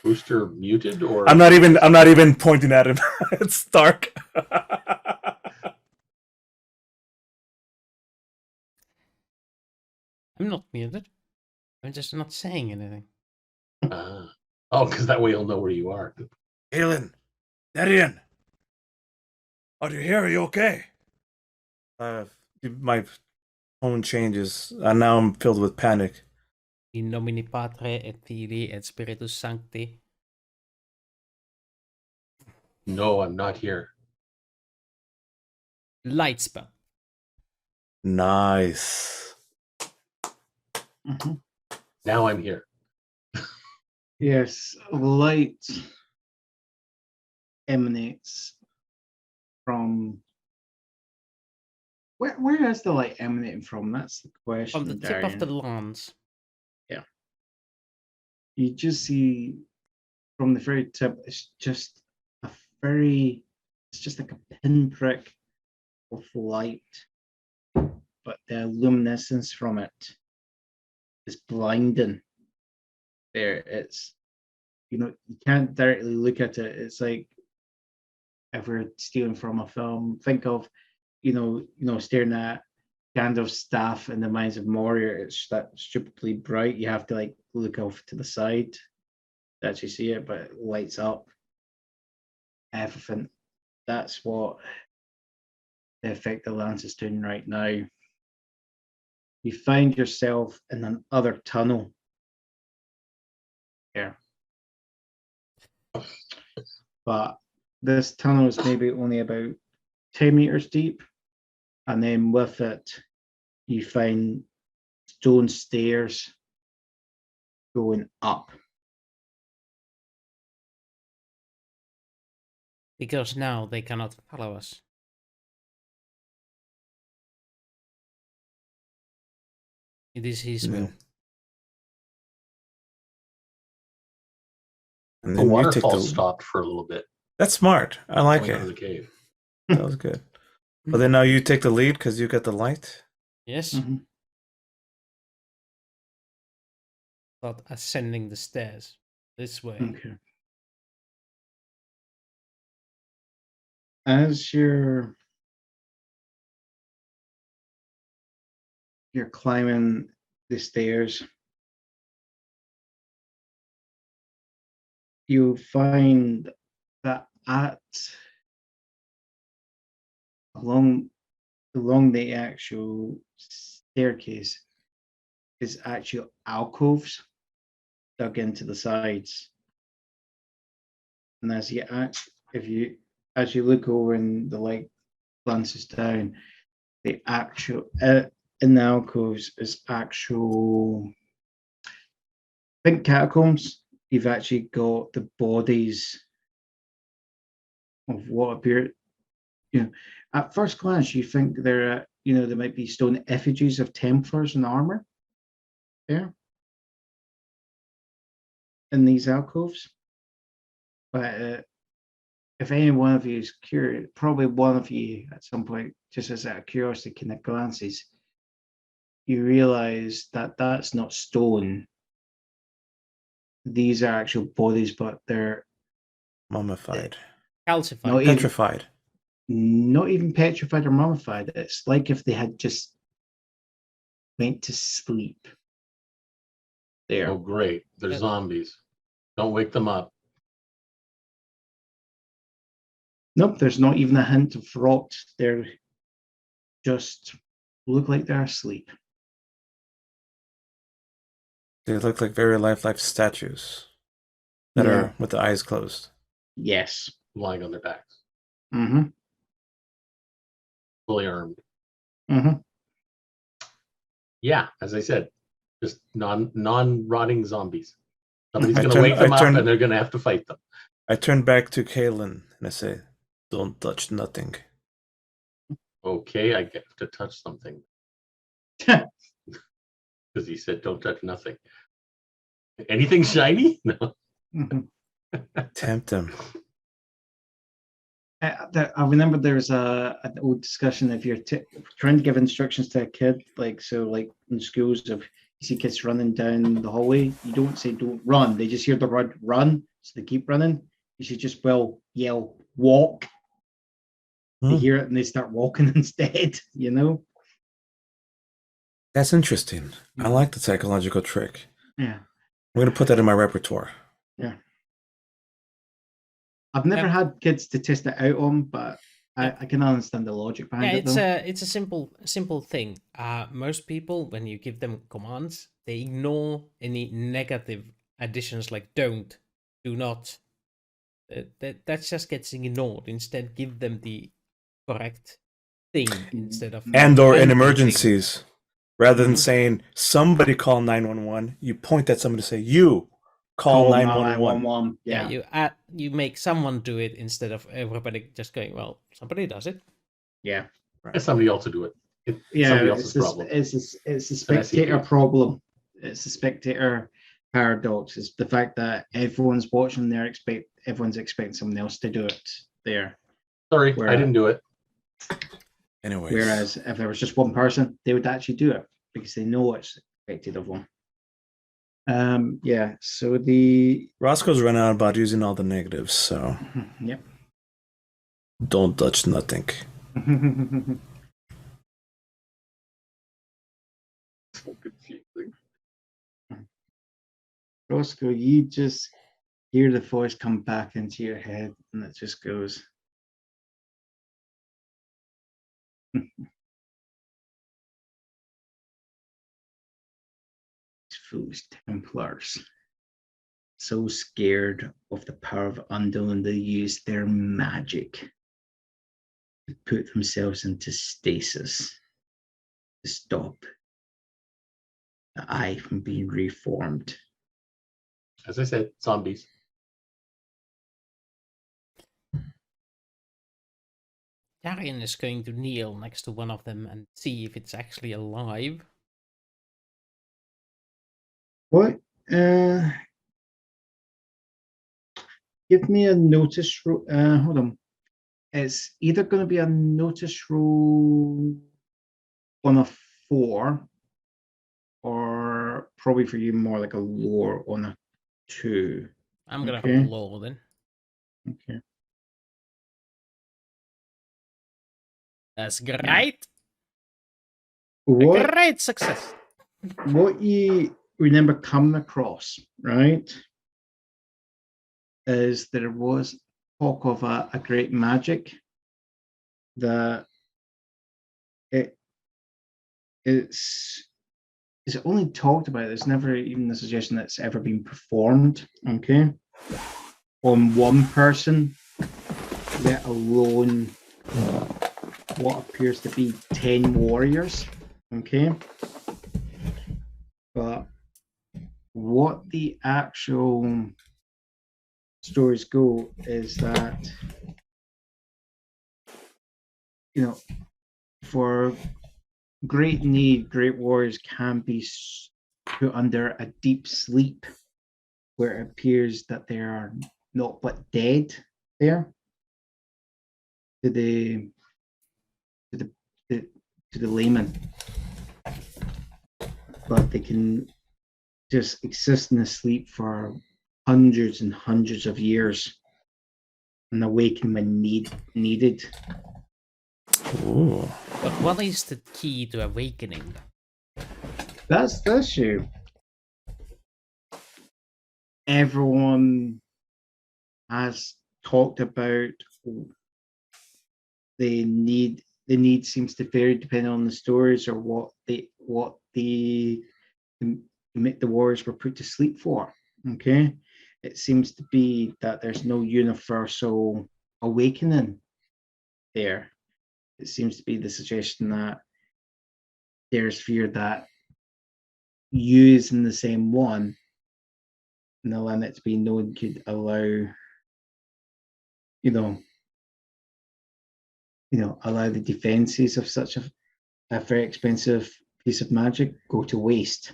Booster muted or I'm not even pointing at him. It's dark. I'm not muted. I'm just not saying anything. Oh, because that way he'll know where you are. Aelin, Darien, are you here? Are you okay? My tone changes, and now I'm filled with panic. In nomine Patre et Filii et Spiritus Sancti. No, I'm not here. Light spell. Nice. Mhm. Now I'm here. Yes, light emanates from. Where is the light emanating from? That's the question. From the tip of the Darian. lance. You just see from the very tip, it's just like a pinprick of light, but the luminescence from it is blinding. It's, you can't directly look at it. It's like if we're stealing from a film, think of, staring at Gandalf's staff in the Mines of Moria. It's that stupidly bright. You have to like look off to the side to actually see it, but it lights up everything. That's what the effect the lance is doing right now. You find yourself in another tunnel here. But this tunnel is maybe only about 10 meters deep. And then with it, you find stone stairs going up. Because now they cannot follow us. It is his will. And The then you take waterfall the. stopped for a little bit. That's smart. I like Going out of it. the cave. That was good. But then now you take the lead because you got the light. Yes? Mhm. But ascending the stairs. This way. Okay. As you're climbing the stairs, you find that along the actual staircase is actual alcoves dug into the sides. And as you look over and the light glances down, the actual in the alcoves is actual, think catacombs. You've actually got the bodies of what appear, at first glance you think there might be stone effigies of Templars in armor there in these alcoves. But if any one of you is curious, probably one of you at some point, just as out of curiosity, kind of glances, you realize that that's not stone. These are actual bodies, but they're Mummified. Calcified. not even, Petrified. not even petrified or mummified. It's like if they had just went to sleep. there. Oh, great. They're zombies. Don't wake them up. Nope, there's not even a hint of rot. They're just look like they're asleep. They look like very lifelike statues that Yeah. are with the eyes closed. Yes. Lying on their backs. Mm-hmm. Fully armed. Mm-hmm. Yeah, as I said, just non-rotting zombies. Somebody's I going to turn- wake them I up turn- and they're going to have to fight them. I turn back to Kaylin and I say, "Don't touch nothing." Okay, I get to touch something. Because he said, don't touch nothing. Anything shiny? No. Mhm. Tempt them. I remember there's an old discussion if you're trying to give instructions to a kid, like in schools, if you see kids running down the hallway, you don't say don't run. They just hear the word run, so they keep running. You should just yell walk. They hear it and they start walking instead. You know. That's interesting. I like the psychological trick. Yeah. I'm gonna put that in my repertoire. Yeah. I've never had kids to test it out on, but I can understand the logic behind Yeah, it. Though. it's a simple thing. Most people, when you give them commands, they ignore any negative additions like don't, do not. That just gets ignored. Instead, give them the correct thing instead of And or in anti-thing. emergencies, rather than Mhm. saying somebody call 911, you point at somebody to say you call 911. 911. Yeah, you make someone do it instead of everybody just going, well, somebody does it. Yeah. Let somebody else to do it. It's Yeah, somebody else's problem. it's a An spectator SCP. problem. It's a spectator paradox. It's the fact that everyone's watching. Everyone's expecting someone else to do it there. Sorry, Where- I didn't do it. Anyways, Whereas if there was just one person, they would actually do it because they know what's expected of them. Yeah. So the Roscoe's run out about using all the negatives, so yep. don't touch nothing. So confusing. Roscoe, you just hear the voice come back into your head, and it just goes. Foolish Templars, so scared of the power of Undying, they use their magic to put themselves into stasis to stop the eye from being reformed. As I said, zombies. Darian is going to kneel next to one of them and see if it's actually alive. What? Give me a notice roll. Hold on. It's either going to be a notice roll on a 4, or probably for you more like a lore on a 2. I'm gonna Okay. have lore then. Okay. That's great. A What great success. you remember coming across, right, is there was talk of a great magic that it's only talked about. There's never even the suggestion that it's ever been performed, okay, on one person, let alone what appears to be 10 warriors, okay? But what the actual stories go is that, for great need, great warriors can be put under a deep sleep where it appears that they are not but dead there to the layman, but they can just exist in a sleep for hundreds and hundreds of years and awaken when needed. Ooh. But what is the key to awakening? That's you. everyone has talked about the need. The need seems to vary depending on the stories or what the warriors were put to sleep for. Okay, it seems to be that there's no universal awakening there. It seems to be the suggestion that there's fear that using the same one and the limits being known could allow, allow the defenses of such a very expensive piece of magic go to waste.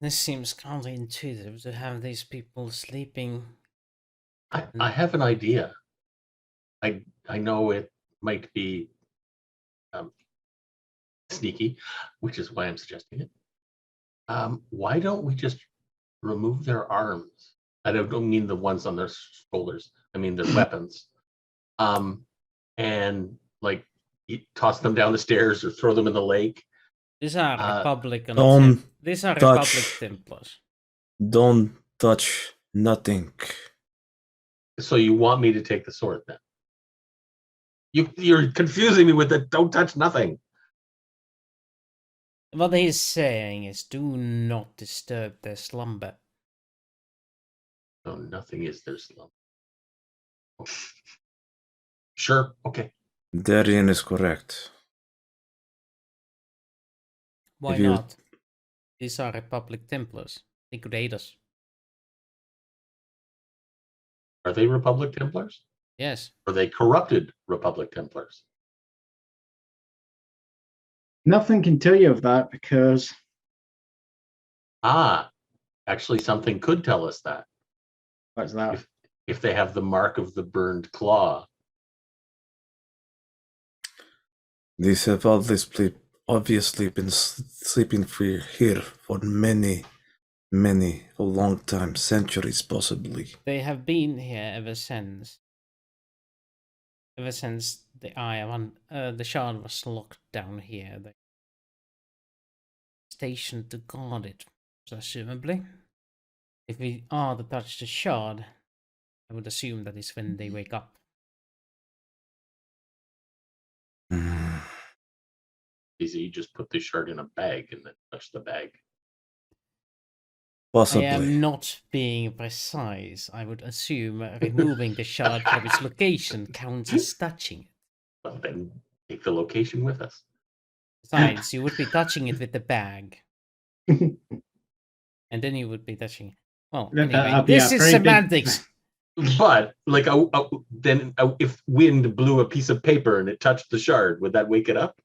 This seems counterintuitive to have these people sleeping. I have an idea. I know it might be sneaky, which is why I'm suggesting it. Why don't we just remove their arms? I don't mean the ones on their shoulders. I mean their weapons. And like toss them down the stairs or throw them in the lake. These are Republican. Don't These are touch. Republic Templars. Don't touch nothing. So you want me to take the sword then? You're confusing me with the don't touch nothing. What he's saying is do not disturb their slumber. No, nothing is their slumber. Sure, okay. Darian is correct. Why If you- not? These are Republic Templars. They could aid us. Are they Republic Templars? Yes. Are they corrupted Republic Templars? Nothing can tell you of that because Actually something could tell us that. what's that? If they have the mark of the burned claw. These have obviously been sleeping here for many, a long time, centuries possibly. They have been here ever since. Ever since the shard was locked down here. They stationed to guard it, presumably. If we are to touch the shard, I would assume that is when they wake up. Easy, you just put the shard in a bag and then touch the bag. Possibly. I am not being precise. I would assume removing the shard from its location counts as touching it. Well, then take the location with us. Besides, you would be touching it with the bag. And then you would be touching it. Well, anyway, this is semantics. But like, if wind blew a piece of paper and it touched the shard, would that wake it up?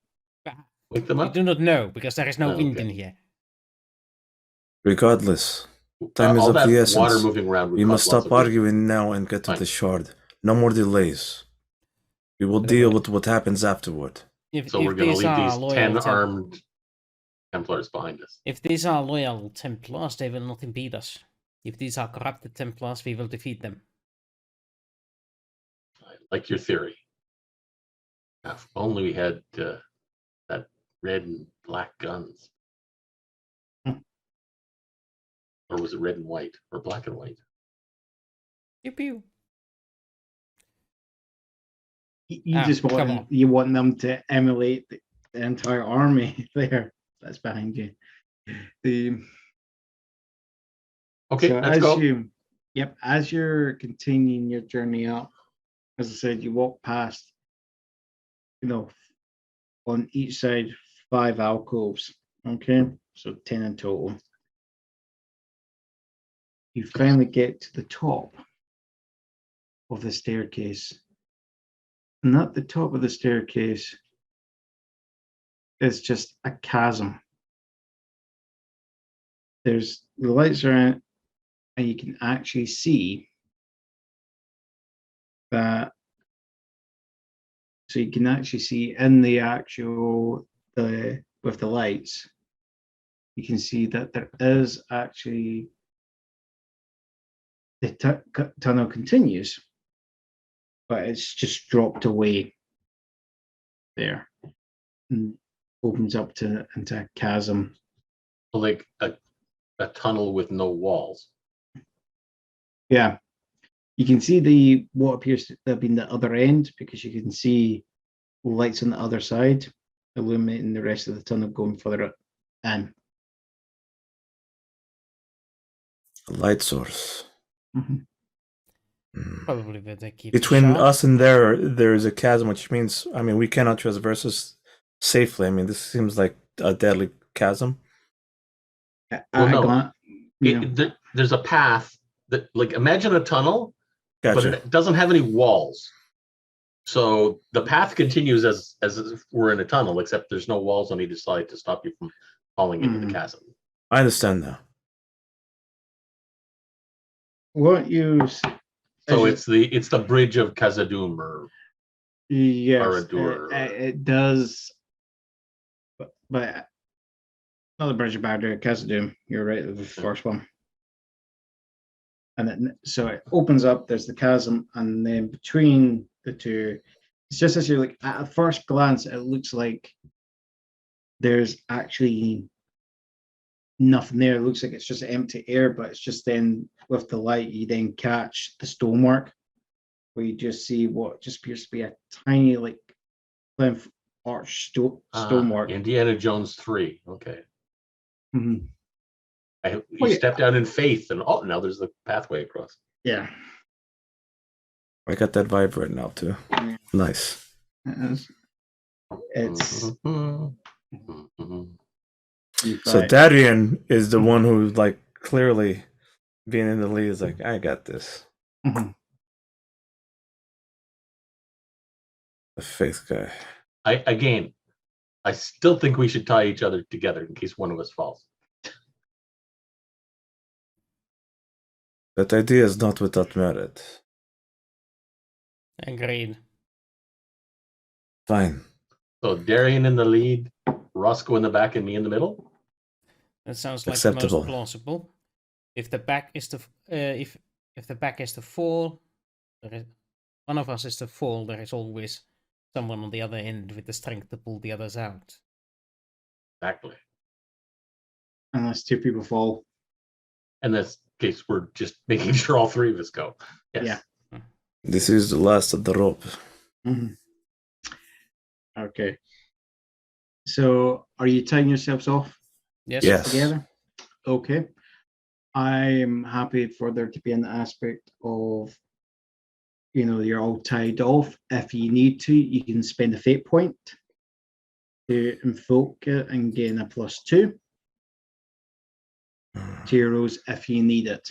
Wake them I up? do not know, because there is no Oh, wind okay. in here. Regardless, time is All of that the water essence. moving around would We cause must lots stop of wind. arguing now and get to Fine. the shard. No more delays. We will deal with what happens afterward. So we're going to leave these 10 armed Templars behind us. If these are loyal Templars, they will not impede us. If these are corrupted Templars, we will defeat them. I like your theory. If only we had that red and black guns. Or was it red and white? Or black and white? Pew pew. You just come want on. you want them to emulate the entire army there that's behind you. Okay, So let's go. as you're continuing your journey up, as I said, you walk past, on each side 5 alcoves. Okay, so 10 in total. You finally get to the top of the staircase. And at the top of the staircase is just a chasm. The lights are in, and you can actually see that. So you can actually see in the with the lights, you can see that there is actually the tunnel continues, but it's just dropped away there and opens up into a chasm. Like a tunnel with no walls. Yeah. You can see what appears to have been the other end because you can see lights on the other side illuminating the rest of the tunnel going further in. A light source. Mhm. Probably better keep Between sharp. us and there is a chasm, which means, I mean, we cannot traverse this safely. I mean, this seems like a deadly chasm. Well, no. Got, There's a path that, like, imagine a tunnel, but Gotcha. it doesn't have any walls. So the path continues as if we're in a tunnel, except there's no walls on either side to stop you from falling into the chasm. I understand now. what you So it's the Bridge of Kazudu, or yes, Baradur. it does, but not the Bridge of Kazudu. You're right, the first one. And so it opens up. There's the chasm, and then between the two, it's just as you're like at a first glance, it looks like there's actually nothing there. It looks like it's just empty air, but it's just then with the light, you then catch the stonework, where you just see what just appears to be a tiny like plinth arch stonework. Indiana Jones 3. Okay. Mhm. You stepped out in faith, and now there's the pathway across. Yeah. I got that vibe right now too. Yeah. Nice. It's So Darian is the one who's like clearly being in the lead. Is like, I got this. Mhm. The faith guy. I still think we should tie each other together in case one of us falls. That idea is not without merit. Agreed. Fine. So Darian in the lead, Roscoe in the back, and me in the middle. That sounds like Acceptable. most plausible. If the back is the if the back is the fall, one of us is the fall. There is always someone on the other end with the strength to pull the others out. Exactly. Unless two people fall. In this case, we're just making sure all three of us go. Yes. Yeah. This is the last of the rope. Mhm. Okay. So are you tying yourselves off Yes. Yes. together? Okay. I'm happy for there to be an aspect of, you're all tied off. If you need to, you can spend a fate point to invoke it and gain a +2 to your rolls if you need it.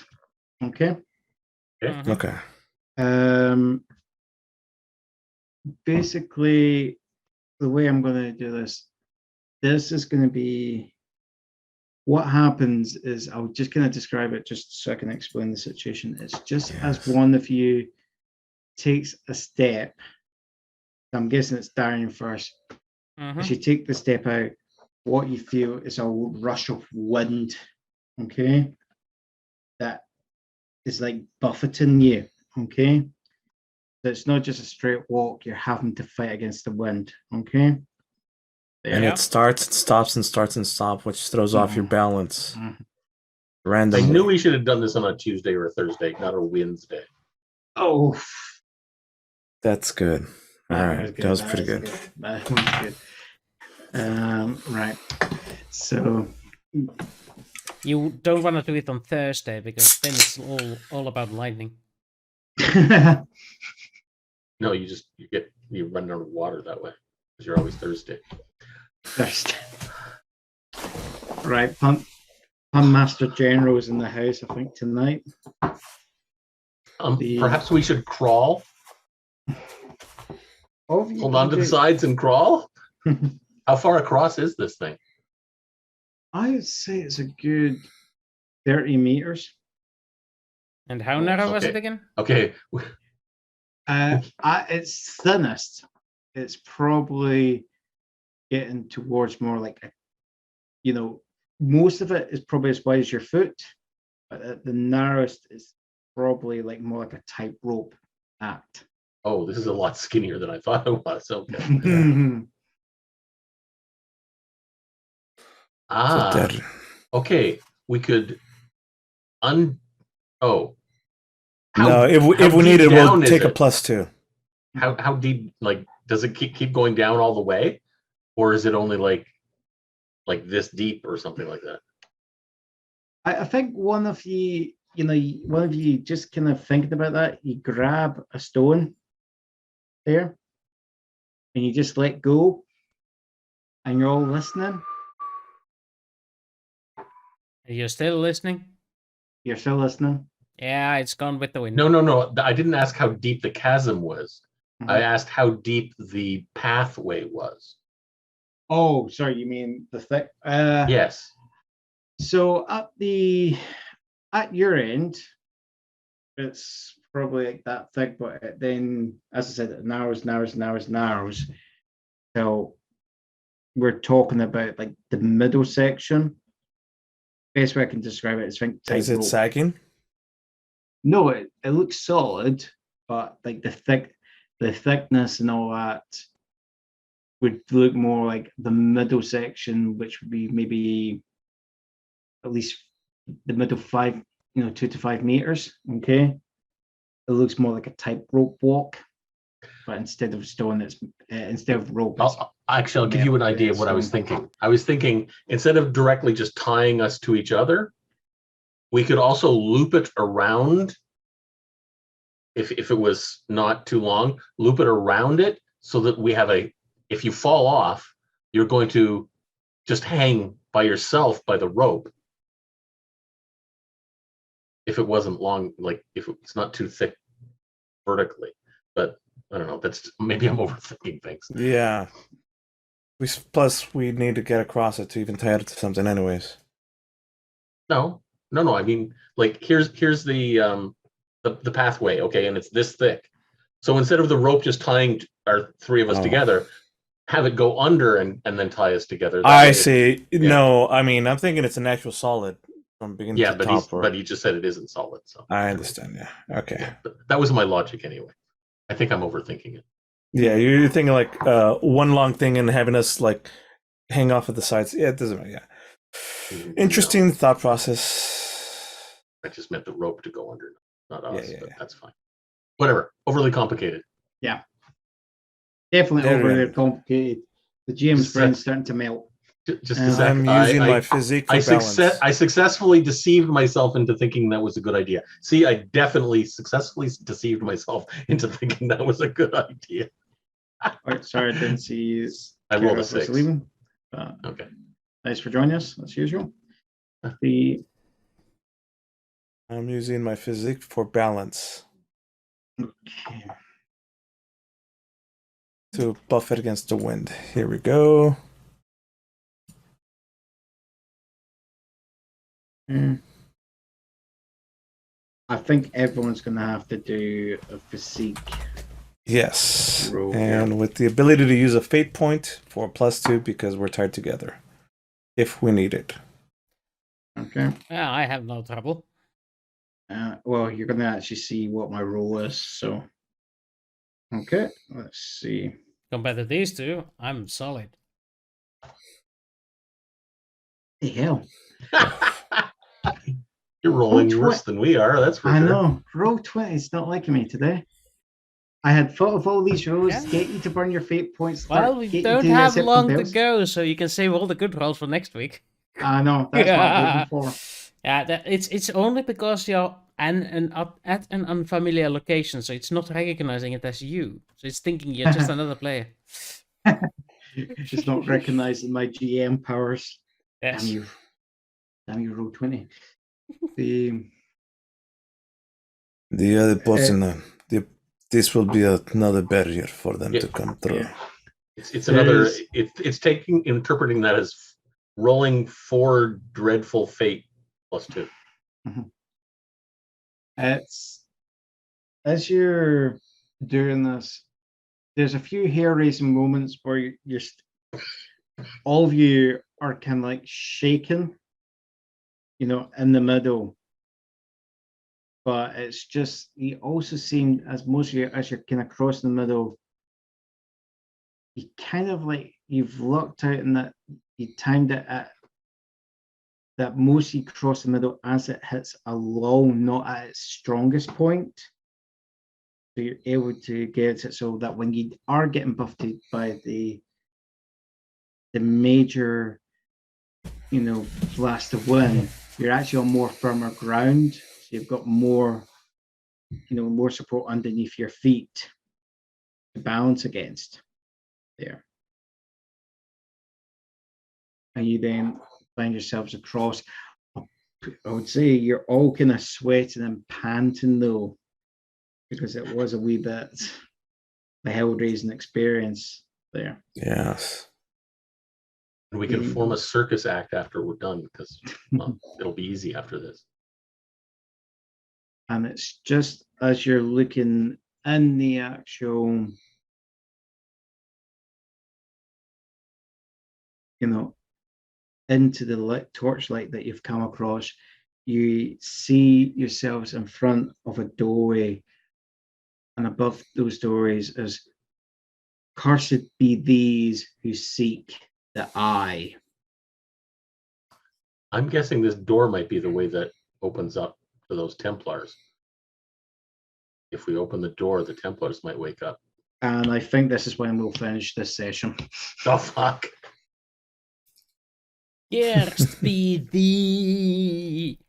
Okay. Mhm. Okay. Basically, the way I'm going to do this is going to be what happens is I'll just kind of describe it just so I can explain the situation. It's just as one of you takes a step. I'm guessing it's Darian first. As you take the step out, what you feel is a rush of wind, okay? That is like buffeting you, okay? So it's not just a straight walk, you're having to fight against the wind, okay? And it starts, it stops, and starts and stops, which throws off your balance randomly. I knew we should have done this on a Tuesday or a Thursday, not a Wednesday. Oh, that's good. All right, that was pretty good. That was good. Right. So You don't want to do it on Thursday because then it's all about lightning. No, you run out of water that way because you're always Thursday. Thursday. Right, Pun Master General is in the house, I think, tonight. Perhaps we should crawl. Hold on to the sides and crawl. How far across is this thing? I would say it's a good 30 meters. And how narrow was it again? Okay. It's thinnest. It's probably getting towards more like most of it is probably as wide as your foot, but the narrowest is probably like more like a tightrope act. Oh, this is a lot skinnier than I thought it was. Okay. Okay. We could No, if how we need deep it, we'll down is take a it? +2. How deep? Like, does it keep going down all the way, or is it only like this deep or something like that? I think one of you just kind of thinking about that, you grab a stone there and you just let go and you're all listening. Are you still listening? You're still listening. Yeah, it's gone with the wind. No. I didn't ask how deep the chasm was. I Mhm. asked how deep the pathway was. Oh, sorry, you mean the thick? Yes. So at your end, it's probably like that thick, but then, as I said, it narrows. So we're talking about like the middle section. Best way I can describe it is think Is it tightrope. sagging? No, it looks solid, but like the thickness and all that would look more like the middle section, which would be maybe at least the middle 5, 2 to 5 meters. Okay, it looks more like a tightrope walk, but instead of stone, it's instead of rope. I'll give you an idea of what I was thinking. I was thinking, instead of directly just tying us to each other, we could also loop it around. If it was not too long, loop it around it so that we have if you fall off, you're going to just hang by yourself by the rope. If it wasn't long, like if it's not too thick vertically, but I don't know. Maybe I'm overthinking things. Yeah. Plus, we need to get across it to even tie it to something, anyways. No. I mean, like here's the pathway, okay, and it's this thick. So instead of the rope just tying our three of us together, have it go under and then tie us together. I see. No, I mean, I'm thinking it's an actual solid from beginning to top. But he just said it isn't solid. So I understand. Yeah. Okay. Yeah, but that was my logic anyway. I think I'm overthinking it. Yeah, you're thinking like one long thing and having us like hang off at the sides. Yeah, it doesn't matter. Yeah. Interesting thought process. I just meant the rope to go under, not us. Yeah. But that's fine. Whatever. Overly complicated. Yeah. Definitely There we overly go. complicated. The GM's brain's starting to melt. Just a second. I'm using my physique for balance. I successfully deceived myself into thinking that was a good idea. See, I definitely successfully deceived myself into thinking that was a good idea. Right, sorry, I didn't see you. I rolled a Gareth was 6. leaving. Okay. Thanks for joining us, as usual. I'm using my physique for balance Okay. to buff it against the wind. Here we go. I think everyone's going to have to do a physique. Yes. Roll, And with the ability to use a fate point for +2 because we're tied together. If we need it. Okay. Yeah, I have no trouble. Well, you're going to actually see what my roll is. So, okay, let's see. Compared to these two, I'm solid. The hell? You're rolling worse than we are. That's for sure. I know. Roll 20 is not liking me today. I had thought of all these rolls to get you to burn your fate points. Well, we don't have long to go, so you can save all the good rolls for next week. I know. That's what I'm looking for. Yeah, it's only because you're at an unfamiliar location, so it's not recognizing it as you. So it's thinking you're just another player. Just not recognizing my GM powers. Yes. Damn you, roll 20. The other person, this will be another barrier for them to come through. Yeah. It's another. It's interpreting that as rolling 4 dreadful fate +2. Mm-hmm. It's as you're doing this, there's a few hair-raising moments where you're all of you are kind of like shaking, in the middle. But it's just, you also seem, as most of you, as you're kind of crossing the middle, you kind of like, you've locked out in that you timed it at that mostly cross the middle as it hits a lull, not at its strongest point. So you're able to get it so that when you are getting buffeted by the major, blast of wind, you're actually on more firmer ground. So you've got more, more support underneath your feet to balance against there. And you then find yourselves across. I would say you're all kind of sweating and panting though, because it was a wee bit a hell-raising experience there. Yes. And we can form a circus act after we're done, because it'll be easy after this. And it's just as you're looking in the actual, into the torchlight that you've come across, you see yourselves in front of a doorway, and above those doorways is "Cursed be these who seek the eye." I'm guessing this door might be the way that opens up to those Templars. If we open the door, the Templars might wake up. And I think this is when we'll finish this session. Oh, fuck. Cursed be thee.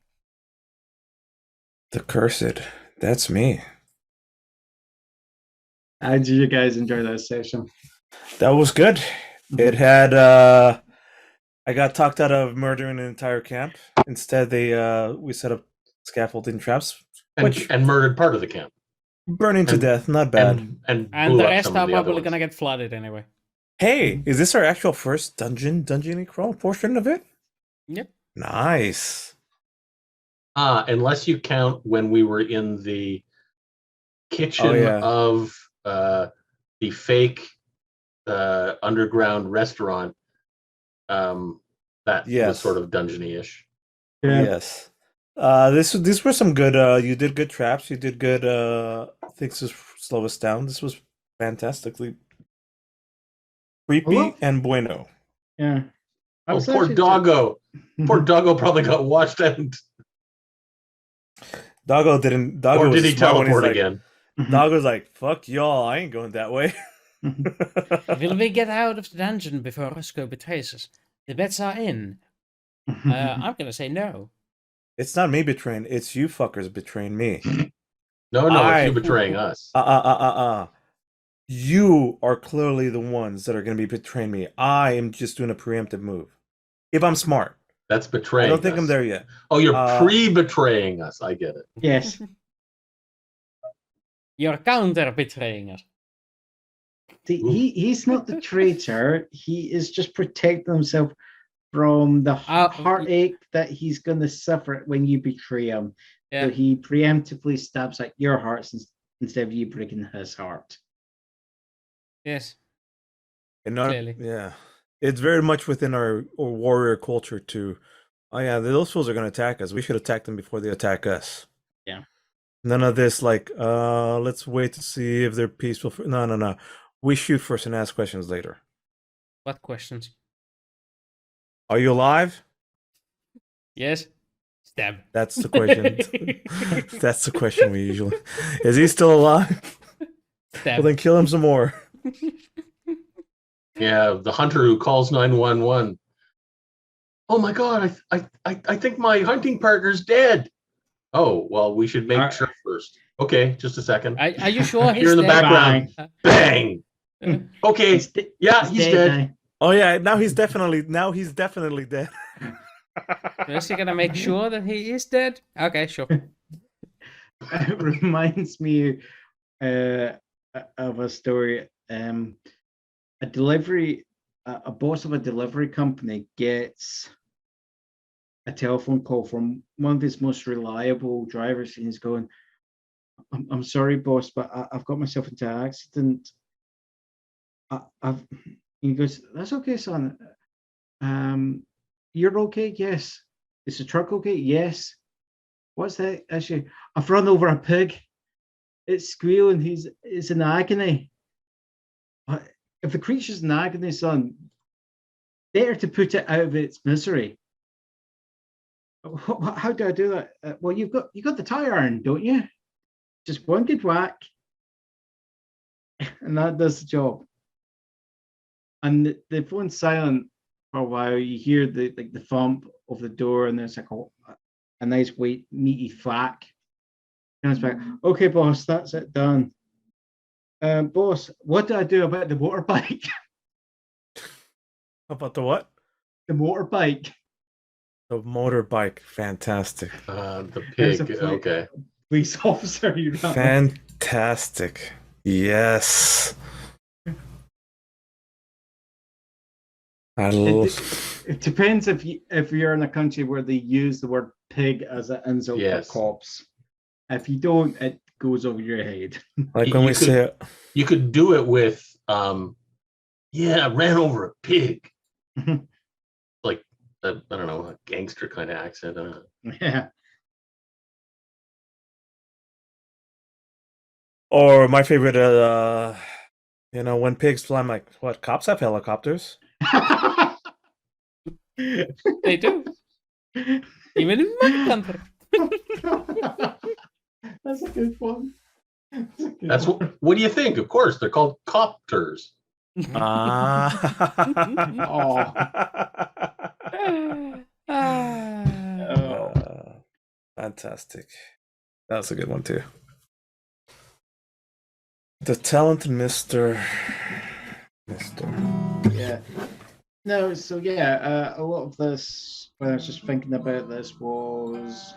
The cursed. That's me. How did you guys enjoy that session? That was good. It had I got talked out of murdering an entire camp. Instead we set up scaffolding traps. And murdered part of the camp. Burning to death, not bad. And And blew the up rest some are of the other probably ones. gonna get flooded anyway. Hey, is this our actual first dungeon crawl portion of it? Yep. Nice. Unless you count when we were in the kitchen of the fake underground restaurant. That was sort of dungeony-ish. Yeah. Yes. These were some good. You did good traps. You did good things to slow us down. This was fantastically creepy and bueno. Yeah. Oh, poor Doggo. Poor Doggo probably got washed out. Doggo didn't. Doggo Or was did he smart when he's teleport like, again? Doggo's like, "Fuck y'all, I ain't going that way." Will we get out of the dungeon before Roscoe betrays us? The bets are in. I'm gonna say no. It's not me betraying. It's you fuckers betraying me. No, it's you betraying us. You are clearly the ones that are going to be betraying me. I am just doing a preemptive move. If I'm smart. That's betraying I don't think us. I'm there yet. Oh, you're pre-betraying us. I get it. Yes. You're counter betraying us. He's not the traitor. He is just protecting himself from the heartache that he's going to suffer when you betray him. Yeah. So he preemptively stabs at your heart instead of you breaking his heart. Yes. Clearly. Yeah. It's very much within our warrior culture to, oh yeah, those fools are going to attack us. We should attack them before they attack us. Yeah. None of this like, let's wait to see if they're peaceful. No. We shoot first and ask questions later. What questions? Are you alive? Yes. Stab. That's the question. That's the question we usually. Is he still alive? Stab. Well, then kill him some more. Yeah, the hunter who calls 911. Oh my god, I think my hunting partner's dead. Oh, well, we should make sure first. Okay, just a second. Are you sure he's You're in the dead? background. Bang. Okay. He's dead. Oh yeah, now he's definitely dead. Is he gonna make sure that he is dead? Okay, sure. It reminds me of a story. A boss of a delivery company gets a telephone call from one of his most reliable drivers, and he's going, I'm sorry, boss, but I've got myself into an accident. He goes, that's okay, son. You're okay? Yes. Is the truck okay? Yes. What's the issue? I've run over a pig. It's squealing. It's in agony. If the creature's in agony, son, better to put it out of its misery. How do I do that? Well, you got the tire iron, don't you? Just one good whack, and that does the job. And the phone's silent for a while. You hear the thump of the door, and there's like a nice weight meaty thwack. And it's back. Okay, boss, that's it done. Boss, what do I do about the motorbike? About the what? The motorbike. The motorbike. Fantastic. The There's a pig. pla- Okay. Police officer, you know. Fantastic. Yes. It depends if you're in a country where they use the word pig as an insult Yes. for cops. If you don't, it goes over your head. like when You we could- say You could do it with, yeah, I ran over a pig. Like, I don't know, a gangster kind of accent. I don't know. Yeah. or my favorite when pigs fly, I'm like, what, cops have helicopters? They do. Even in my country. That's a good one. That's what do you think? Of course, they're called copters. Ah. Fantastic. That was a good one too. The talented Mr. Yeah. No, so yeah, a lot of this, when I was just thinking about this, was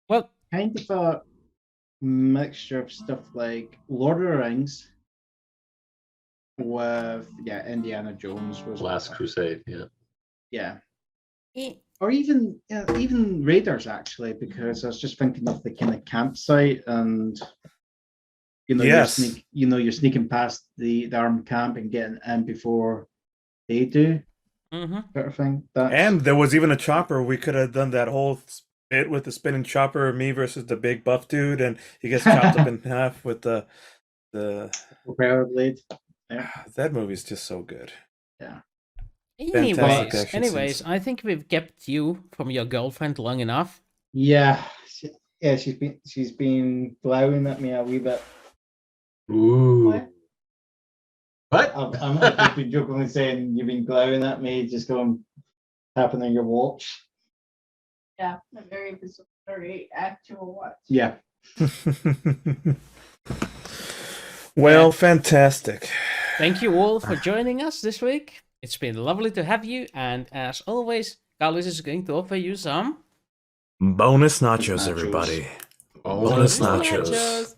Well, kind of a mixture of stuff like Lord of the Rings with Indiana Jones was Last Crusade. Yeah. yeah, eh, or even Raiders actually, because I was just thinking of the kind of campsite and Yes. you're sneaking past the armed camp and getting in before they do, mhm. sort of thing. That's, And there was even a chopper. We could have done that whole bit with the spinning chopper, me versus the big buff dude, and he gets chopped up in half with the Power blade. that movie's just so good. Anyways, action scenes. I think we've kept you from your girlfriend long enough. Yeah, she's been glowing at me a wee bit. Ooh. What? What? I'm just been jokingly saying you've been glowing at me, just going tapping on your watch. Yeah, a very actual watch. Yeah. Well, fantastic. Thank you all for joining us this week. It's been lovely to have you, and as always, Carlos is going to offer you some Bonus nachos, Nachos. everybody. Oh, Bonus that's nachos. nachos.